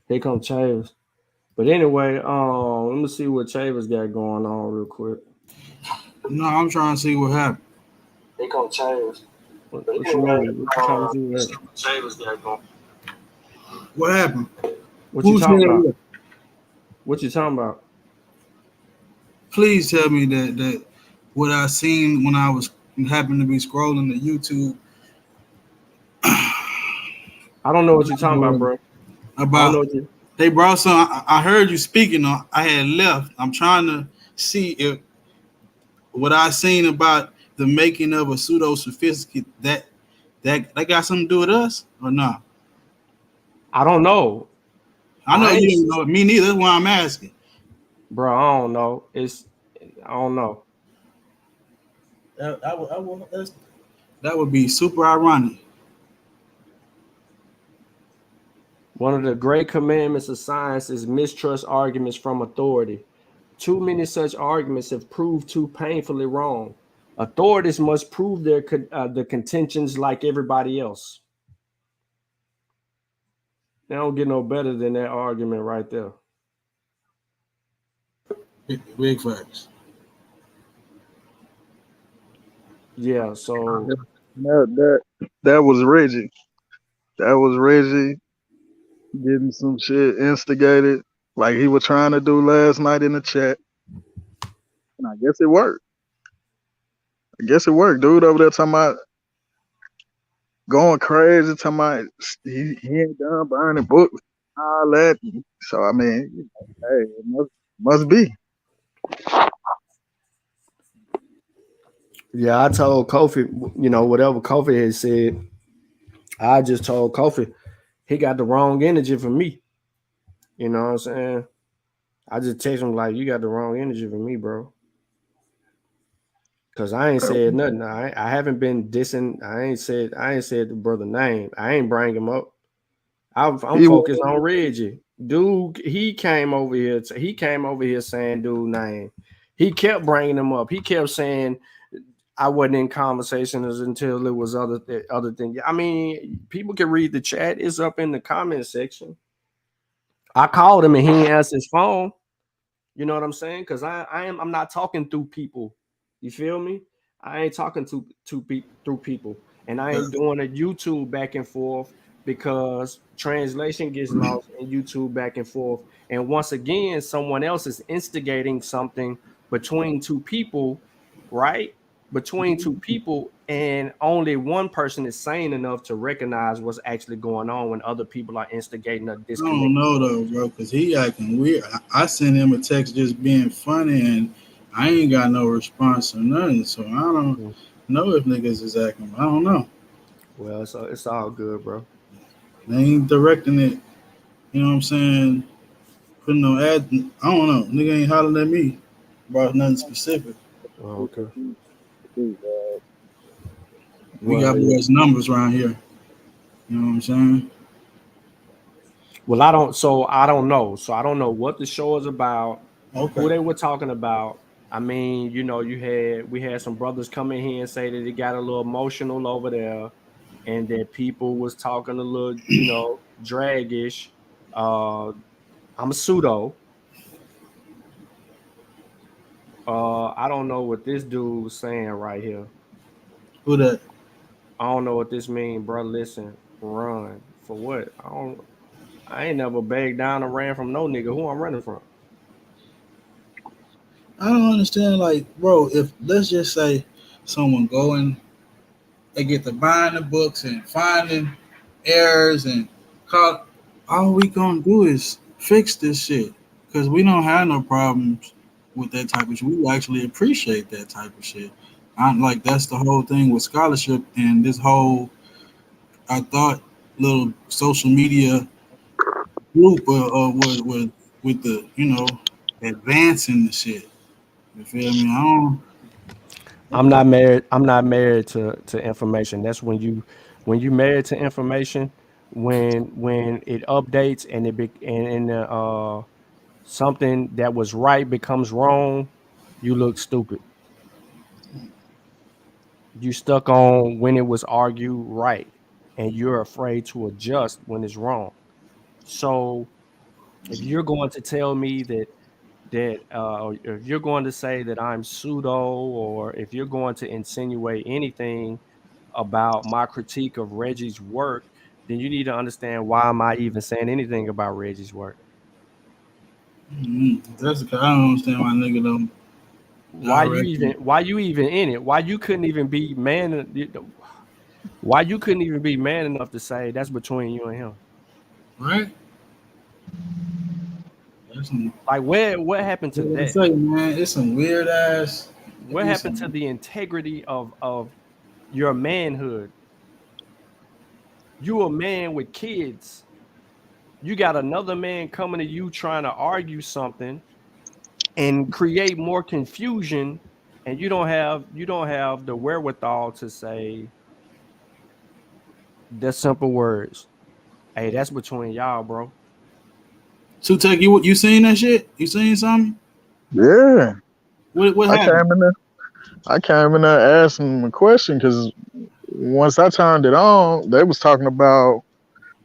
Here come Chavis. But anyway, let me see what Chavis got going on real quick. No, I'm trying to see what happened. Here come Chavis. What you mean? What you trying to see what Chavis got going? What happened? What you talking about? What you talking about? Please tell me that what I seen when I was happened to be scrolling the YouTube. I don't know what you're talking about, bro. About they brought some. I heard you speaking on. I had left. I'm trying to see if what I seen about the making of a pseudo sophisticate that got something to do with us or not. I don't know. I know you don't know. Me neither. That's why I'm asking. Bro, I don't know. I don't know. That would be super ironic. One of the great commandments of science is mistrust arguments from authority. Too many such arguments have proved too painfully wrong. Authorities must prove the contentions like everybody else. They don't get no better than that argument right there. Big facts. Yeah, so that was Reggie. That was Reggie getting some shit instigated like he was trying to do last night in the chat. And I guess it worked. Dude over there talking about going crazy, talking about he ain't done burning books, all that. So I mean, hey, it must be. yeah, I told Kofi, whatever Kofi had said, I just told Kofi he got the wrong energy for me. You know what I'm saying? I just text him like, you got the wrong energy for me, bro. Cause I ain't said nothing. I haven't been dissing. I ain't said the brother name. I ain't bring him up. I'm focused on Reggie. Dude, he came over here saying dude name. He kept bringing him up. He kept saying I wasn't in conversations until it was other things. I mean, people can read the chat. It's up in the comment section. I called him and he didn't answer his phone. You know what I'm saying? Because I'm not talking through people. You feel me? I ain't talking through people, and I ain't doing a YouTube back and forth because translation gets lost in YouTube back and forth. And once again, someone else is instigating something between two people, right? Between two people, and only one person is sane enough to recognize what's actually going on when other people are instigating a disconnect. I don't know though, bro, because he acting weird. I sent him a text just being funny, and I ain't got no response or nothing. So I don't know if niggas is acting. I don't know. Well, it's all good, bro. They ain't directing it. You know what I'm saying? Putting no ad. I don't know. Nigga ain't hollering at me about nothing specific. Oh, okay. We got boys' numbers around here. You know what I'm saying? Well, I don't. So I don't know. So I don't know what the show is about. Who Okay. they were talking about. I mean, we had some brothers come in here and say that it got a little emotional over there, and that people was talking a little, dragish. I'm a pseudo. I don't know what this dude was saying right here. Who that? I don't know what this mean, bro. Listen, run for what? I don't. I ain't never begged down and ran from no nigga. Who I'm running from? I don't understand. Like, bro, if let's just say someone going, they get to buying the books and finding errors and call, all we gonna do is fix this shit because we don't have no problems with that type of shit. We actually appreciate that type of shit. I'm like, that's the whole thing with scholarship and this whole, I thought, little social media group with the, advancing the shit. You feel me? I don't. I'm not married. I'm not married to information. That's when you married to information. When it updates and something that was right becomes wrong, you look stupid. You stuck on when it was argued right, and you're afraid to adjust when it's wrong. So if you're going to tell me if you're going to say that I'm pseudo, or if you're going to insinuate anything about my critique of Reggie's work, then you need to understand why am I even saying anything about Reggie's work? That's I don't understand why nigga don't directly. Why you even in it? Why you couldn't even be why you couldn't even be man enough to say that's between you and him? Right? That's some, Like what happened to what I that? say, man. It's some weird ass. It What be happened to some. the integrity of your manhood? You a man with kids. You got another man coming to you trying to argue something and create more confusion, and you don't have the wherewithal to say the simple words. Hey, that's between y'all, bro. So, Tech, you seen that shit? You seen something? Yeah, What I happened? came in there. I came in there asking them a question because once I turned it on, they was talking about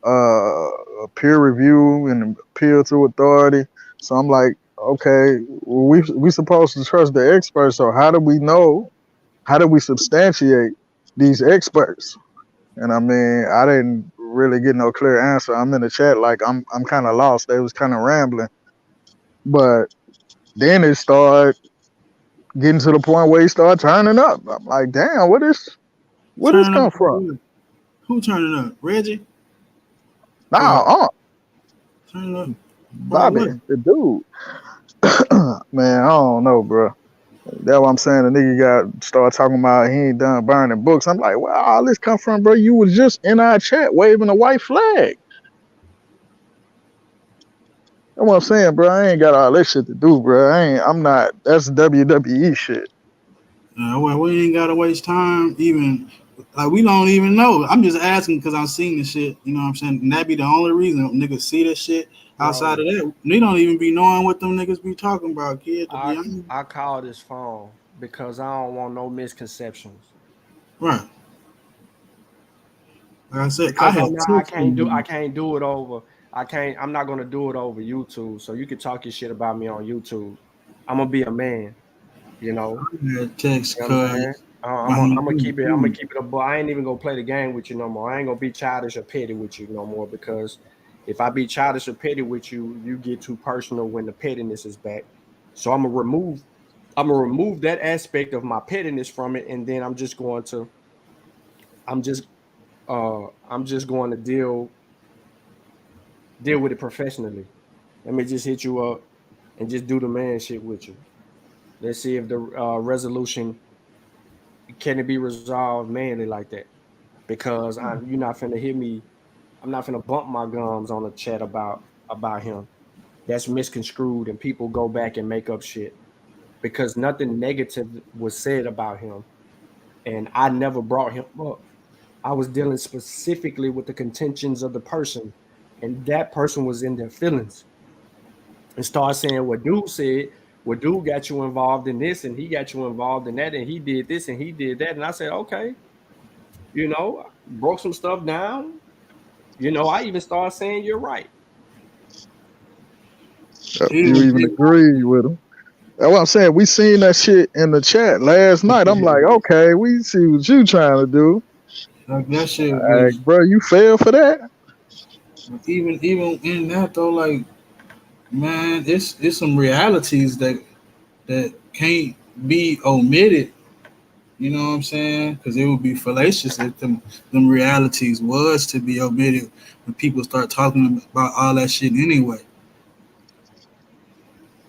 a peer review and appeal to authority. So I'm like, okay, we supposed to trust the experts. So how do we know? How do we substantiate these experts? And I mean, I didn't really get no clear answer. I'm in the chat like I'm kind of lost. They was kind of rambling, but then it started getting to the point where he started turning up. I'm like, damn, where this Turning come up for from? what? Who turning up? Reggie? Nah, Or turning up about Bobby, what? the dude. Man, I don't know, bro. That's what I'm saying. The nigga got started talking about he ain't done burning books. I'm like, where all this come from, bro? You was just in our chat waving a white flag. That's what I'm saying, bro. I ain't got all that shit to do, bro. I'm not. That's WWE shit. Well, we ain't gotta waste time. Even like we don't even know. I'm just asking because I've seen this shit. You know what I'm saying? And that be the only reason niggas see this shit. Outside Bro, of that, they don't even be knowing what them niggas be talking about, kid. To be I honest, I call this phone because I don't want no misconceptions. right? Like I said, I Because had texted I them. can't do it over. I'm not gonna do it over YouTube. So you can talk your shit about me on YouTube. I'm gonna be a man, you know. I had text You know what I'm saying? cuz I'm gonna keep it. I'm gonna keep it a boy. I ain't even gonna play the game with you no more. I ain't gonna be childish or petty with you no more, because if I be childish or petty with you, you get too personal when the pettiness is back. So I'm gonna remove that aspect of my pettiness from it, and then I'm just I'm just going to deal with it professionally. Let me just hit you up and just do the man shit with you. Let's see if the resolution can it be resolved manly like that. Because you're not finna hear me. I'm not finna bump my gums on a chat about him. That's misconstrued, and people go back and make up shit because nothing negative was said about him, and I never brought him up. I was dealing specifically with the contentions of the person, and that person was in their feelings and start saying what dude said, well, dude got you involved in this and he got you involved in that and he did this and he did that. And I said, okay, broke some stuff down. I even started saying you're right. You even agree with him. That's what I'm saying. We seen that shit in the chat last night. I'm like, okay, we see what you trying to do. Like that shit, bro, you fell for that. Even in that though, like, man, it's some realities that can't be omitted. You know what I'm saying? Because it would be fallacious if them realities was to be omitted when people start talking about all that shit anyway.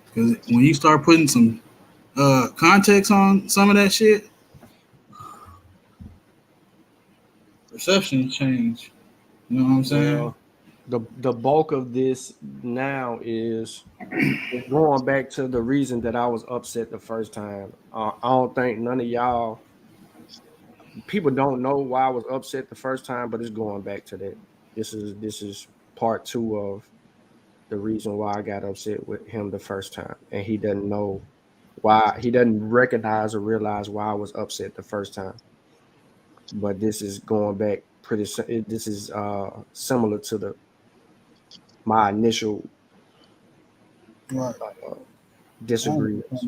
Because when you start putting some context on some of that shit, perceptions change. You know what I'm saying? Well, the bulk of this now is going back to the reason that I was upset the first time. I don't think none of y'all people don't know why I was upset the first time, but it's going back to that. This is part 2 of the reason why I got upset with him the first time, and he doesn't know why. He doesn't recognize or realize why I was upset the first time. But this is going back this is similar to my initial disagreements,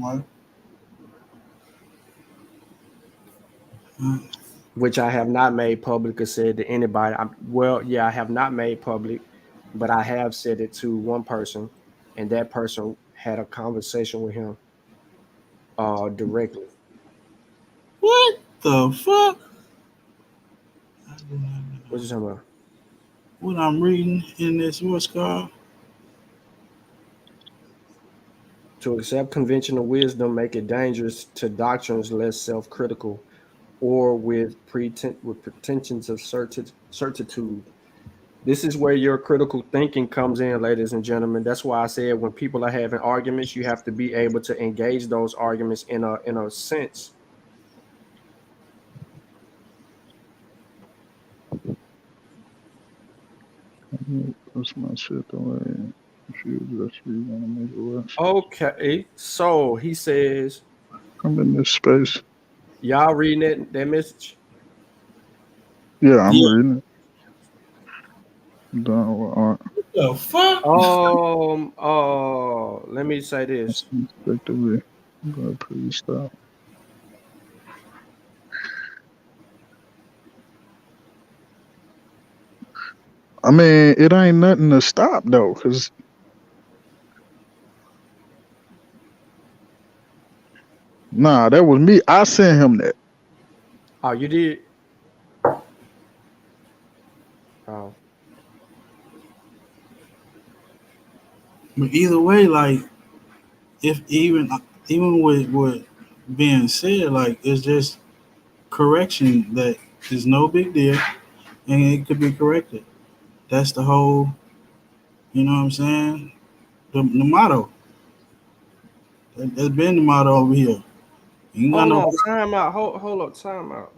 which I have not made public or said to anybody. I have not made public, but I have said it to one person, and that person had a conversation with him directly. What the fuck? What you talking about? What I'm reading in this, what's called? To accept conventional wisdom make it dangerous to doctrines less self-critical or with pretensions of certitude. This is where your critical thinking comes in, ladies and gentlemen. That's why I said when people are having arguments, you have to be able to engage those arguments in a sense. That's my shit the way. Okay, so he says, I'm in this space. Y'all reading that message? Yeah, I'm reading it. What the fuck? Let me say this. Please stop. I mean, it ain't nothing to stop though, because nah, that was me. I sent him that. Oh, you did? Oh. But either way, like, if even with what being said, like, it's just correction that is no big deal, and it could be corrected. That's the whole, you know what I'm saying? The motto. That's been the motto over here. Hold on, time out. Hold up, time out.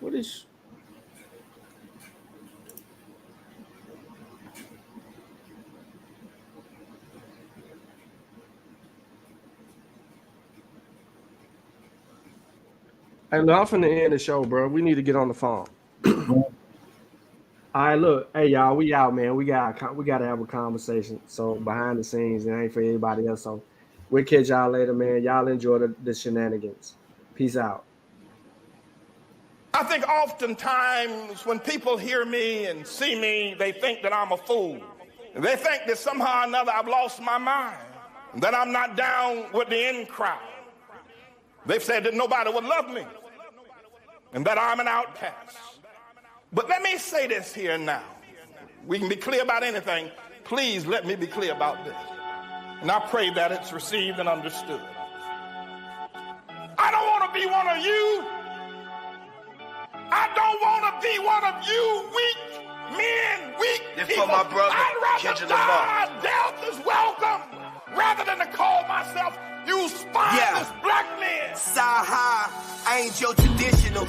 What is? Hey, look, I'm finna end the show, bro. We need to get on the phone. All right, look, hey y'all, we out, man. We gotta have a conversation. So behind the scenes, it ain't for anybody else. So we'll catch y'all later, man. Y'all enjoy the shenanigans. Peace out. I think oftentimes when people hear me and see me, they think that I'm a fool. They think that somehow or another I've lost my mind, that I'm not down with the in crowd. They've said that nobody would love me and that I'm an outcast. But let me say this here now. We can be clear about anything. Please let me be clear about this. And I pray that it's received and understood. I don't want to be one of you. I don't want to be one of you weak men, weak people. For my brother, I'd rather die. Death is welcome rather than to call myself you spineless black men. Side high, I ain't your traditional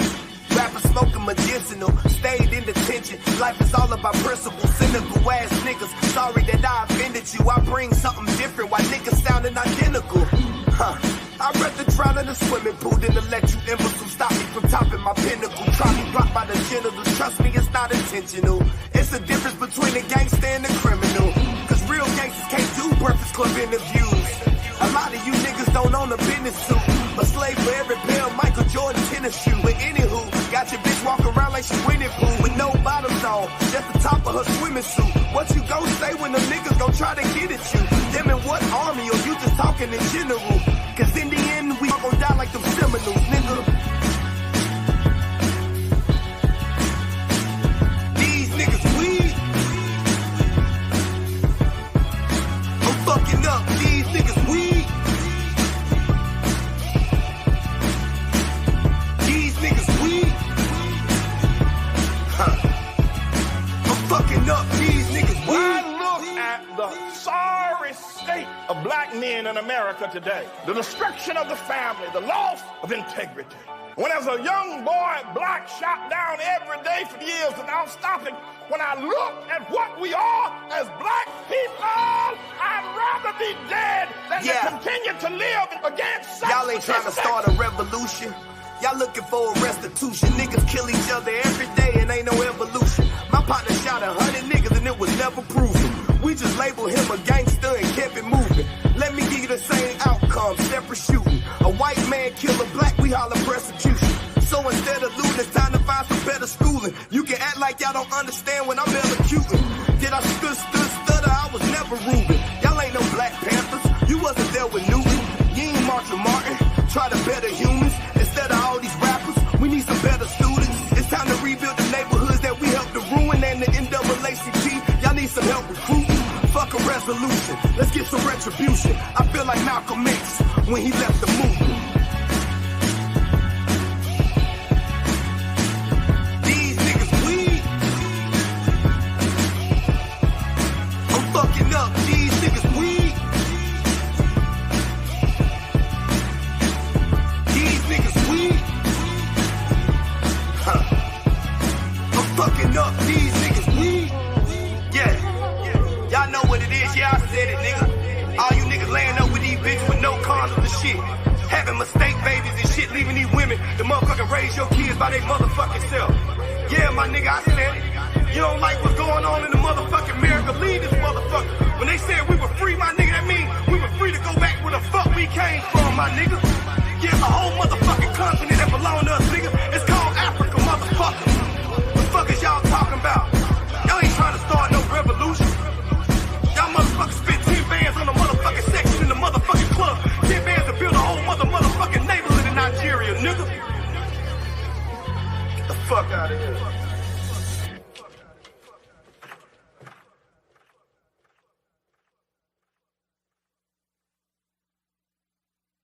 rapper smoking smoking medicinal. Stayed in detention. Life is all about principle. Cynical ass niggas. Sorry that I offended you. I bring something different. Why niggas sounding identical? I'd rather drown in a swimming pool than to let you imbeciles stop me from topping my pinnacle. Try me blocked by the genitals. Trust me, it's not intentional. It's the difference between a gangster and a criminal. Cause real gangsters can't do Breakfast Club interviews. A lot of you niggas don't own a business suit. A slave for every pair of Michael Jordan tennis shoe. But anywho, got your bitch walking around like she winning pool with no bottoms on, just the top of her swimming suit. What you gon' say when them niggas gon' try to get at you? Them in what army, or you just talking in general? Cause in the end, we all gon' die like them Seminoles, nigga. These niggas weak. I'm fucking up. These niggas weak. These niggas weak. I'm fucking up. These niggas weak. I look at the sorry state of black men in America today, the destruction of the family, the loss of integrity. When as a young boy, black shot down every day for years without stopping, when I look at what we are as black people, I'd rather be dead than to continue to live against such. Y'all ain't trying to start a revolution. Y'all looking for a restitution. Niggas kill each other every day and ain't no evolution. My partner shot 100 niggas and it was never proven. We just labeled him a gangster and kept it moving. Let me give you the same outcome, separate shooting. A white man kill a black, we holler persecution. So instead of looting, it's time to find some better schooling. You can act like y'all don't understand when I'm elocuting. Did I stutter? I was never Reuben. Y'all ain't no Black Panthers. You wasn't there with Newton. You ain't Marshall Martin. Try to better humans. Instead of all these rappers, we need some better students. It's time to rebuild the neighborhoods that we helped to ruin. And the NAACP, y'all need some help recruiting. Fuck a resolution, let's get some retribution. I feel like Malcolm X when he left the movement. These niggas weak. I'm fucking up. These niggas weak. These niggas weak. I'm fucking up. These niggas weak. Yeah. Y'all know what it is, yeah, I said it, nigga. All you niggas laying up with these bitches with no condoms and shit. Having mistake babies and shit, leaving these women to motherfucking raise your kids by their motherfucking self. Yeah, my nigga, I said it. You don't like what's going on in the motherfucking America, leave this motherfucker. When they said we were free, my nigga, that mean we were free to go back where the fuck we came from, my nigga. Yeah, a whole motherfucking continent that belong to us, nigga. It's called Africa, motherfucker. What the fuck is y'all talking about? Y'all ain't trying to start no revolution. Y'all motherfuckers spent 10 bands on the motherfucking section in the motherfucking club. 10 bands to build a whole motherfucking neighborhood in Nigeria, nigga. Get the fuck out of here.